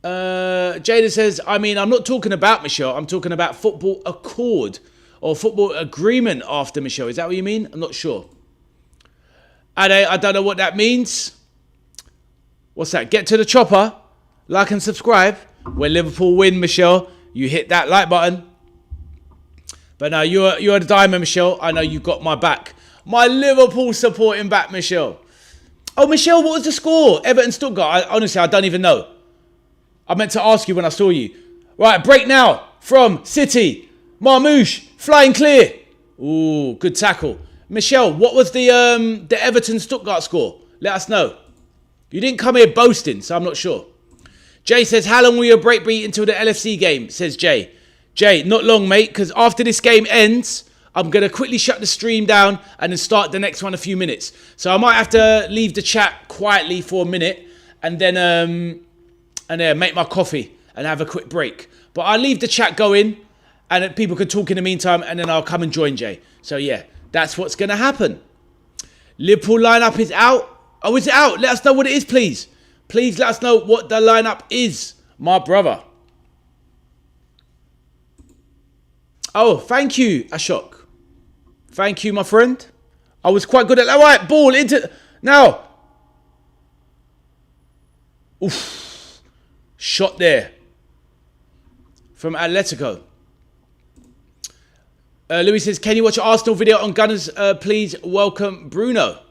Jada says, I mean, I'm not talking about Michelle. I'm talking about football accord or football agreement after Michelle. Is that what you mean? I'm not sure. I don't know what that means. What's that? Get to the chopper. Like and subscribe. When Liverpool win, Michelle, you hit that like button. But no, you're the diamond, Michelle. I know you got my back. My Liverpool supporting back, Michelle. Oh, Michelle, what was the score? Everton Stuttgart. Honestly, I don't even know. I meant to ask you when I saw you. Right, break now from City. Marmoush, flying clear. Ooh, good tackle. Michelle, what was the Everton Stuttgart score? Let us know. You didn't come here boasting, so I'm not sure. Jay says, how long will your break be until the LFC game? Says Jay. Jay, not long, mate, because after this game ends, I'm going to quickly shut the stream down and then start the next one in a few minutes. So I might have to leave the chat quietly for a minute and then make my coffee and have a quick break. But I'll leave the chat going and people can talk in the meantime and then I'll come and join Jay. So yeah, that's what's going to happen. Liverpool lineup is out. Oh, is it out? Let us know what it is, please. Please let us know what the lineup is, my brother. Oh, thank you, Ashok. Thank you, my friend. I was quite good at that. All right, ball into... Now. Oof. Shot there. From Atletico. Louis says, can you watch an Arsenal video on Gunners? Please welcome Bruno.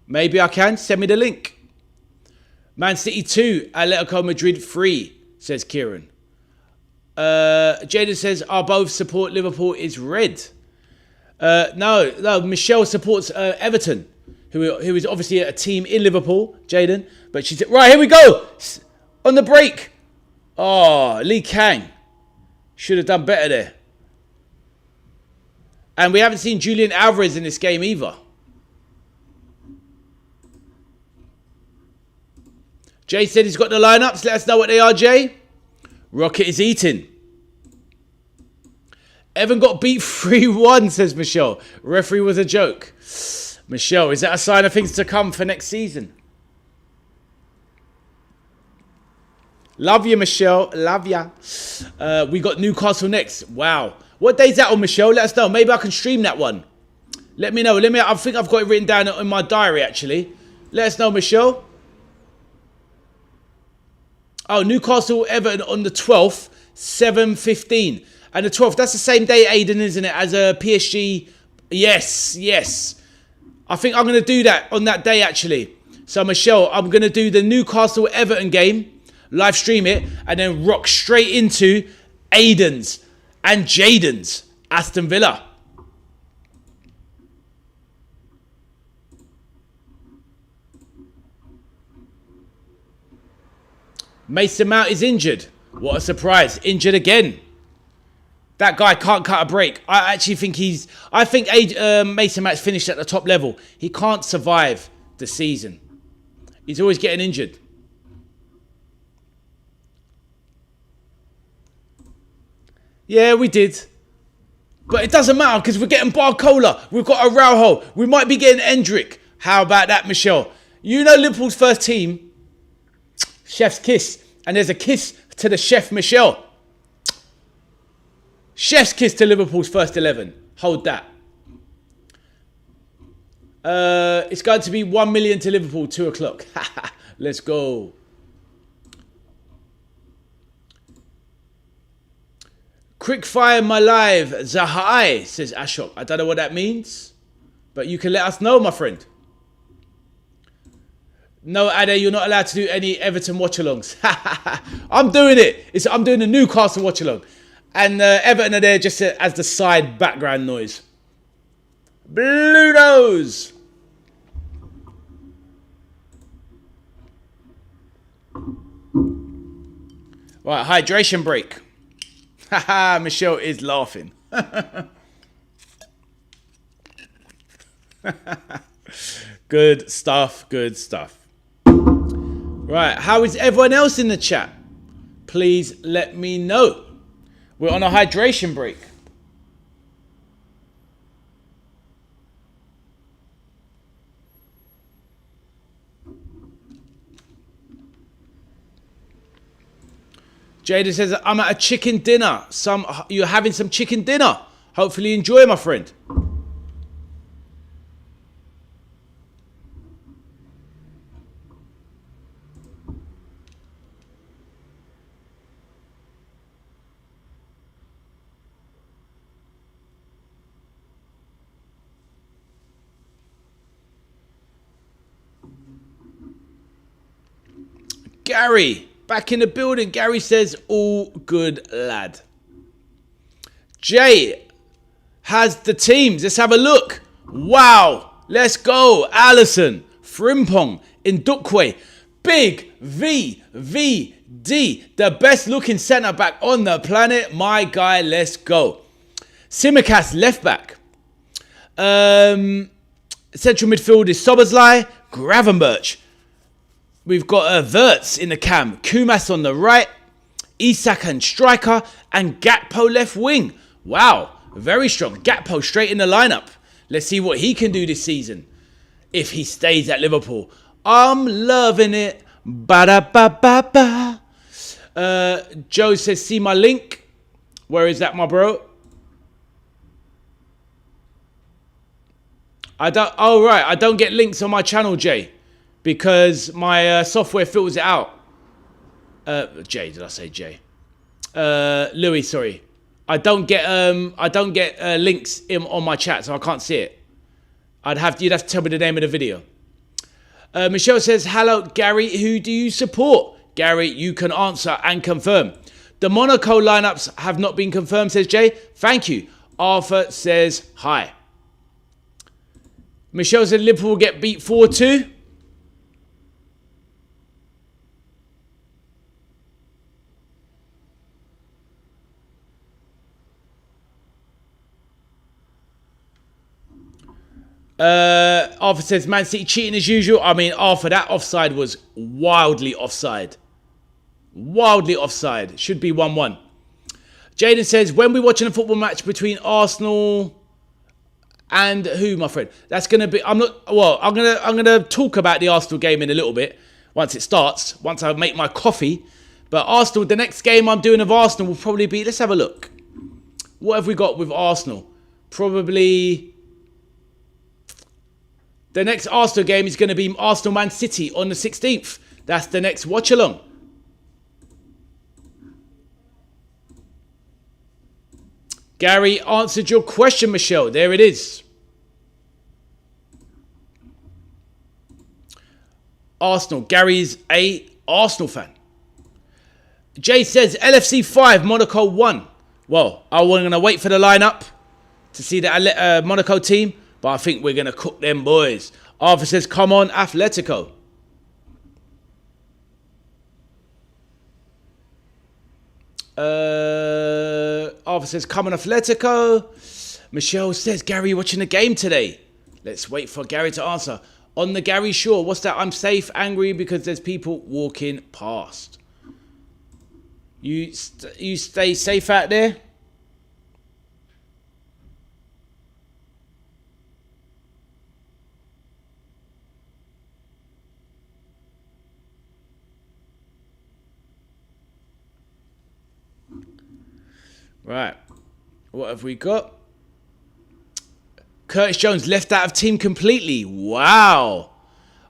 Maybe I can. Send me the link. Man City 2, Atletico Madrid 3, says Kieran. Jaden says, our both support Liverpool is red. No, Michelle supports Everton, who is obviously a team in Liverpool, Jaden. But she said, right, here we go. On the break. Oh, Lee Kang. Should have done better there. And we haven't seen Julian Alvarez in this game either. Jay said he's got the lineups. Let us know what they are, Jay. Rocket is eating. Evan got beat 3-1, says Michelle. Referee was a joke. Michelle, is that a sign of things to come for next season? Love you, Michelle. Love ya. We got Newcastle next. Wow. What day's that on, Michelle? Let us know. Maybe I can stream that one. Let me know. I think I've got it written down in my diary, actually. Let us know, Michelle. Oh, Newcastle Everton on the 12th, 7:15. And the 12th, that's the same day, Aiden, isn't it, as a PSG? Yes. I think I'm going to do that on that day, actually. So, Michelle, I'm going to do the Newcastle Everton game, live stream it, and then rock straight into Aiden's and Jaden's Aston Villa. Mason Mount is injured. What a surprise. Injured again. That guy can't cut a break. I actually think Mason Mount's finished at the top level. He can't survive the season. He's always getting injured. Yeah, we did. But it doesn't matter because we're getting Barcola. We've got Araujo. We might be getting Endrick. How about that, Michelle? You know Liverpool's first team. Chef's kiss. And there's a kiss to the chef, Michelle. Chef's kiss to Liverpool's first 11. Hold that. It's going to be 1 million to Liverpool, 2 o'clock. Let's go. Quick fire my live. Zahai, says Ashok. I don't know what that means. But you can let us know, my friend. No, Ade, you're not allowed to do any Everton watch-alongs. I'm doing it. I'm doing the Newcastle watch-along. And Everton are there just as the side background noise. Blue Nose. Right, hydration break. Haha, Michelle is laughing. Good stuff, good stuff. Right, how is everyone else in the chat? Please let me know. We're on a hydration break. Jada says, I'm at a chicken dinner. You're having some chicken dinner. Hopefully you enjoy, my friend. Gary, back in the building. Gary says, all good, lad. Jay has the teams. Let's have a look. Wow. Let's go. Allison, Frimpong, Ndukwe, Big VVD, the best looking centre back on the planet. My guy, let's go. Simicast, left back. Central midfield is Soberslai, Gravenberch. We've got V.A.S in the cam, Kumas on the right, Isak and striker, and Gakpo left wing. Wow, very strong. Gakpo straight in the lineup. Let's see what he can do this season if he stays at Liverpool. I'm loving it. Ba-da-ba-ba-ba. Joe says, see my link. Where is that, my bro? I don't get links on my channel, Jay. Because my software filters it out. Jay, did I say Jay? Louis, sorry. I don't get links on my chat, so I can't see it. You'd have to tell me the name of the video. Michelle says, hello, Gary. Who do you support? Gary, you can answer and confirm. The Monaco lineups have not been confirmed, says Jay. Thank you. Arthur says hi. Michelle said Liverpool will get beat 4-2. Arthur says Man City cheating as usual. I mean, Arthur, that offside was wildly offside. Wildly offside. Should be 1-1. Jaden says, when we're watching a football match between Arsenal and who, my friend? That's going to be... I'm going to talk about the Arsenal game in a little bit. Once it starts. Once I make my coffee. But Arsenal, the next game I'm doing of Arsenal will probably be... Let's have a look. What have we got with Arsenal? Probably... The next Arsenal game is going to be Arsenal Man City on the 16th. That's the next watch-along. Gary answered your question, Michelle. There it is. Arsenal. Gary's a Arsenal fan. Jay says LFC 5, Monaco 1. Well, I'm going to wait for the lineup to see the Monaco team. But I think we're going to cook them boys. Arthur says, come on, Atletico. Arthur says, come on, Atletico. Michelle says, Gary, you watching the game today? Let's wait for Gary to answer. On the Gary Shaw, what's that? I'm safe, angry because there's people walking past. You stay safe out there? Right, what have we got? Curtis Jones left out of team completely. Wow.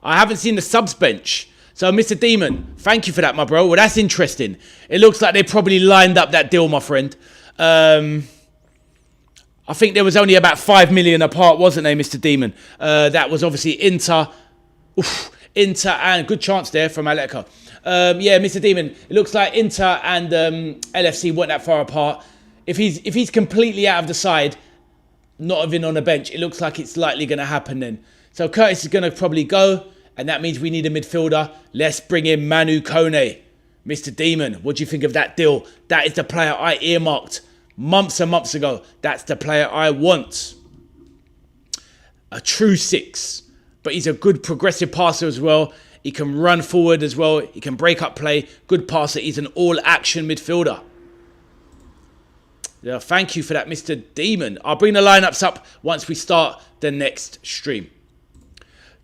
I haven't seen the subs bench. So, Mr. Demon, thank you for that, my bro. Well, that's interesting. It looks like they probably lined up that deal, my friend. I think there was only about 5 million apart, wasn't there, Mr. Demon? That was obviously Inter. Inter and good chance there from Atletico. Yeah, Mr. Demon, it looks like Inter and LFC weren't that far apart. If he's completely out of the side, not even on the bench, it looks like it's likely going to happen then. So Curtis is going to probably go, and that means we need a midfielder. Let's bring in Manu Kone. Mr. Demon, what do you think of that deal? That is the player I earmarked months and months ago. That's the player I want. A true 6. But he's a good progressive passer as well. He can run forward as well. He can break up play. Good passer. He's an all-action midfielder. Yeah, thank you for that, Mr. Demon. I'll bring the lineups up once we start the next stream.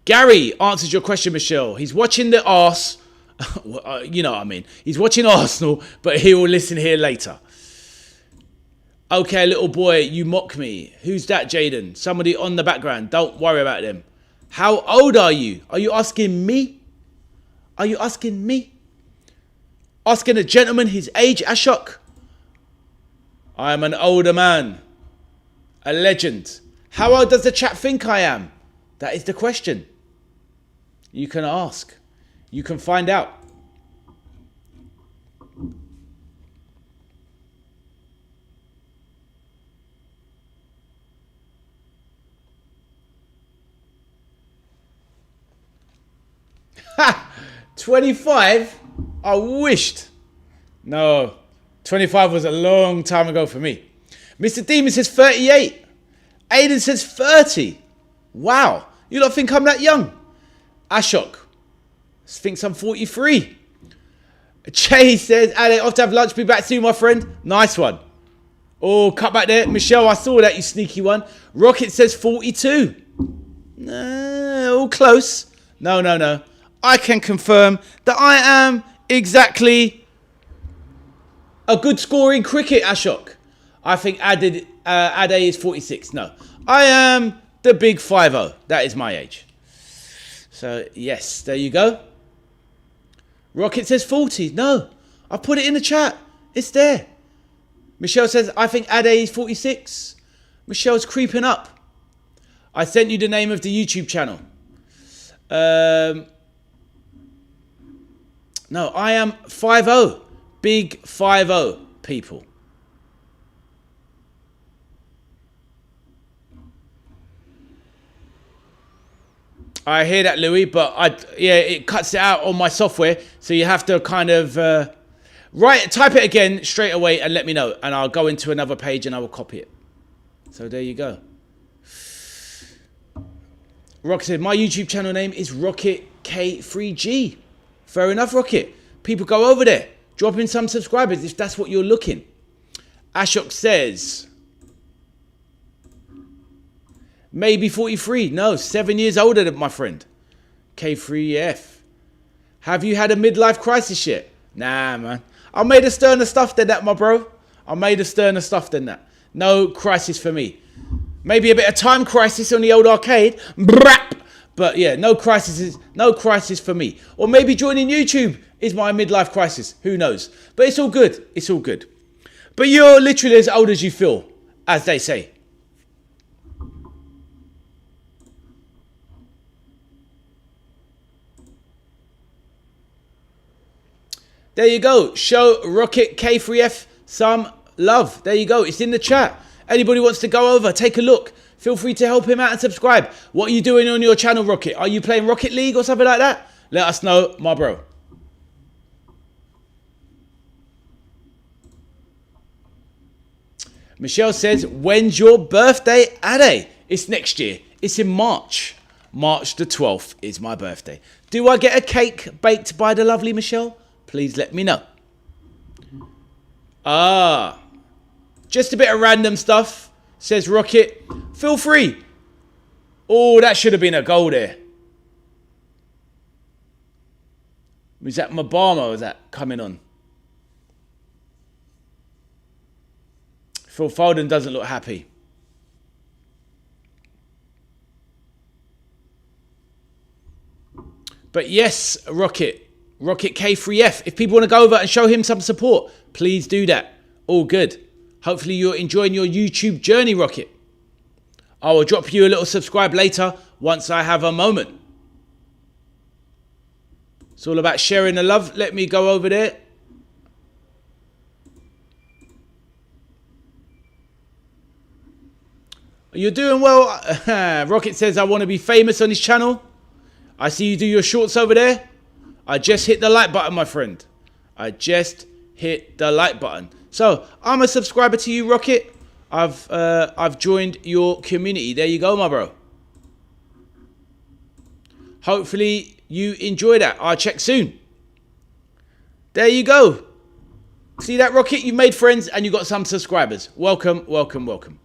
Gary answers your question, Michelle. He's watching the arse. You know what I mean. He's watching Arsenal, but he will listen here later. Okay, little boy, you mock me. Who's that, Jaden? Somebody on the background. Don't worry about them. How old are you? Are you asking me? Are you asking me? Asking a gentleman his age, Ashok? I am an older man. A legend. How old does the chat think I am? That is the question. You can ask. You can find out. Ha! 25? I wished. No. 25 was a long time ago for me. Mr. Demon says 38. Aiden says 30. Wow. You don't think I'm that young? Ashok thinks I'm 43. Jay says, Ale, off to have lunch. Be back soon, my friend. Nice one. Oh, cut back there. Michelle, I saw that, you sneaky one. Rocket says 42. All close. No. I can confirm that I am exactly a good scorer in cricket, Ashok. I think Ade is 46. No. I am the big 50. That is my age. So, yes, there you go. Rocket says 40. No, I put it in the chat. It's there. Michelle says, I think Ade is 46. Michelle's creeping up. I sent you the name of the YouTube channel. No, I am 50. Big 50 people. I hear that, Louis, but it cuts it out on my software, so you have to kind of type it again straight away and let me know, and I'll go into another page and I will copy it. So there you go. Rocket said, my YouTube channel name is Rocket K3G. Fair enough, Rocket. People go over there. Drop in some subscribers if that's what you're looking. Ashok says, maybe 43. No, 7 years older than my friend. K3F. Have you had a midlife crisis yet? Nah, man. I made a sterner stuff than that, my bro. I made a sterner stuff than that. No crisis for me. Maybe a bit of time crisis on the old arcade. Brap. But yeah, no crisis for me. Or maybe joining YouTube is my midlife crisis. Who knows? But it's all good. It's all good. But you're literally as old as you feel, as they say. There you go. Show Rocket K3F some love. There you go. It's in the chat. Anybody wants to go over, take a look. Feel free to help him out and subscribe. What are you doing on your channel, Rocket? Are you playing Rocket League or something like that? Let us know, my bro. Michelle says, when's your birthday, Ade? It's next year. It's in March. March the 12th is my birthday. Do I get a cake baked by the lovely Michelle? Please let me know. Just a bit of random stuff, says Rocket. Feel free. Oh, that should have been a goal there. Was that Mabama or was that coming on? Phil Foden doesn't look happy. But yes, Rocket K3F. If people want to go over and show him some support, please do that. All good. Hopefully you're enjoying your YouTube journey, Rocket. I will drop you a little subscribe later once I have a moment. It's all about sharing the love. Let me go over there. You're doing well. Rocket says, I want to be famous on his channel. I see you do your shorts over there. I just hit the like button, my friend. I just hit the like button. So, I'm a subscriber to you, Rocket. I've joined your community. There you go, my bro. Hopefully, you enjoy that. I'll check soon. There you go. See that, Rocket? You've made friends and you got some subscribers. Welcome, welcome, welcome.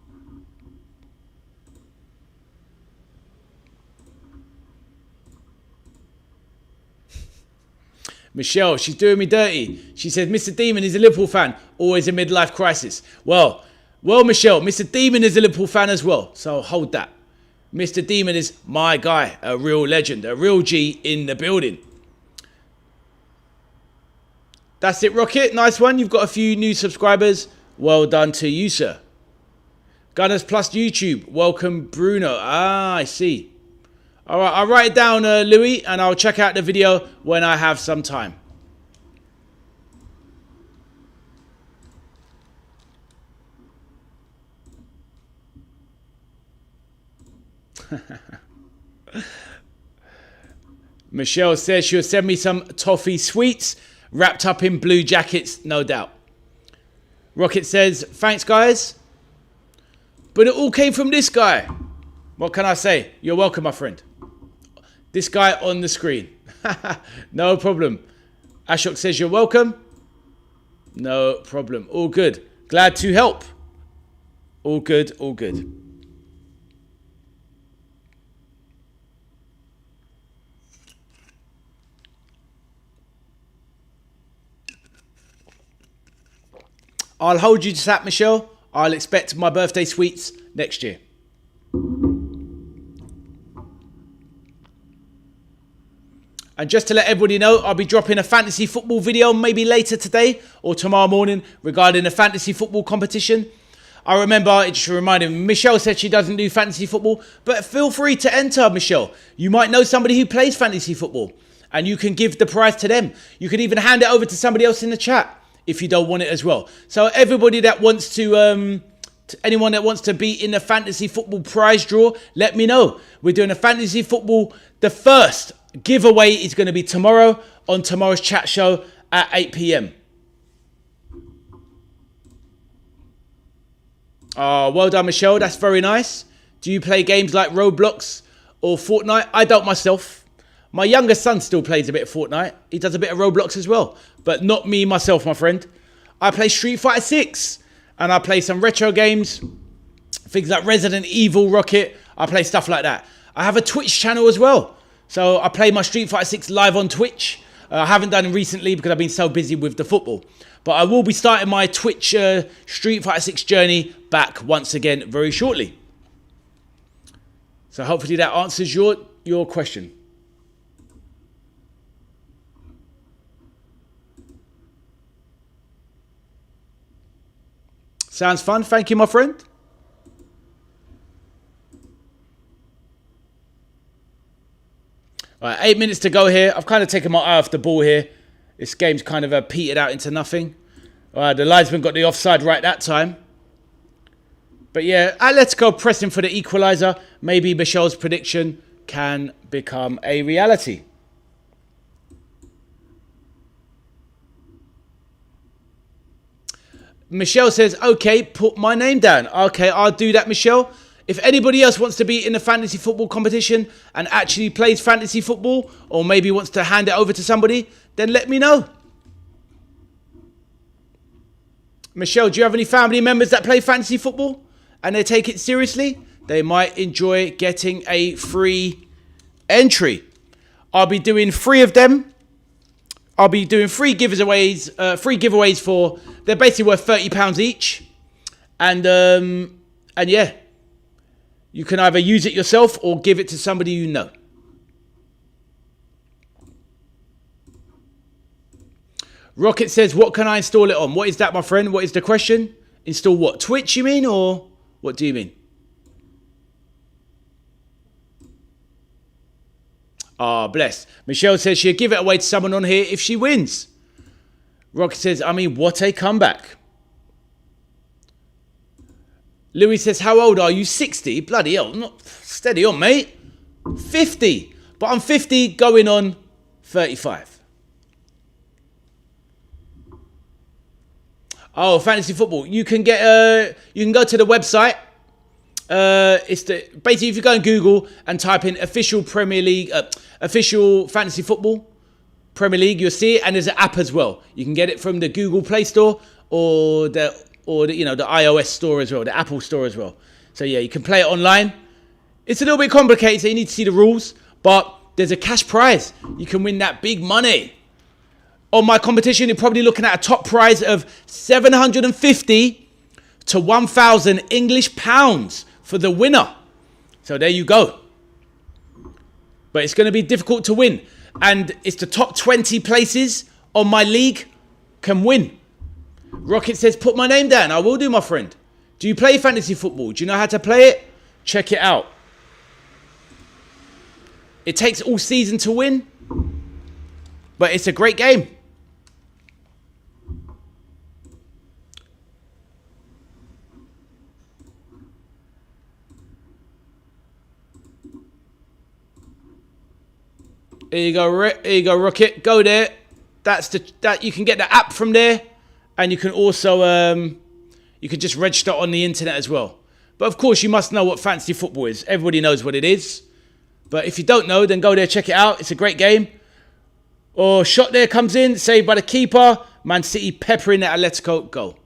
Michelle, she's doing me dirty. She says, Mr. Demon is a Liverpool fan. Always a midlife crisis. Well, Michelle, Mr. Demon is a Liverpool fan as well. So hold that. Mr. Demon is my guy. A real legend. A real G in the building. That's it, Rocket. Nice one. You've got a few new subscribers. Well done to you, sir. Gunners Plus YouTube. Welcome, Bruno. Ah, I see. All right, I'll write it down, Louis, and I'll check out the video when I have some time. Michelle says she'll send me some toffee sweets wrapped up in blue jackets, no doubt. Rocket says, thanks, guys. But it all came from this guy. What can I say? You're welcome, my friend. This guy on the screen. No problem. Ashok says you're welcome. No problem. All good. Glad to help. All good, all good. I'll hold you to that, Michelle. I'll expect my birthday sweets next year. And just to let everybody know, I'll be dropping a fantasy football video maybe later today or tomorrow morning regarding a fantasy football competition. I remember, it just reminded me, Michelle said she doesn't do fantasy football, but feel free to enter, Michelle. You might know somebody who plays fantasy football and you can give the prize to them. You can even hand it over to somebody else in the chat if you don't want it as well. So everybody that wants to anyone that wants to be in the fantasy football prize draw, let me know. We're doing a fantasy football, the first giveaway is going to be tomorrow on tomorrow's chat show at 8 p.m. Oh, well done, Michelle. That's very nice. Do you play games like Roblox or Fortnite? I don't myself. My younger son still plays a bit of Fortnite. He does a bit of Roblox as well. But not me, myself, my friend. I play Street Fighter 6. And I play some retro games. Things like Resident Evil, Rocket. I play stuff like that. I have a Twitch channel as well. So I play my Street Fighter 6 live on Twitch. I haven't done it recently because I've been so busy with the football. But I will be starting my Twitch Street Fighter 6 journey back once again very shortly. So hopefully that answers your question. Sounds fun. Thank you, my friend. All right, 8 minutes to go here. I've kind of taken my eye off the ball here. This game's kind of petered out into nothing. All right, the linesman got the offside right that time. But yeah, Atletico pressing for the equaliser. Maybe Michelle's prediction can become a reality. Michelle says, okay, put my name down. Okay, I'll do that, Michelle. If anybody else wants to be in a fantasy football competition and actually plays fantasy football or maybe wants to hand it over to somebody, then let me know. Michelle, do you have any family members that play fantasy football and they take it seriously? They might enjoy getting a free entry. I'll be doing 3 of them. I'll be doing 3 giveaways for, they're basically worth £30 each. And yeah, you can either use it yourself or give it to somebody you know. Rocket says, what can I install it on? What is that, my friend? What is the question? Install what? Twitch, you mean? Or what do you mean? Ah, bless. Michelle says she'll give it away to someone on here if she wins. Rocket says, I mean, what a comeback. Louis says, how old are you? 60? Bloody hell. Not steady on, mate. 50. But I'm 50 going on 35. Oh, fantasy football. You can get you can go to the website. Basically if you go on Google and type in official Premier League, official fantasy football Premier League, you'll see it, and there's an app as well. You can get it from the Google Play Store or the iOS store as well, the Apple store as well. So yeah, you can play it online. It's a little bit complicated, so you need to see the rules, but there's a cash prize. You can win that big money. On my competition, you're probably looking at a top prize of 750 to 1,000 English pounds for the winner. So there you go. But it's going to be difficult to win. And it's the top 20 places on my league can win. Rocket says, put my name down. I will do, my friend. Do you play fantasy football? Do you know how to play it? Check it out. It takes all season to win, but it's a great game. Here you go, Rocket. Go there. That you can get the app from there, and you can also you can just register on the internet as well. But of course, you must know what fantasy football is. Everybody knows what it is. But if you don't know, then go there, check it out. It's a great game. Or shot there comes in, saved by the keeper. Man City peppering the Atletico goal.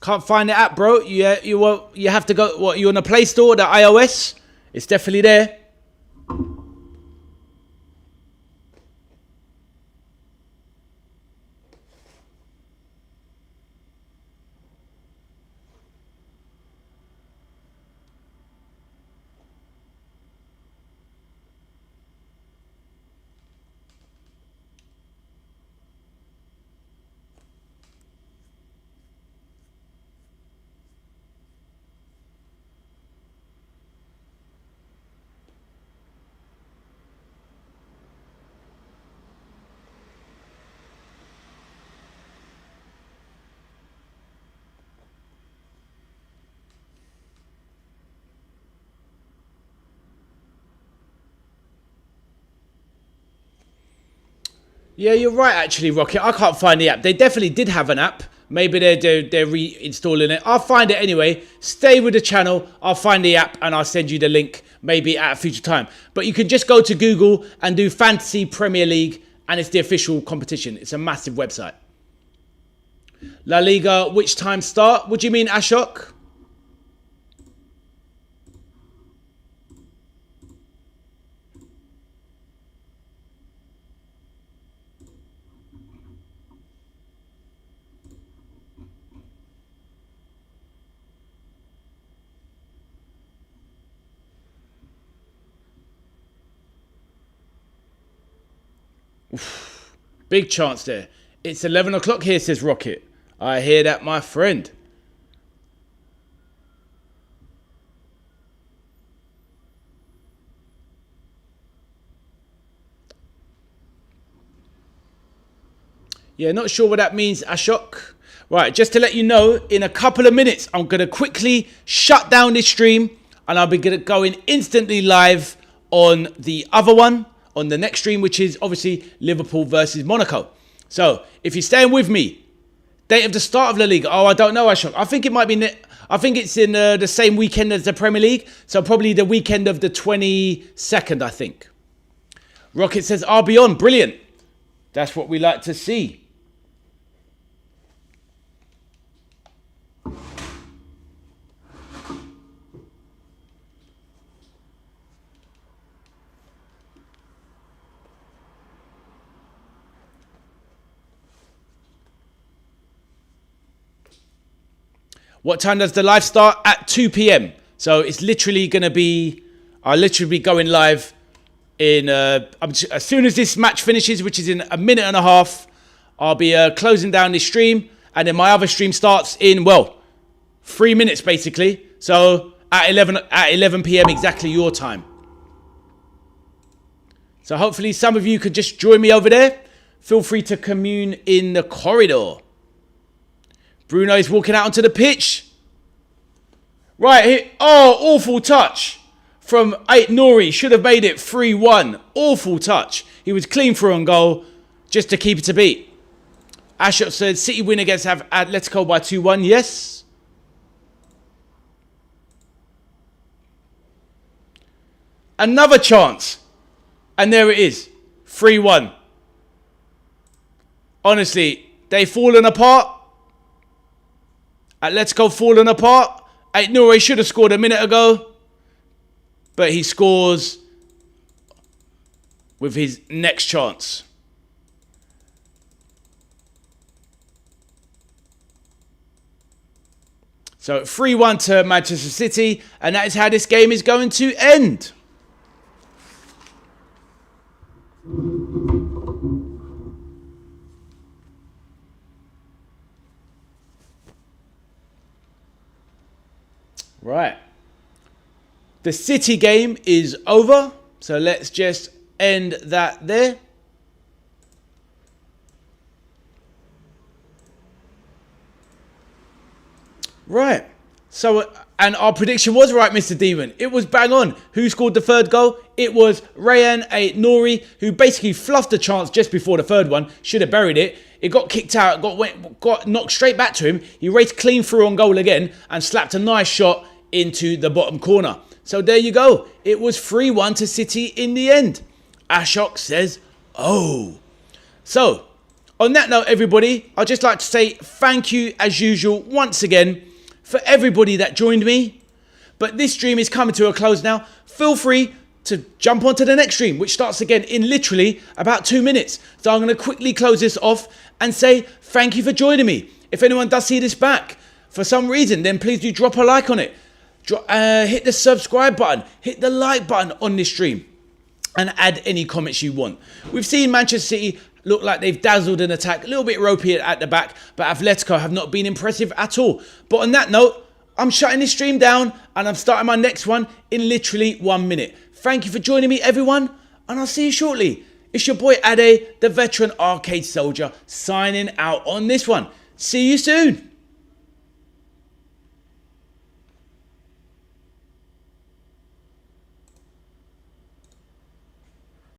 Can't find the app, bro. You have to go. What, you on the Play Store, the iOS? It's definitely there. Yeah, you're right, actually, Rocket. I can't find the app. They definitely did have an app. Maybe they're reinstalling it. I'll find it anyway. Stay with the channel. I'll find the app and I'll send you the link maybe at a future time. But you can just go to Google and do Fantasy Premier League, and it's the official competition. It's a massive website. La Liga, which time start? What do you mean, Ashok? Oof, big chance there. It's 11 o'clock here, says Rocket. I hear that, my friend. Yeah, not sure what that means, Ashok. Right, just to let you know, in a couple of minutes, I'm going to quickly shut down this stream and I'll be going instantly live on the other one, on the next stream, which is obviously Liverpool versus Monaco. So, if you're staying with me, date of the start of La Liga. Oh, I don't know, Ashok. I think it might be. I think it's in the same weekend as the Premier League. So, probably the weekend of the 22nd, I think. Rocket says, I'll be on. Brilliant. That's what we like to see. What time does the live start? At 2 p.m. So it's literally going to be, I'll literally be going live in, as soon as this match finishes, which is in a minute and a half, I'll be closing down this stream. And then my other stream starts in, well, 3 minutes basically. So at 11 p.m. exactly your time. So hopefully some of you could just join me over there. Feel free to commune in the corridor. Bruno is walking out onto the pitch. Right here. Oh, awful touch from Nori. Should have made it 3-1. Awful touch. He was clean through on goal just to keep it to beat. Ashok said City win against Atletico by 2-1. Yes. Another chance. And there it is. 3-1. Honestly, they've fallen apart. Atletico fallen apart. Nuri should have scored a minute ago. But he scores with his next chance. So 3-1 to Manchester City. And that is how this game is going to end. Right. The City game is over. So let's just end that there. Right. So, and our prediction was right, Mr. Demon. It was bang on. Who scored the third goal? It was Rayan Nori, who basically fluffed the chance just before the third one. Should have buried it. It got kicked out, got knocked straight back to him. He raced clean through on goal again and slapped a nice shot into the bottom corner. So there you go. It was 3-1 to City in the end. Ashok says, oh. So, on that note, everybody, I'd just like to say thank you, as usual, once again, for everybody that joined me. But this stream is coming to a close now. Feel free to jump onto the next stream, which starts again in literally about 2 minutes. So I'm going to quickly close this off and say thank you for joining me. If anyone does see this back for some reason, then please do drop a like on it. Hit the subscribe button, hit the like button on this stream, and add any comments you want. We've seen Manchester City look like they've dazzled in attack, a little bit ropey at the back, but Atletico have not been impressive at all. But on that note, I'm shutting this stream down and I'm starting my next one in literally 1 minute. Thank you for joining me, everyone, and I'll see you shortly. It's your boy Ade, the veteran arcade soldier, signing out on this one. See you soon.